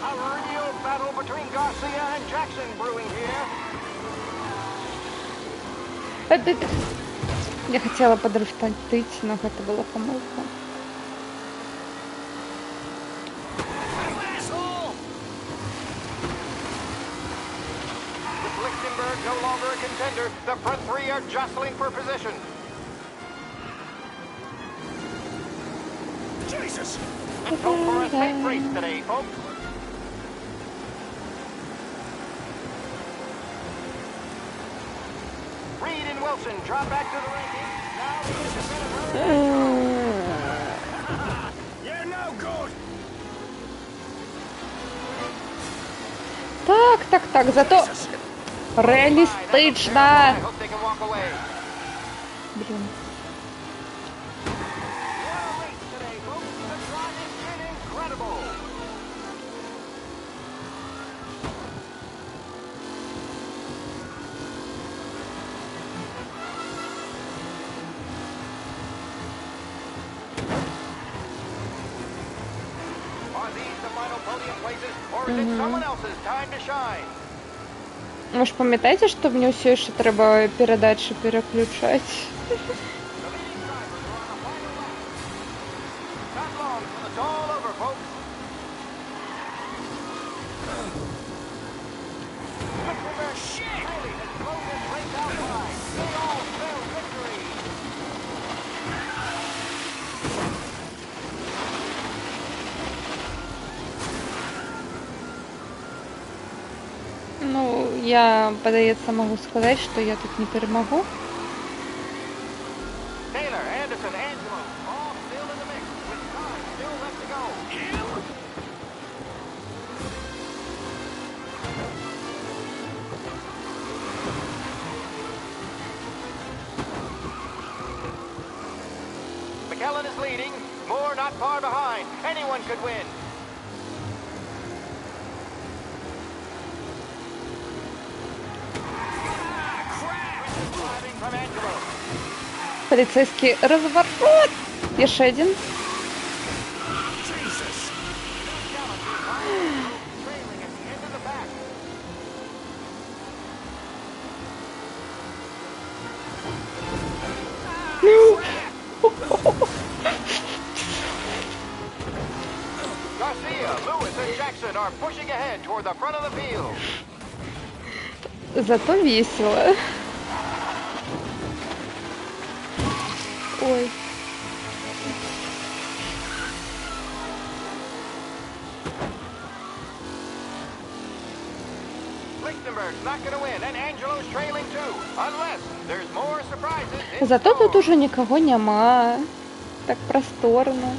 A real battle between Garcia and Jackson brewing here. Я хотела подрифтить, но это была помылка. Clickstenberg's no longer a contender. The front three are jostling for position. Jesus! Let's hope for a safe race today, folks. Reed and Wilson drop back to the ranking. Now You're no good! Так, зато реалістично. Блін. Ви ж пам'ятаєте, що в нього все ще треба передачі переключати? Ну, я, подається, могу сказать, что я тут не перемогу. McKellen is leading. Moore not far behind. Anyone could win. Полицейский разворот. Еще один. Garcia, Lewis, and Jackson are pushing ahead toward the front of the field. Зато весело. Ой. Lichtenberg's not going to win, and Angelo's trailing too, unless there's more surprises. Зато тут уже никого нема. Так просторно.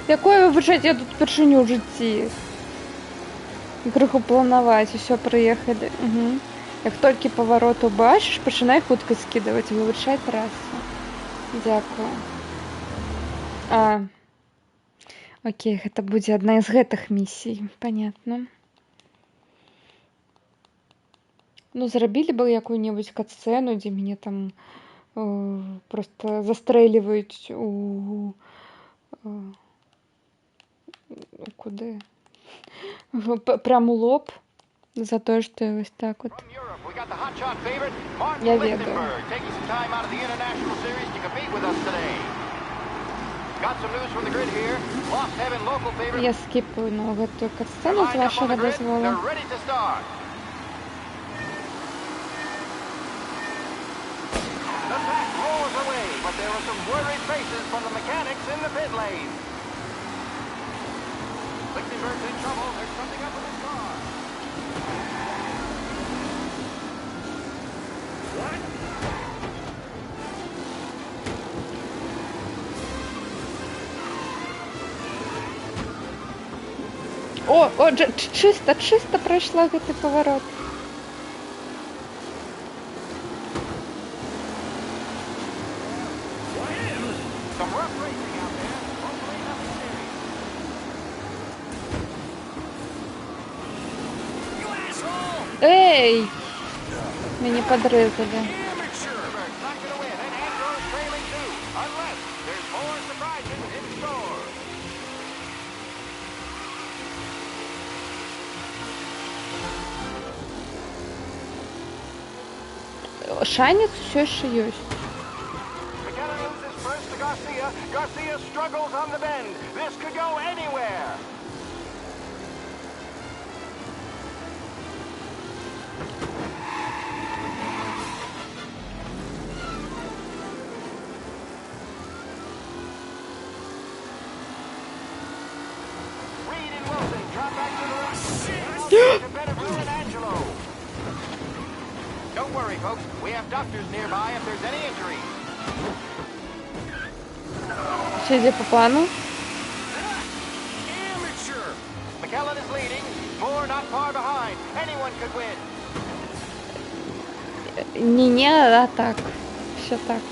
Якое вибачайте, я тут першиню в житті. Криху планувати, все, приїхали. Угу. Як тільки поворот убачиш, починай хутко скидувати, вибачай трасу. Дякую. Окей, гэта будзе одна из гэтых миссий, понятно. Ну, зрабілі бы якую-нибудь катсцену, дзе мяне там просто застрэльваюць куды? Прям у лоб за то, что я вот так вот. Я ведаю. Я скипаю на гэтую катсцену з вашего дозволу. The pack rolls away, but there are some worried faces from the mechanics in the pit lane. Lichtenberg's in trouble. There's something up with his car. What? Чисто пройшла гэты поворот. Эй! Меня подрезали. Шанец все еще есть. Garcia. Garcia struggles on the bend. This could go anywhere. Reed and Wilson drop back to the right. To Benadryl and Angelo. Don't worry, folks. We have doctors nearby if there's any injury. Все идет по плану. McKellen is leading. Moore not far behind. Anyone could win. Не, а так. Все так.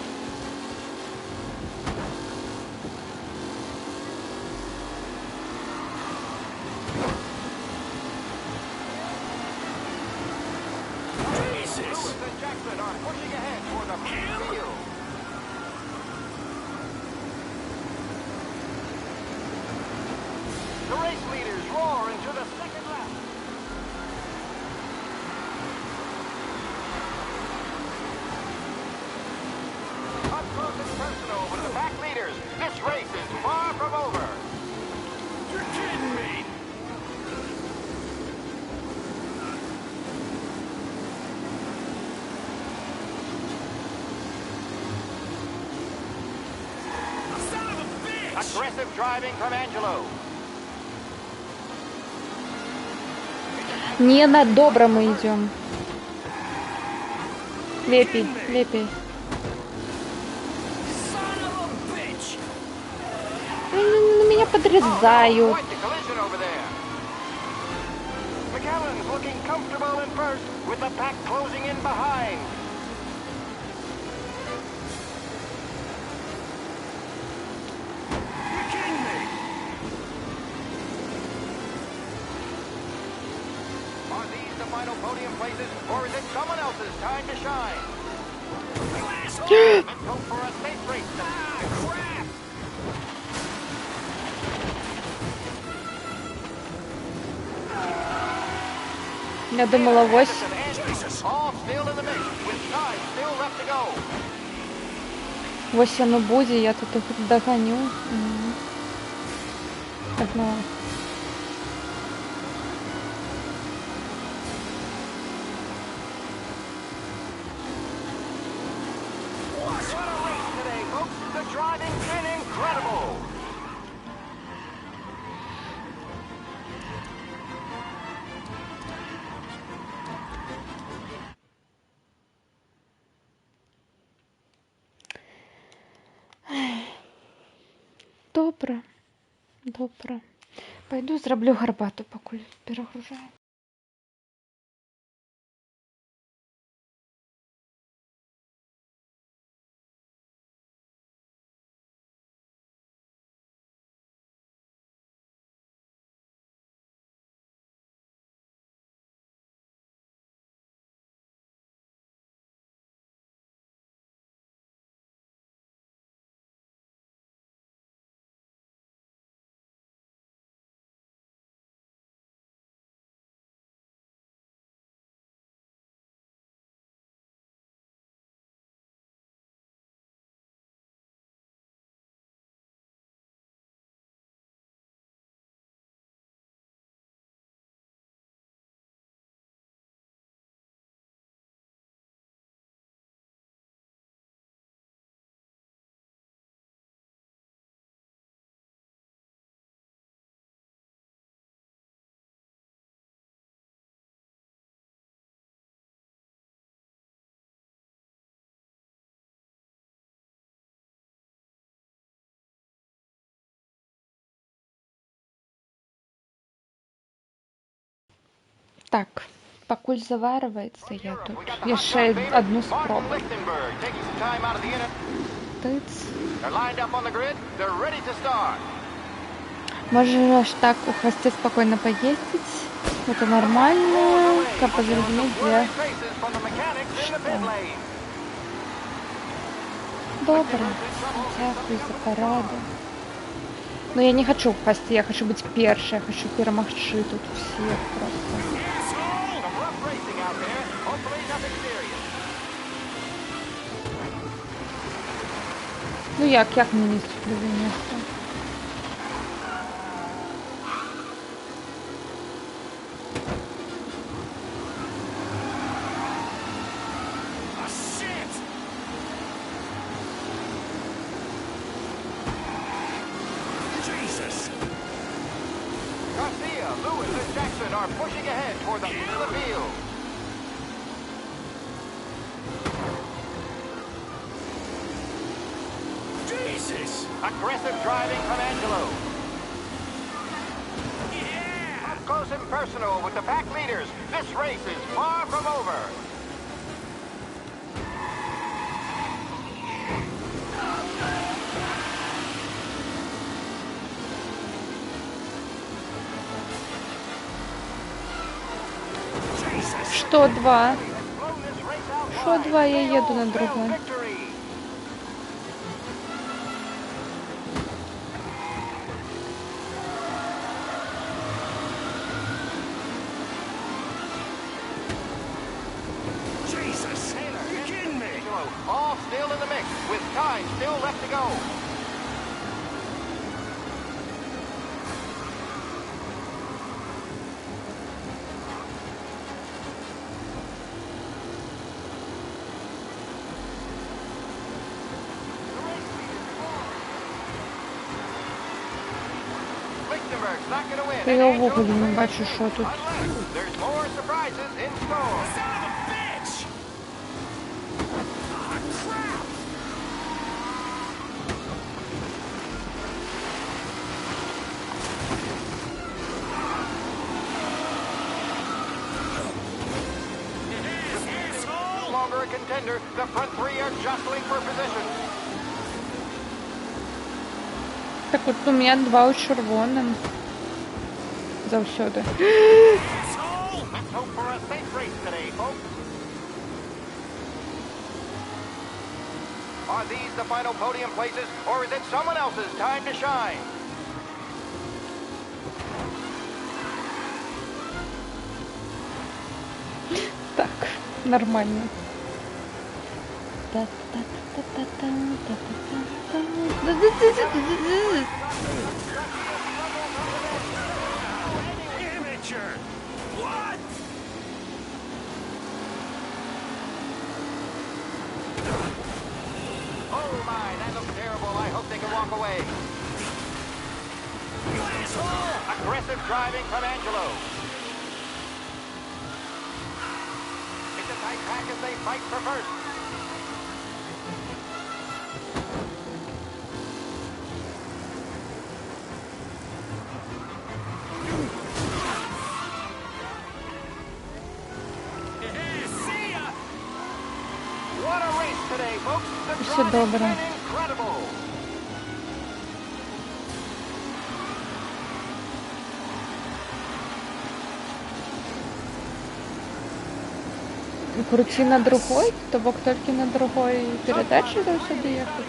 Lewis and Jackson are pushing ahead toward the field. The race leaders roar into the second lap. Up close and personal with the back leaders. This race is far from over. You're kidding me. Son of a bitch! Aggressive driving from Angelo. Не на добром мы идем. Лепей, лепей. Меня подрезают. McKellen's looking comfortable in first with the pack closing in behind. You're kidding me. Are these the final podium places, or is it someone else's time to shine? Let's hope for a safe race. Ah, crap! Я думала, 8. All still in the mix, with time still left to go. 8 буде, я тут их догоню. Одного. What a race today, folks. The driving's been incredible. Добре. Добре. Пойду зроблю гарбату, поки перегружаю. Так, пакуль заварваецца, я тут яшчэ одну спробу. Тыц. Можешь так у хвосте спокойно поездить. Это нормально, как позрозуметь, где что. Добро. Дякую за пораду. Но я не хочу в хвосте, я хочу быть першей, я хочу перемагчы тут всех просто. Ну як мені сюди місце? Garcia, Lewis, and Jackson are pushing ahead toward the middle of the field. Jesus! Aggressive driving from Angelo. Yeah! Up close and personal with the pack leaders. This race is far from over. Что два? Что два? Я еду на другой. Jesus! You kidding me? All still in the mix, with time still left to go. Lichtenberg's not going to win. Та я в вуглі не бачу, що тут. There's more surprises in store. Son of a bitch! Ah, crap! No longer a contender. The front three are jostling for position. Так от у мене два у червоним. Завсюди. Let's hope for a safe race today, folks. Are these the final podium places, or is it someone else's time to shine? Так, нормально. Amateur! What? Oh my, that looks terrible. I hope they can walk away. Aggressive driving from Angelo. It's a tight pack as they fight for first. What a race today, folks. The Все driving's добре. been incredible. Крути на другой, то бок только на другой передаче до сюда ехать.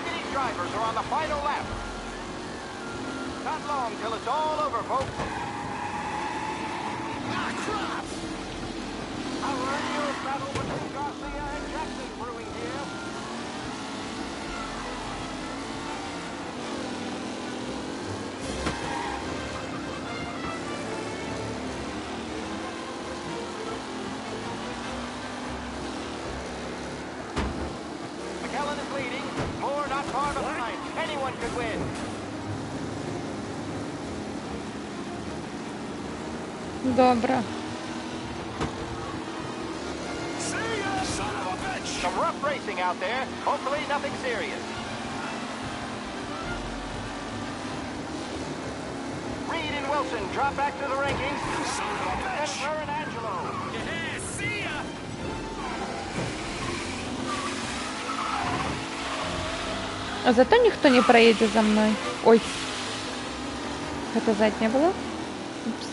These drivers are on the final lap. Not long till it's all over, folks. Ah, crap! A real battle between Garcia and Jackson brewing here. McKellen is leading. Moore not far behind. Anyone could win. Добре. Some rough racing out there. Hopefully nothing serious. Reed and Wilson drop back to the rankings. And Burr and Angelo. Yeah, see ya! А зато никто не проедет за мной. Ой. Это задняя была? Упс.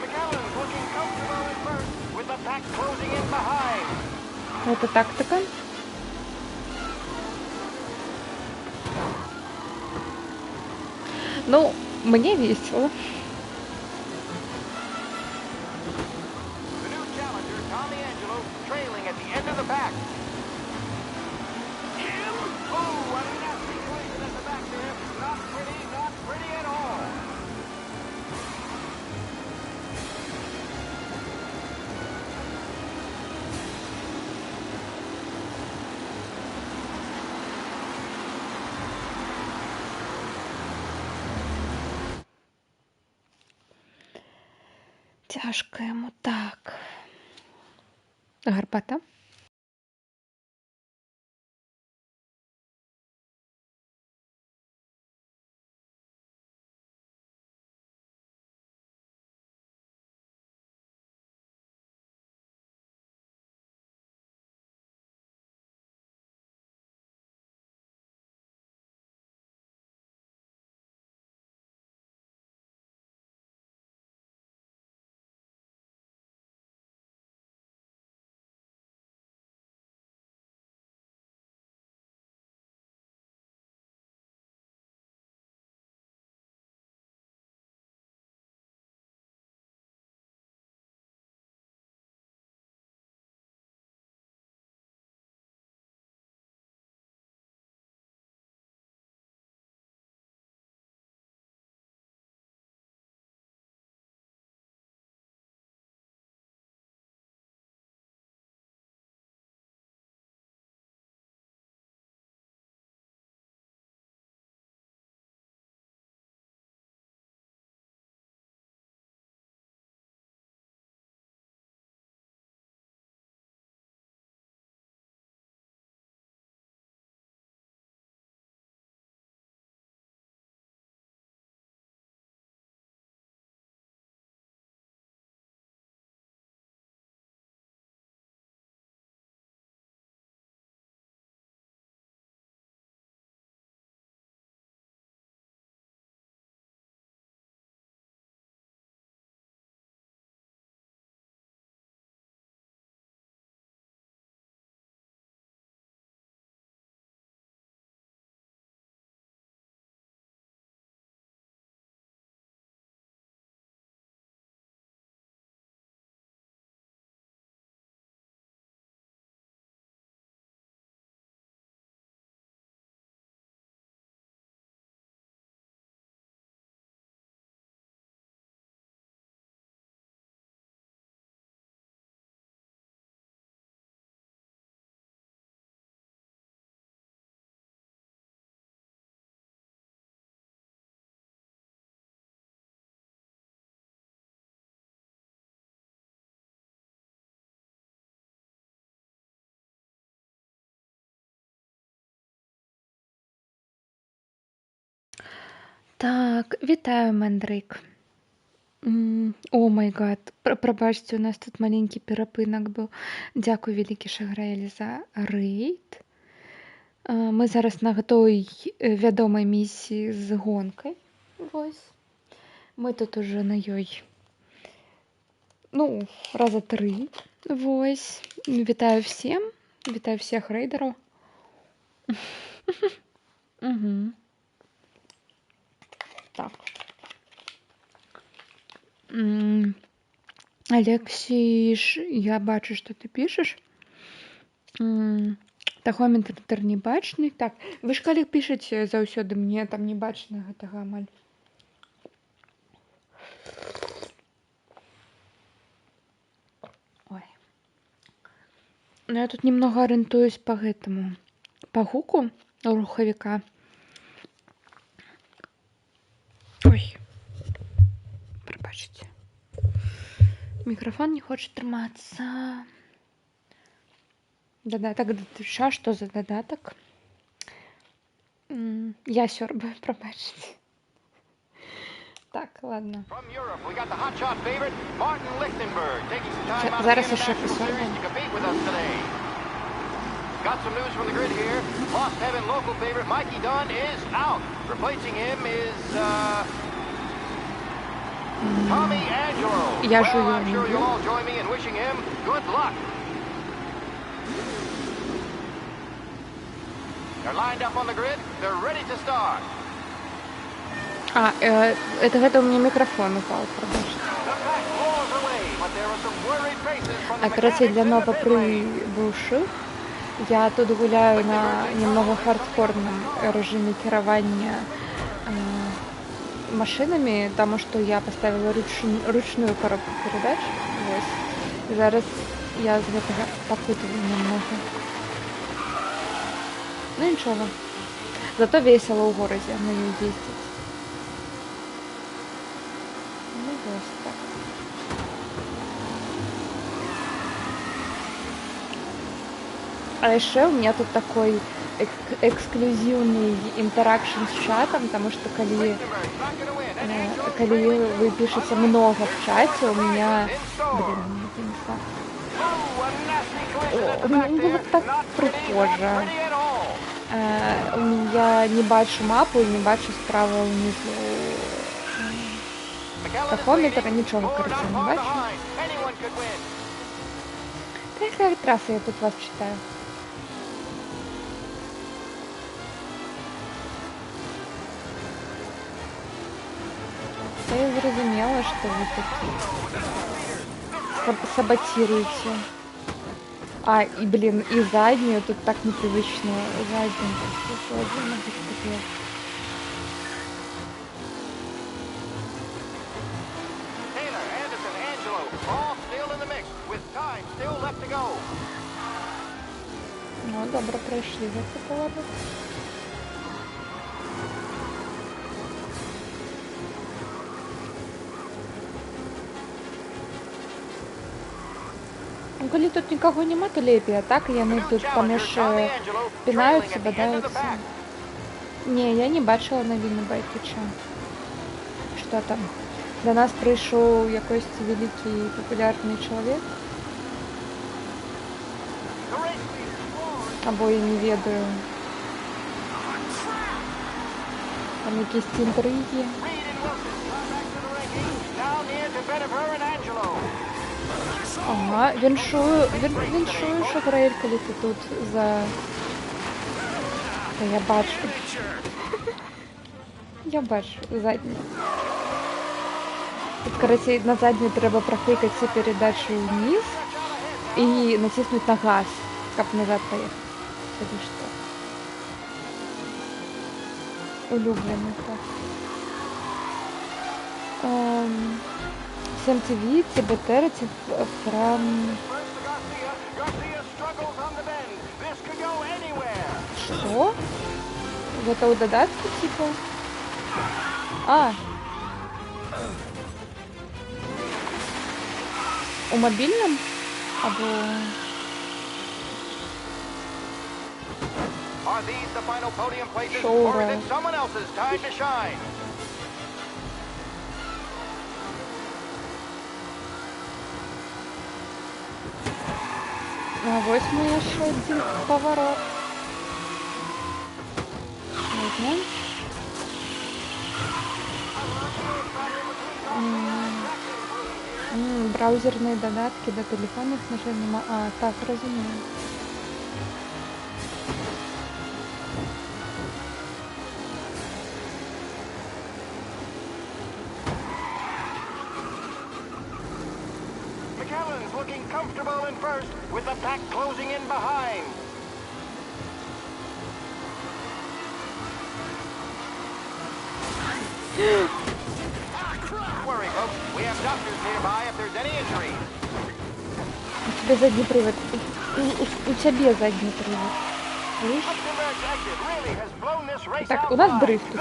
McKellen's looking comfortable in first, with the pack closing in behind. Это тактика. Ну, мне весело. The new challenger, Tommy Цяжка яму. Так. Гарбата. Так, вітаю, Мандрик. О май гад, прабачце, у нас тут маленькі перапынак быў. Дзякуй вялікі, Шаграэль, за рэйд. Мы зараз на той вядомай місіі з гонкай. Вось. Мы тут уже на ёй, ну, раза 3. Вось. Вітаю всем. Вітаю всех рэйдараў. Угу. Так. Алексіш, я бачу, што ты пішаш. Тахометр не бачны. Так, вы ж калі пішаце заўсёды, мне там не бачна гэтага амаль. Ой. Ну, я тут немного арыентуюсь по гэтаму, по гуку рухавіка. Ой. Прабачце. Мікрафон не хоча трымацца. Дадатак да твіча. Што за дадатак? Я сёрбаю, прабачце. Так, ладно. Зараз яшчэ пасорбаю. Got some news from the grid here. Lost Heaven local favorite Mikey Dunn is out. Replacing him is Tommy Angelo. Well, I'm sure you'll all join me in wishing him good luck. They're lined up on the grid. They're ready to start. Это у меня микрофон упал, пробачте. Операция для новоприбывших. Я тут гуляю на немного хардкорном режиме кіравання машинами, потому что я поставила ручную коробку передач. Вот. Зараз я з гэтага попытываю немного. Ну ничего. Зато весело в городе на ней ездить. Ну вот так. А еще у меня тут такой эксклюзивный интеракшн с чатом, потому что коли вы пишете много в чате, у меня... Блин, у меня было так прикольно. Я не бачу мапу і не бачу справа внизу тахометра, нічого, короче, не бачу. Та яка траса, я тут вас читаю. Я зрозумела, что вы тут саботируете. А, и, блин, и заднюю, тут так непривычно. Заднюю. Ну, добре, пройшли за цей поворот. Ну, коли тут никого нема, то лепей, а так яны тут поміж пінаються, бодаються. Не, я не бачила новини Байтича. Що там? До нас прийшов якийсь великий популярний чоловік. Або я не ведаю. Там якісь інтриги. Ага, віншую, Шаграэль, коли ти тут за... Та я бачу. Я бачу задню. Тут, короче, на заднюю треба прокликать всю передачу вниз и натиснуть на газ, как назад поехать. Или что? Улюбленный так. CMTV, TBT, from... Что? Это у додатки, типа? А! У мобильном? Або... Шоура. А вот мы еще один поворот. Ладно. Браузерные додатки до телефонных нажимаем. А, так, разумею. McAllen's looking comfortable in first, with the pack closing in behind. Worry, folks. We have doctors nearby if there's any injuries. У тебя задний привод. У тебя задний привод. Видишь? Так, у нас дрифт тут.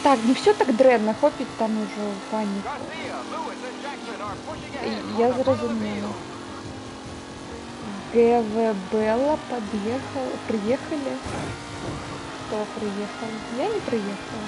Так, не все так дренно, хопить там уже панику. Я зрозумела. ГВ Белла приехали. Кто приехал? Я не приехала.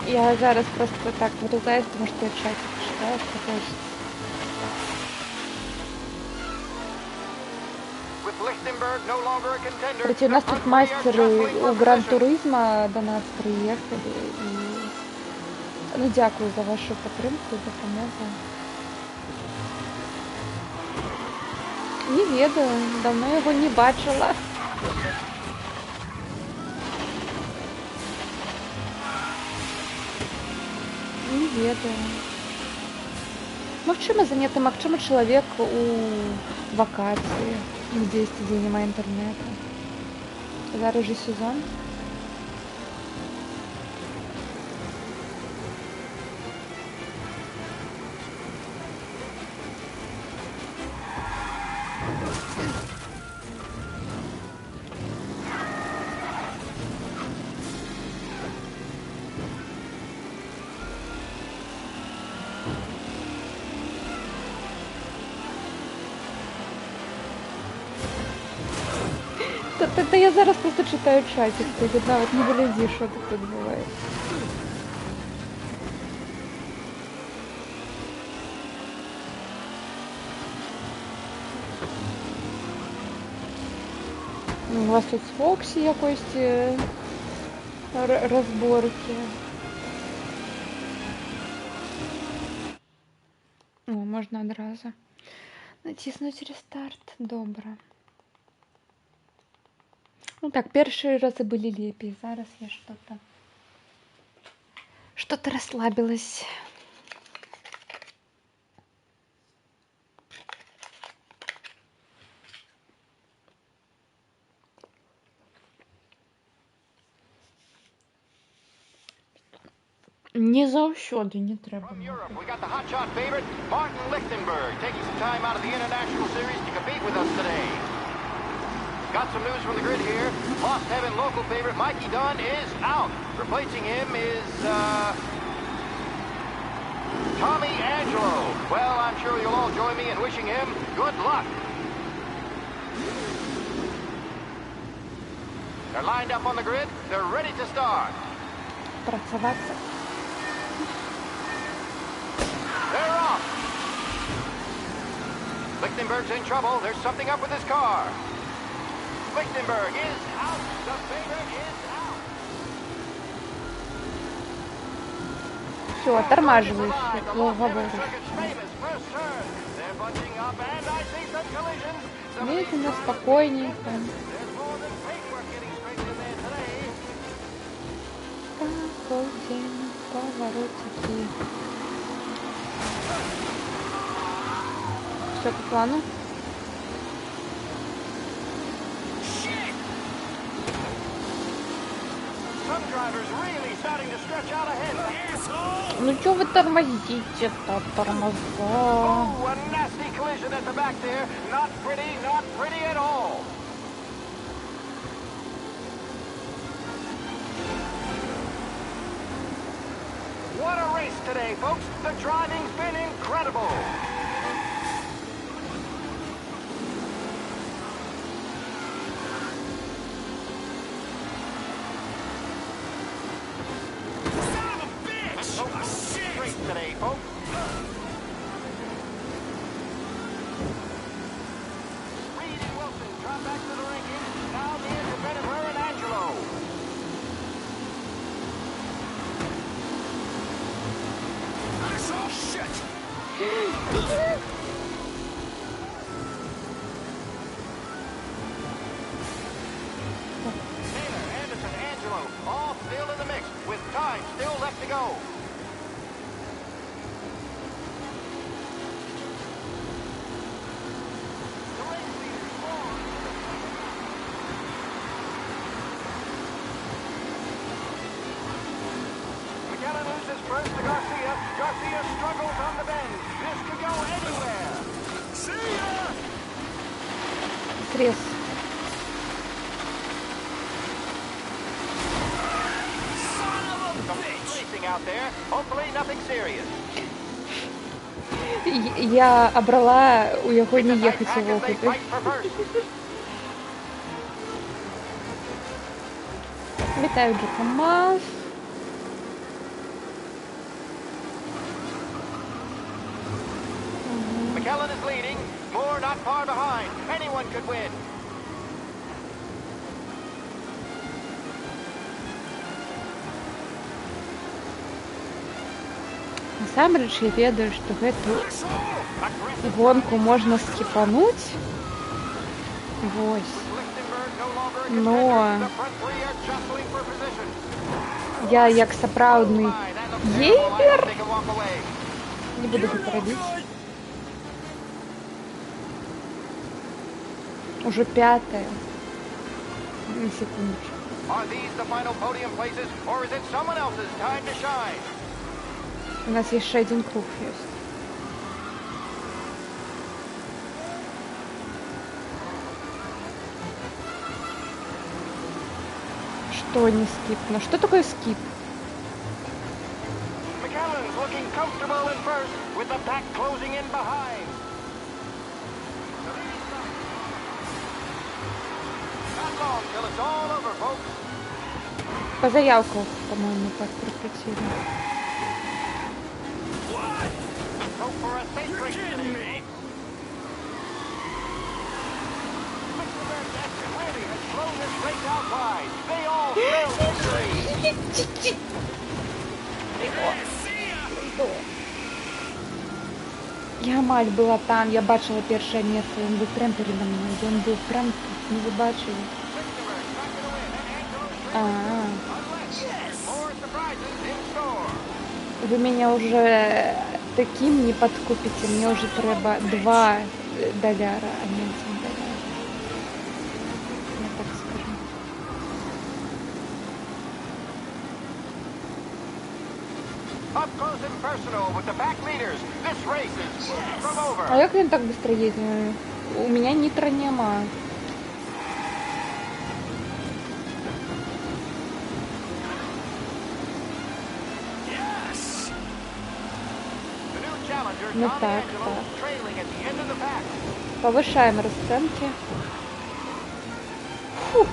Я зараз просто так вырезаюсь, потому что я чатик читаю, что хочется. Кстати, у нас тут мастеры у Гран-туризма до нас приехали. И... Ну, дякую за вашу підтримку, допомогу. Не ведаю, давно його не бачила. Не ведаю. Магчыма заняты, магчыма чалавек у вакацыі, дзесьці дзе няма інтэрнэту. Зараз жа сезон. Та я зараз просто читаю чатик, ти тут навіть не вилізі, що тут відбувається. У вас тут з Фоксі якось розборки. О, можна одразу натиснути рестарт. Добре. Ну так, першие разы были лепей, зараз я что-то расслабилась. Не заўсёды, не трэба. We got the hotshot favorite, Martin Lichtenberg, taking some time out of the International Series to compete with us today. Got some news from the grid here. Lost Heaven local favorite Mikey Dunn is out. Replacing him is, Tommy Angelo. Well, I'm sure you'll all join me in wishing him good luck. They're lined up on the grid. They're ready to start. Працаваться. They're off. Lichtenberg's in trouble. There's something up with his car. Lichtenberg is out. The favorite is out. Все, оттормаживаюсь, говоришь. They're bunching up and I see some collisions. Медленно, спокойненько. There's more than paintwork getting straightened in there today. Такой день, поворотики. Все по плану. Ну чё вы тормозите-то, тормоза? Oh, a nasty collision at the back there. Not pretty at all. What a race today, folks. The driving's been incredible. Today, folks. Reed and Wilson drop back to the ranking. Now the independent her and Angelo. Oh, shit! Taylor, Anderson, Angelo, all still in the mix, with time still left to go. First to Garcia. Garcia struggles on the bend. This could go anywhere. See ya! Срез. Racing out there. Hopefully nothing serious. Я обрала у яго не ехать у Волкуты. Вітаю, Джекомас. McKellen is leading. Moore not far behind. Anyone could win. Насамрэч я ведаю, што гэту гонку можна скіпануць. Вось. Но я як сапраўдны геймер не буду гэта рабіць. Уже 5-е. На секундочку. У нас еще один круг есть. Что не скип? Ну что такое скип? По заявку, по-моему, так прокрутили. Я мать была там, я бачила першее место, он был прям передо мной, он был прям тут, не вы бачили. Вы меня уже таким не подкупите, мне уже треба $2, а не $1. Я так скажу. А як він так быстро едет? У меня нитро нема. Ну так. Повышаем расценки. Фух.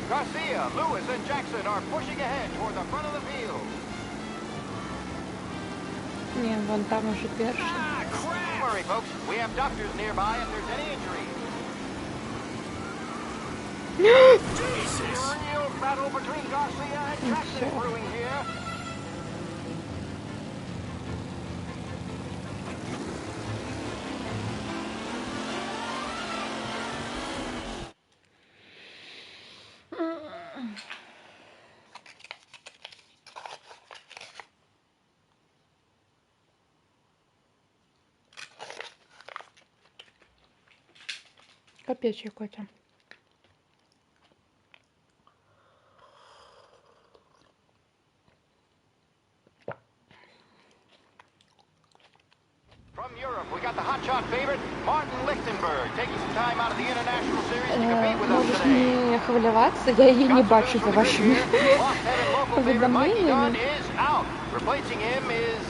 Garcia, Lewis, and Jackson are pushing ahead toward the front of the field. Не, вон там уже перший. Don't worry, folks. We have doctors nearby if there's any injury. Jesus! Real battle between Garcia and Jackson brewing here. Капец, Котя. From Europe, we got the hotshot favorite, Martin Lichtenberg, taking some time out of the international series to compete with us Можешь today. не хвалеваться, я ее не бачу за вашими уведомлениями. Replacing him is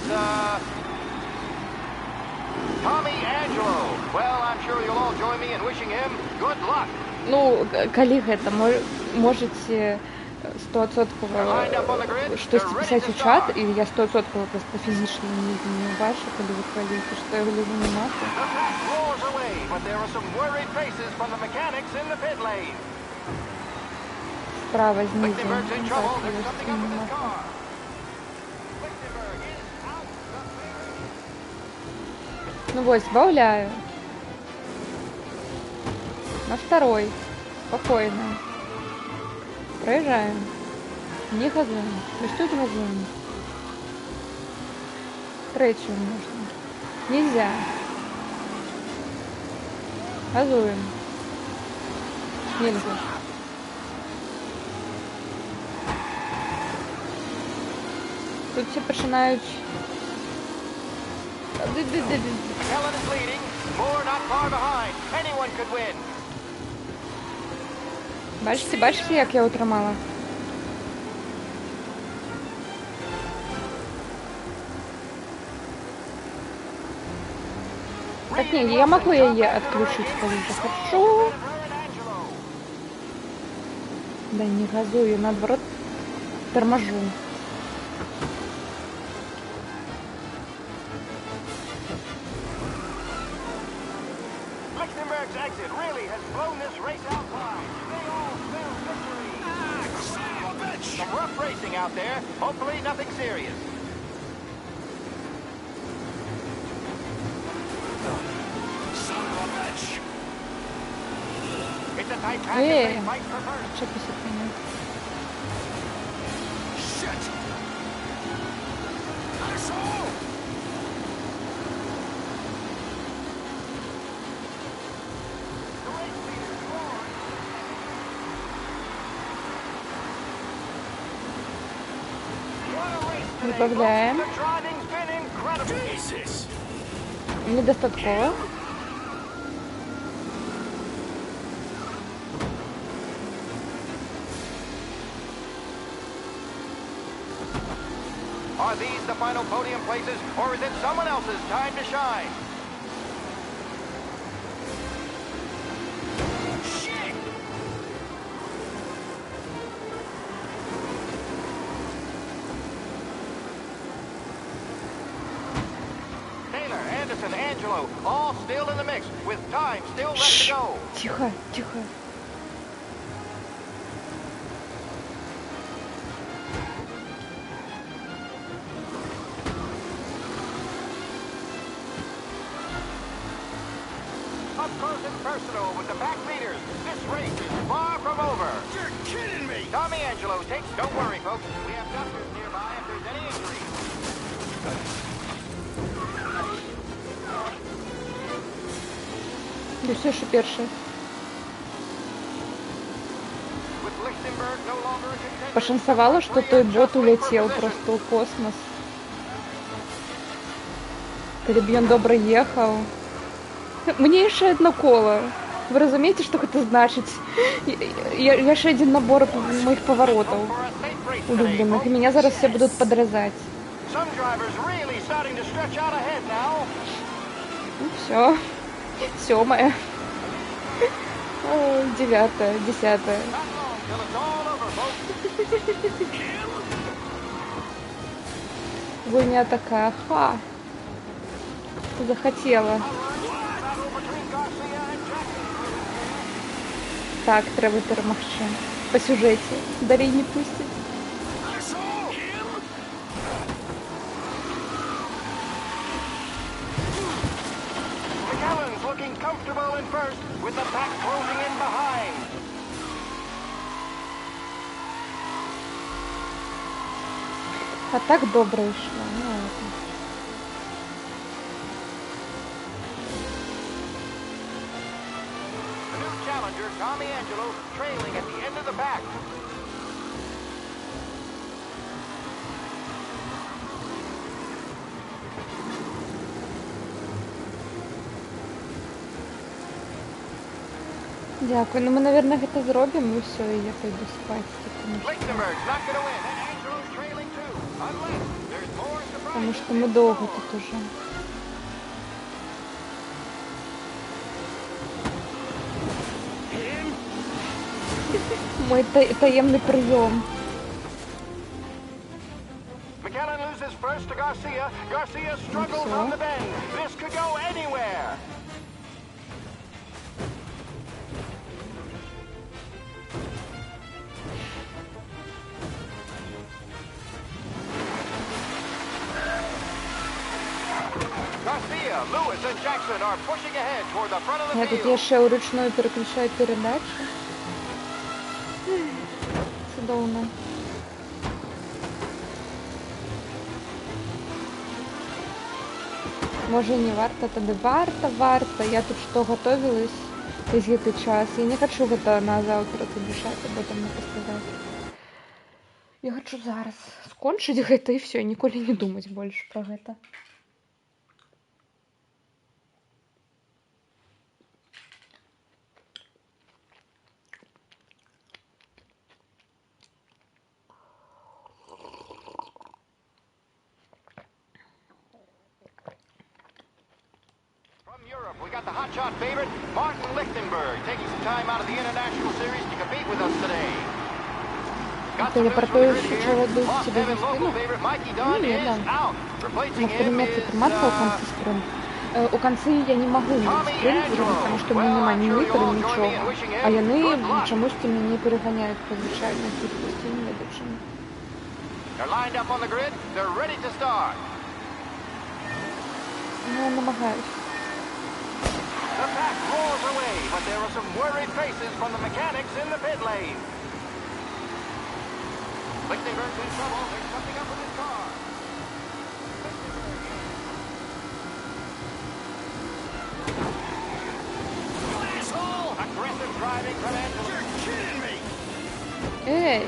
Tommy Angelo. Well, I'm sure you'll all join me in wishing him good luck. Ну, калі гэта можете 100% штось писать у чат, і я 100% просто фізично не бачу, коли ви хвалите, що я гляжу на мапу. Справа знизу. Ну вот, сбавляю. На второй. Спокойно. Проезжаем. Не газуем. То есть тут газуем. Третью можно. Нельзя. Газуем. Нельзя. Тут все починають. Бачите, як я утримала? Так нет, я могу ее отключить, коли захочу. Да не газую, наоборот торможу. Lichtenberg's exit really has blown this race out wide. They all spell victory. Some rough racing out there. Hopefully nothing serious. tight pack as they fight for first. Отчепись от меня. Shit! Добавляем. Недостатково. Are these the final podium places, or is it someone else's time to shine? Shit! Taylor, Anderson, Angelo, all still in the mix, with time still left to go. Тихо, тихо. Up close and personal with the back leaders. This race is far from over. You're kidding me! Tommy Angelo takes... Don't worry, folks. We have doctors nearby if there's any injury. Да все еще перший. With Lichtenberg no longer a contender. Пошансовало, что той бот улетел просто в космос. Коли б ён добра ехаў. Мне яшчэ одно коло. Вы разумееце, што гэта значыць? Яшчэ один набор моих поворотаў улюбленых. И меня зараз все будут подразать. Ну все. 7-е. 9-е, 10-е. Гуйня такая, ха. Захотела. Так, треба перемогчи. По сюжеті. Далі не пустять. McAllen's looking comfortable in first, with the pack closing in behind. А так добре йшло. Ну, ладно. The new challenger, Tommy Angelo, trailing at the end of the pack. Дякую. Ну ми, наверное, гэта зробім і все, і я пойду спать, потому что мы долго тут уже. Мой таємний прийом. McAllen loses first to Garcia. Garcia struggles on the bend. This could go anywhere. Garcia, Lewis, and Jackson are pushing ahead toward the front of the Я field. тут еще вручную переключаю передачу. Чудовно. Може не варто, тоді варто. Я тут что готовилась весь этот час. Я не хочу гэта на завтра забежать, об этом не сказать. Я хочу зараз скончить гэта и все, ніколі не думать больше про гэта. We got the hotshot favorite, Martin Lichtenberg, taking some time out of the International Series to compete with us today. Got some news from the grid here. Lost Heaven local favorite Mikey Dunn is out. Replacing him is У канцы я не могу спринт, потому что у меня нема ні літери, нічого. А яны чомусь мяне переганяють по звичайній кількості, не веду чому. They're lined up on the grid. They're ready to start. Ну, я намагаюсь. The attack roars away, but there are some worried faces from the mechanics in the pit lane. Lichtenberg's in trouble. There's something up with his car. Asshole! Aggressive driving from Angelo. You're kidding me! Эй!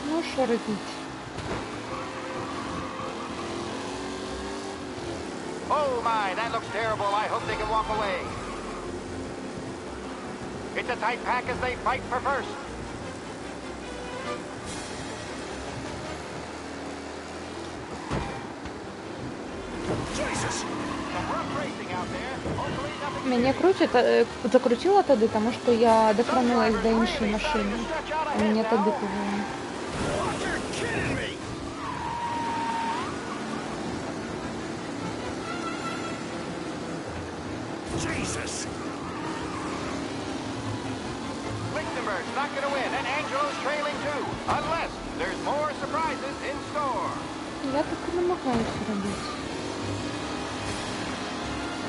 Ну, що робити? Oh my, that looks terrible. I hope they can walk away. It's a tight pack as they fight for first. Jesus! Some rough racing out there. Hopefully nothing. Меня закрутило тоді, тому що я докранулась до іншої машини. А мене тоді повело. Jesus! Lichtenberg's not going to win, and Angelo's trailing too, unless there's more surprises in store. Я так і намагаюся робити.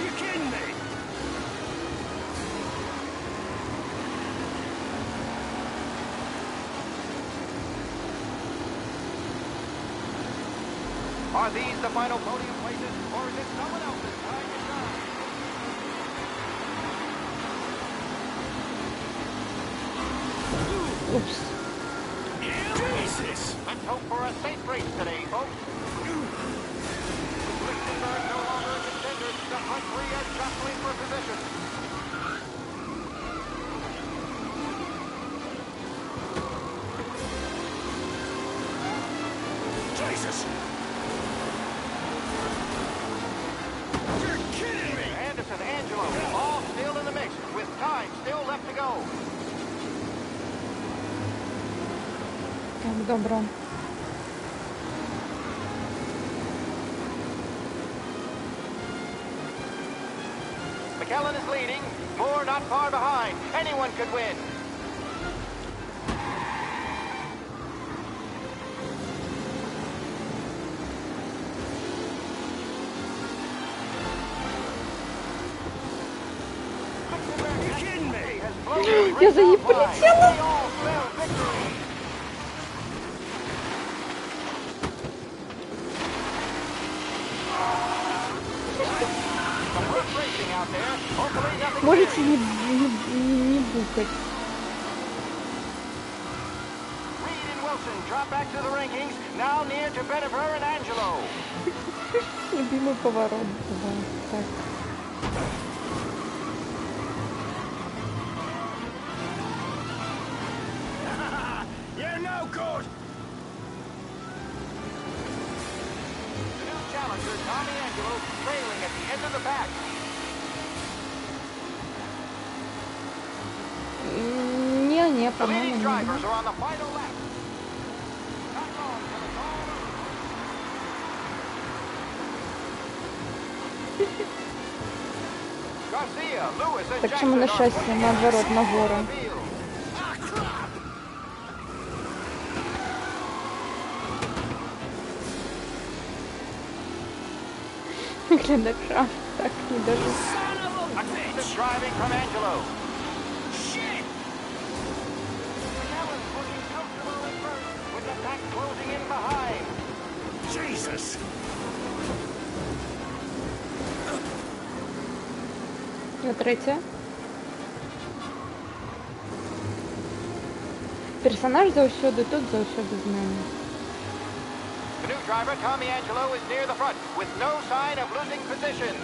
You kidding me? Are these the final podium places, or is it someone else's time to shine? Oops. Jesus! Let's hope for a safe race today, folks. Lichtenberg no longer a contender. The front three are jostling for position. Jesus! You're kidding me! Anderson, Angelo, all still in the mix, with time still left to go. Так, добро. McKellen is leading. Moore not far behind. Anyone could win. You kidding me? Я за ней полетела. Можете не букать. Reed and Wilson drop back to the rankings, now near to Bennifer and Angelo. Любимый поворот. Да, так. You're no good. The new challenger, Tommy Angelo, trailing at the end of the pack. Не, The по-моему, leading не. drivers are on the final lap. Not long till it's all over. Garcia, Lewis, and Так чему на Jackson are счастье, наоборот, на гору. Глядача. Так, не даже. Aggressive driving from Angelo. Shit! McKellen's looking comfortable at first, with the pack closing in behind. Jesus! На третье. Персонаж заўсёды тут, заўсёды з нами. The new driver, Tommy Angelo, is near the front, with no sign of losing position.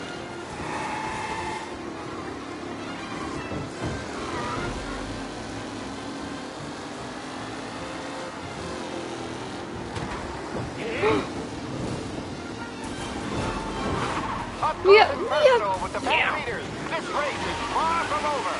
Up close and personal with the back leaders. This race is far from over.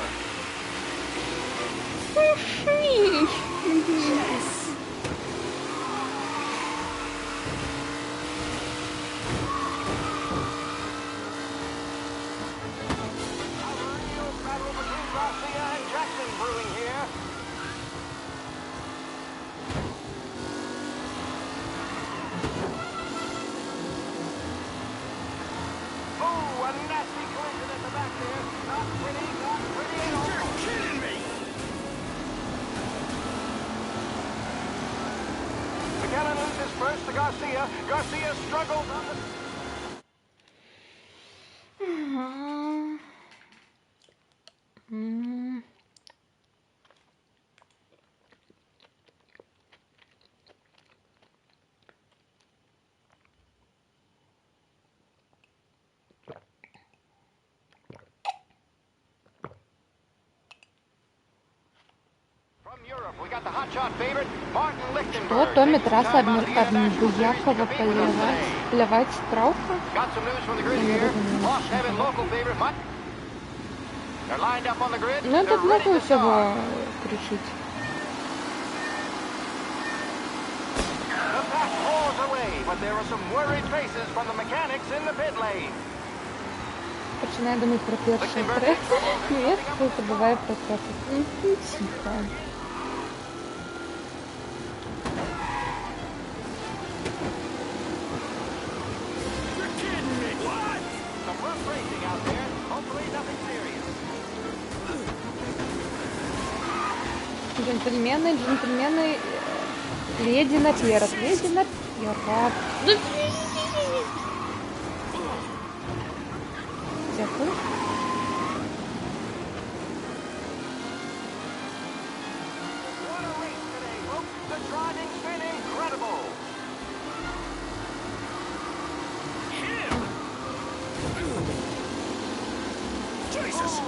McKellen loses first to Garcia. Garcia struggles on the... Что, Томми трасса Обуякова поливать травку? Ну это много всего кричить. Починаю думать про перший трек. Нет, это бывает про трек. Тихо. Джентльмены, леди наперед. Ну, дякую.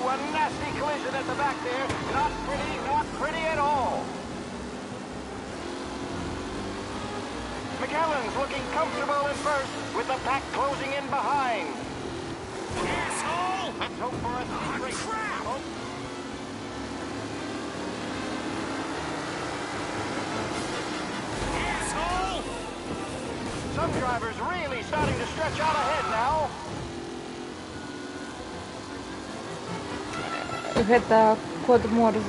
Ooh, a nasty collision at the back there. Not pretty at all. McKellen's looking comfortable in first, with the pack closing in behind. Asshole! Let's hope for a sneak race. Crap! Asshole! Some drivers really starting to stretch out ahead now. Это код Морзе.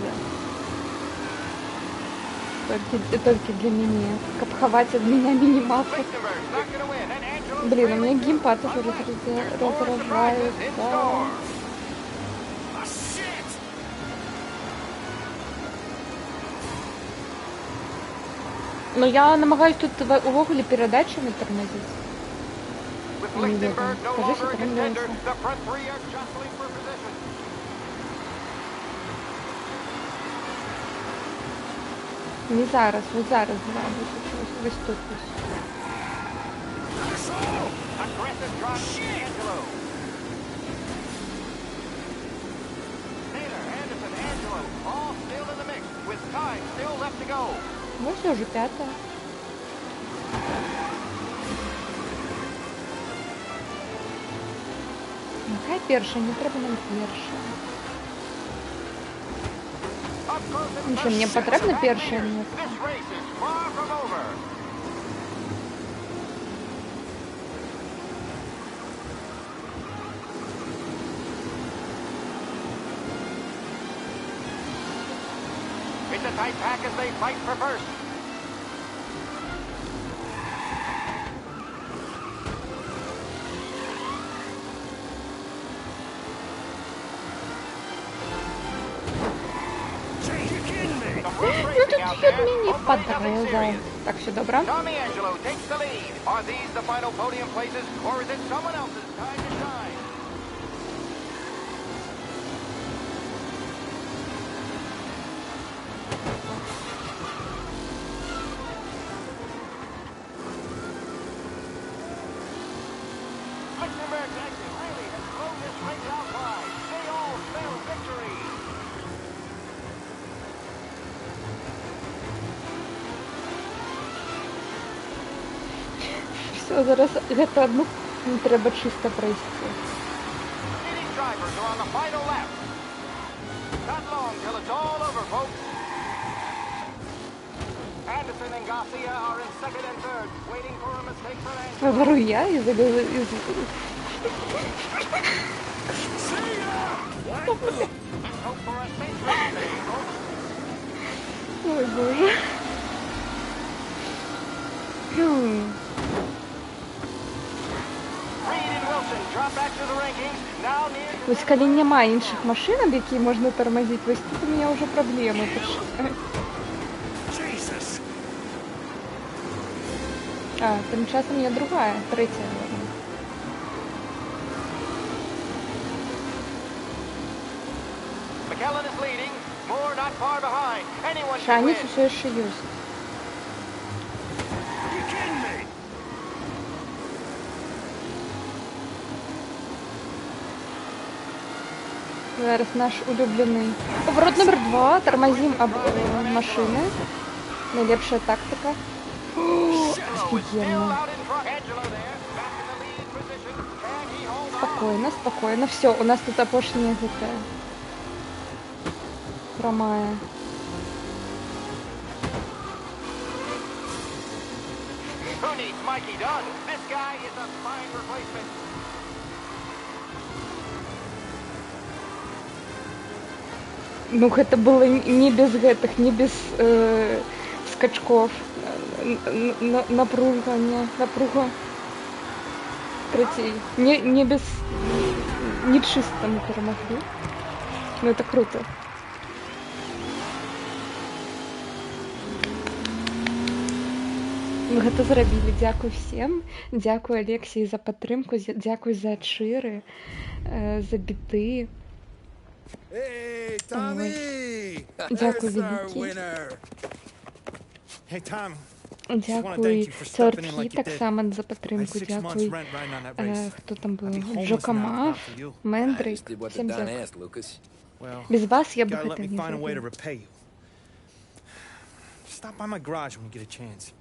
Только для меня. Капховать от меня мини-мапы. Блин, у меня геймпад уже разрывает. Да. Но я намагаюсь тут увогуле передачами тормозить. Не видно. Скажи, что тормозится. Не зараз, вот зараз виступлюсь. Ну все, уже пятая. Нехай перша, не треба нам перша. Що, мені потрібно перше місце? It's a tight pack as they fight for first. Ну тут хід мені подрезал. Так, все добре? Tommy Angelo takes the lead. Are these the final podium places, or is it someone else's time to shine? Lichtenberg's exit really has blown this race out wide. They all spell victory. Все, зараз гэту одну треба чисто пройти. Leading drivers are on the final lap. Not long till it's all over. over, folks. Anderson and Garcia are in second and third, waiting for a mistake for Angelo. Говорю я и залезу из... Hope for a safe race today, folks. Ой, боже. Reed and Wilson drop back to the rankings. Now near to Ось коли нема інших машин, об які можна тормозити, ось тут у мене вже проблеми пішли. А, тим часом є другая, третя. McKellen is leading. Moore not far behind. Anyone can Шанец win. все ще є. Зараз наш улюблений. Поворот номер 2. Тормозим об машини. Найлепша тактика. Офігенно. Спокойно, спокойно. Все, у нас тут опошнее это промая. Who needs Mikey Dunn? This guy is a fine replacement. Ну, гэта было не без гэтых, не без скачков. Напруга. Третий. Не без... Не чисто мы перемогли. Ну, это круто. Мы гэта зрабілі. Дзякуй всем. Дзякуй Алексею за падтрымку. Дзякуй за чыры, за біты. Hey, Tommy! Дзякуй There's our вялікі. winner. Hey, Tom. Дзякуй Цёрткі таксама за падтрымку. Дзякуй, хто там быў? Джокама, Мэндрик. Всем дзякуй. Без вас я бы гэта не зрабіла. Stop by my garage when you get a chance.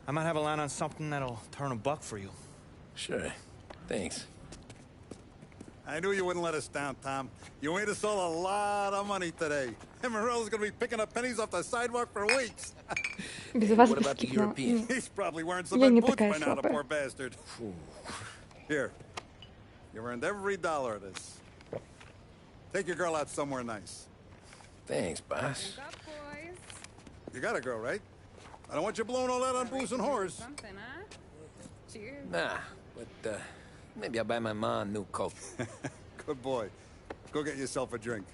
I might have a line on something that'll turn a buck for you. Sure. Thanks. I knew you wouldn't let us down, Tom. You made us all a lot of money today. And Morello's gonna be picking up pennies off the sidewalk for weeks. Без вас What about the бескидно. European? He's probably wearing some Я good не boots такая by now, the слабая. poor bastard. Here. You earned every dollar of this. Take your girl out somewhere nice. Thanks, boss. You got a girl, right? I don't want you blowing all that on booze and whores. Cheers. Nah, but maybe I'll buy my mom a new coat. Good boy. Go get yourself a drink.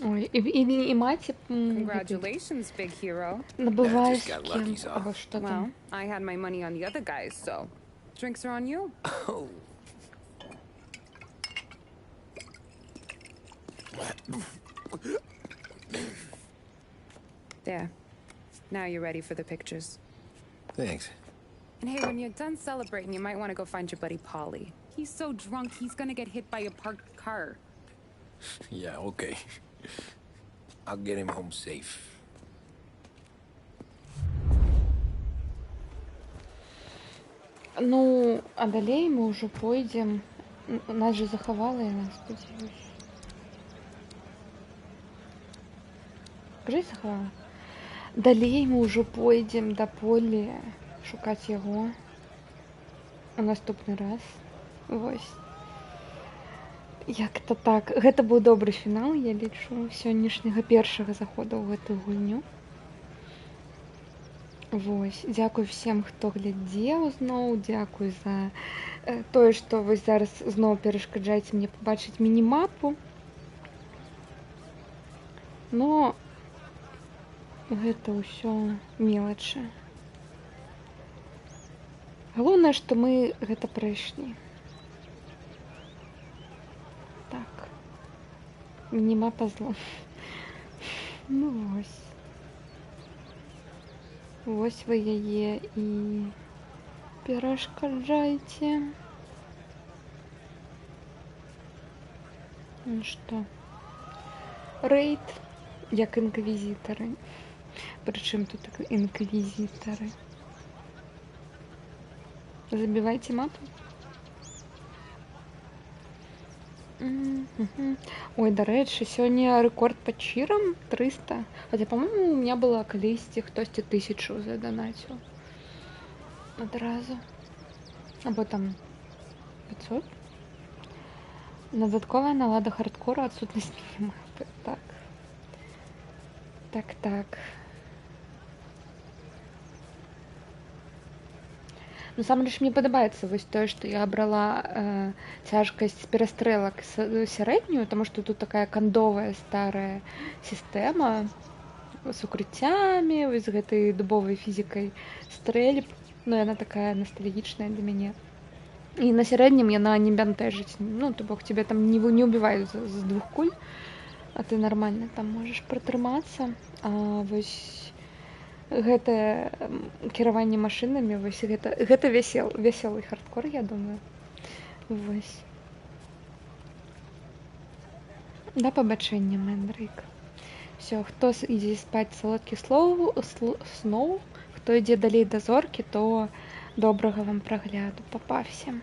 Ой, и мать Congratulations, big hero. набываешь Just got lucky, so. або что Well, там. I had my money on the other guys, so drinks are on you. Oh. There. Now you're ready for the pictures. Thanks. And hey, when you're done celebrating, you might want to go find your buddy Polly. He's so drunk, he's gonna get hit by a parked car. Yeah, okay. I'll get him home safe. Ну, а далей мы уже пойдем. Нас же захавала, я нас спадзяюсь. Кажи, захавала. Далей мы уже пойдем до Полі шукаць яго у наступны раз. Вось. Як-то так. Гэта быў добры фінал, я лічу, сённяшняга першага заходу ў гэтую гульню. Вось. Дзякуй всем, хто глядзеў зноў, дзякуй за тое, што вы зараз зноў перашкаджаеце мне пабачыць мінімапу. Но гэта ўсё мелачы. Галоўнае, што мы гэта прайшлі. Так. Мінімапа зло. Ну вось. Вось вы яе і перашкаджайце. Ну што? Рэйд, як інквізітары. Прычым тут інквізітары? Забівайце мапу. Ой, дарэчы, сёння рэкорд па чырам 300. Хаця, по-моему, у меня было калісьці хтосьці 1000 заданаціў адразу. Або там 500. Дадатковая налада хардкору, адсутнасць мінімапы. Так. Насамрэч мне падабаецца вось тое, што я абрала цяжкасць перастрэлак сярэднюю, таму што тут такая кандовая старая сістэма з укрыццямі, вось з гэтай дубовай фізікай стрэльб, ну яна такая ностальгічная для мяне. І на сярэднім яна не бянтэжыць, ну то бок тебе там не убіваюць з 2 куль, а ты нармальна там можаш пратрымацца. А вось гэта кіраванне машынамі, вось гэта весёлы хардкор, я думаю. Вось. Да пабачэння, Мэндрейк. Все, хто ідзе спаць салодкіх сноў, хто ідзе далей да зоркі, то добрага вам прагляду. Папа всем.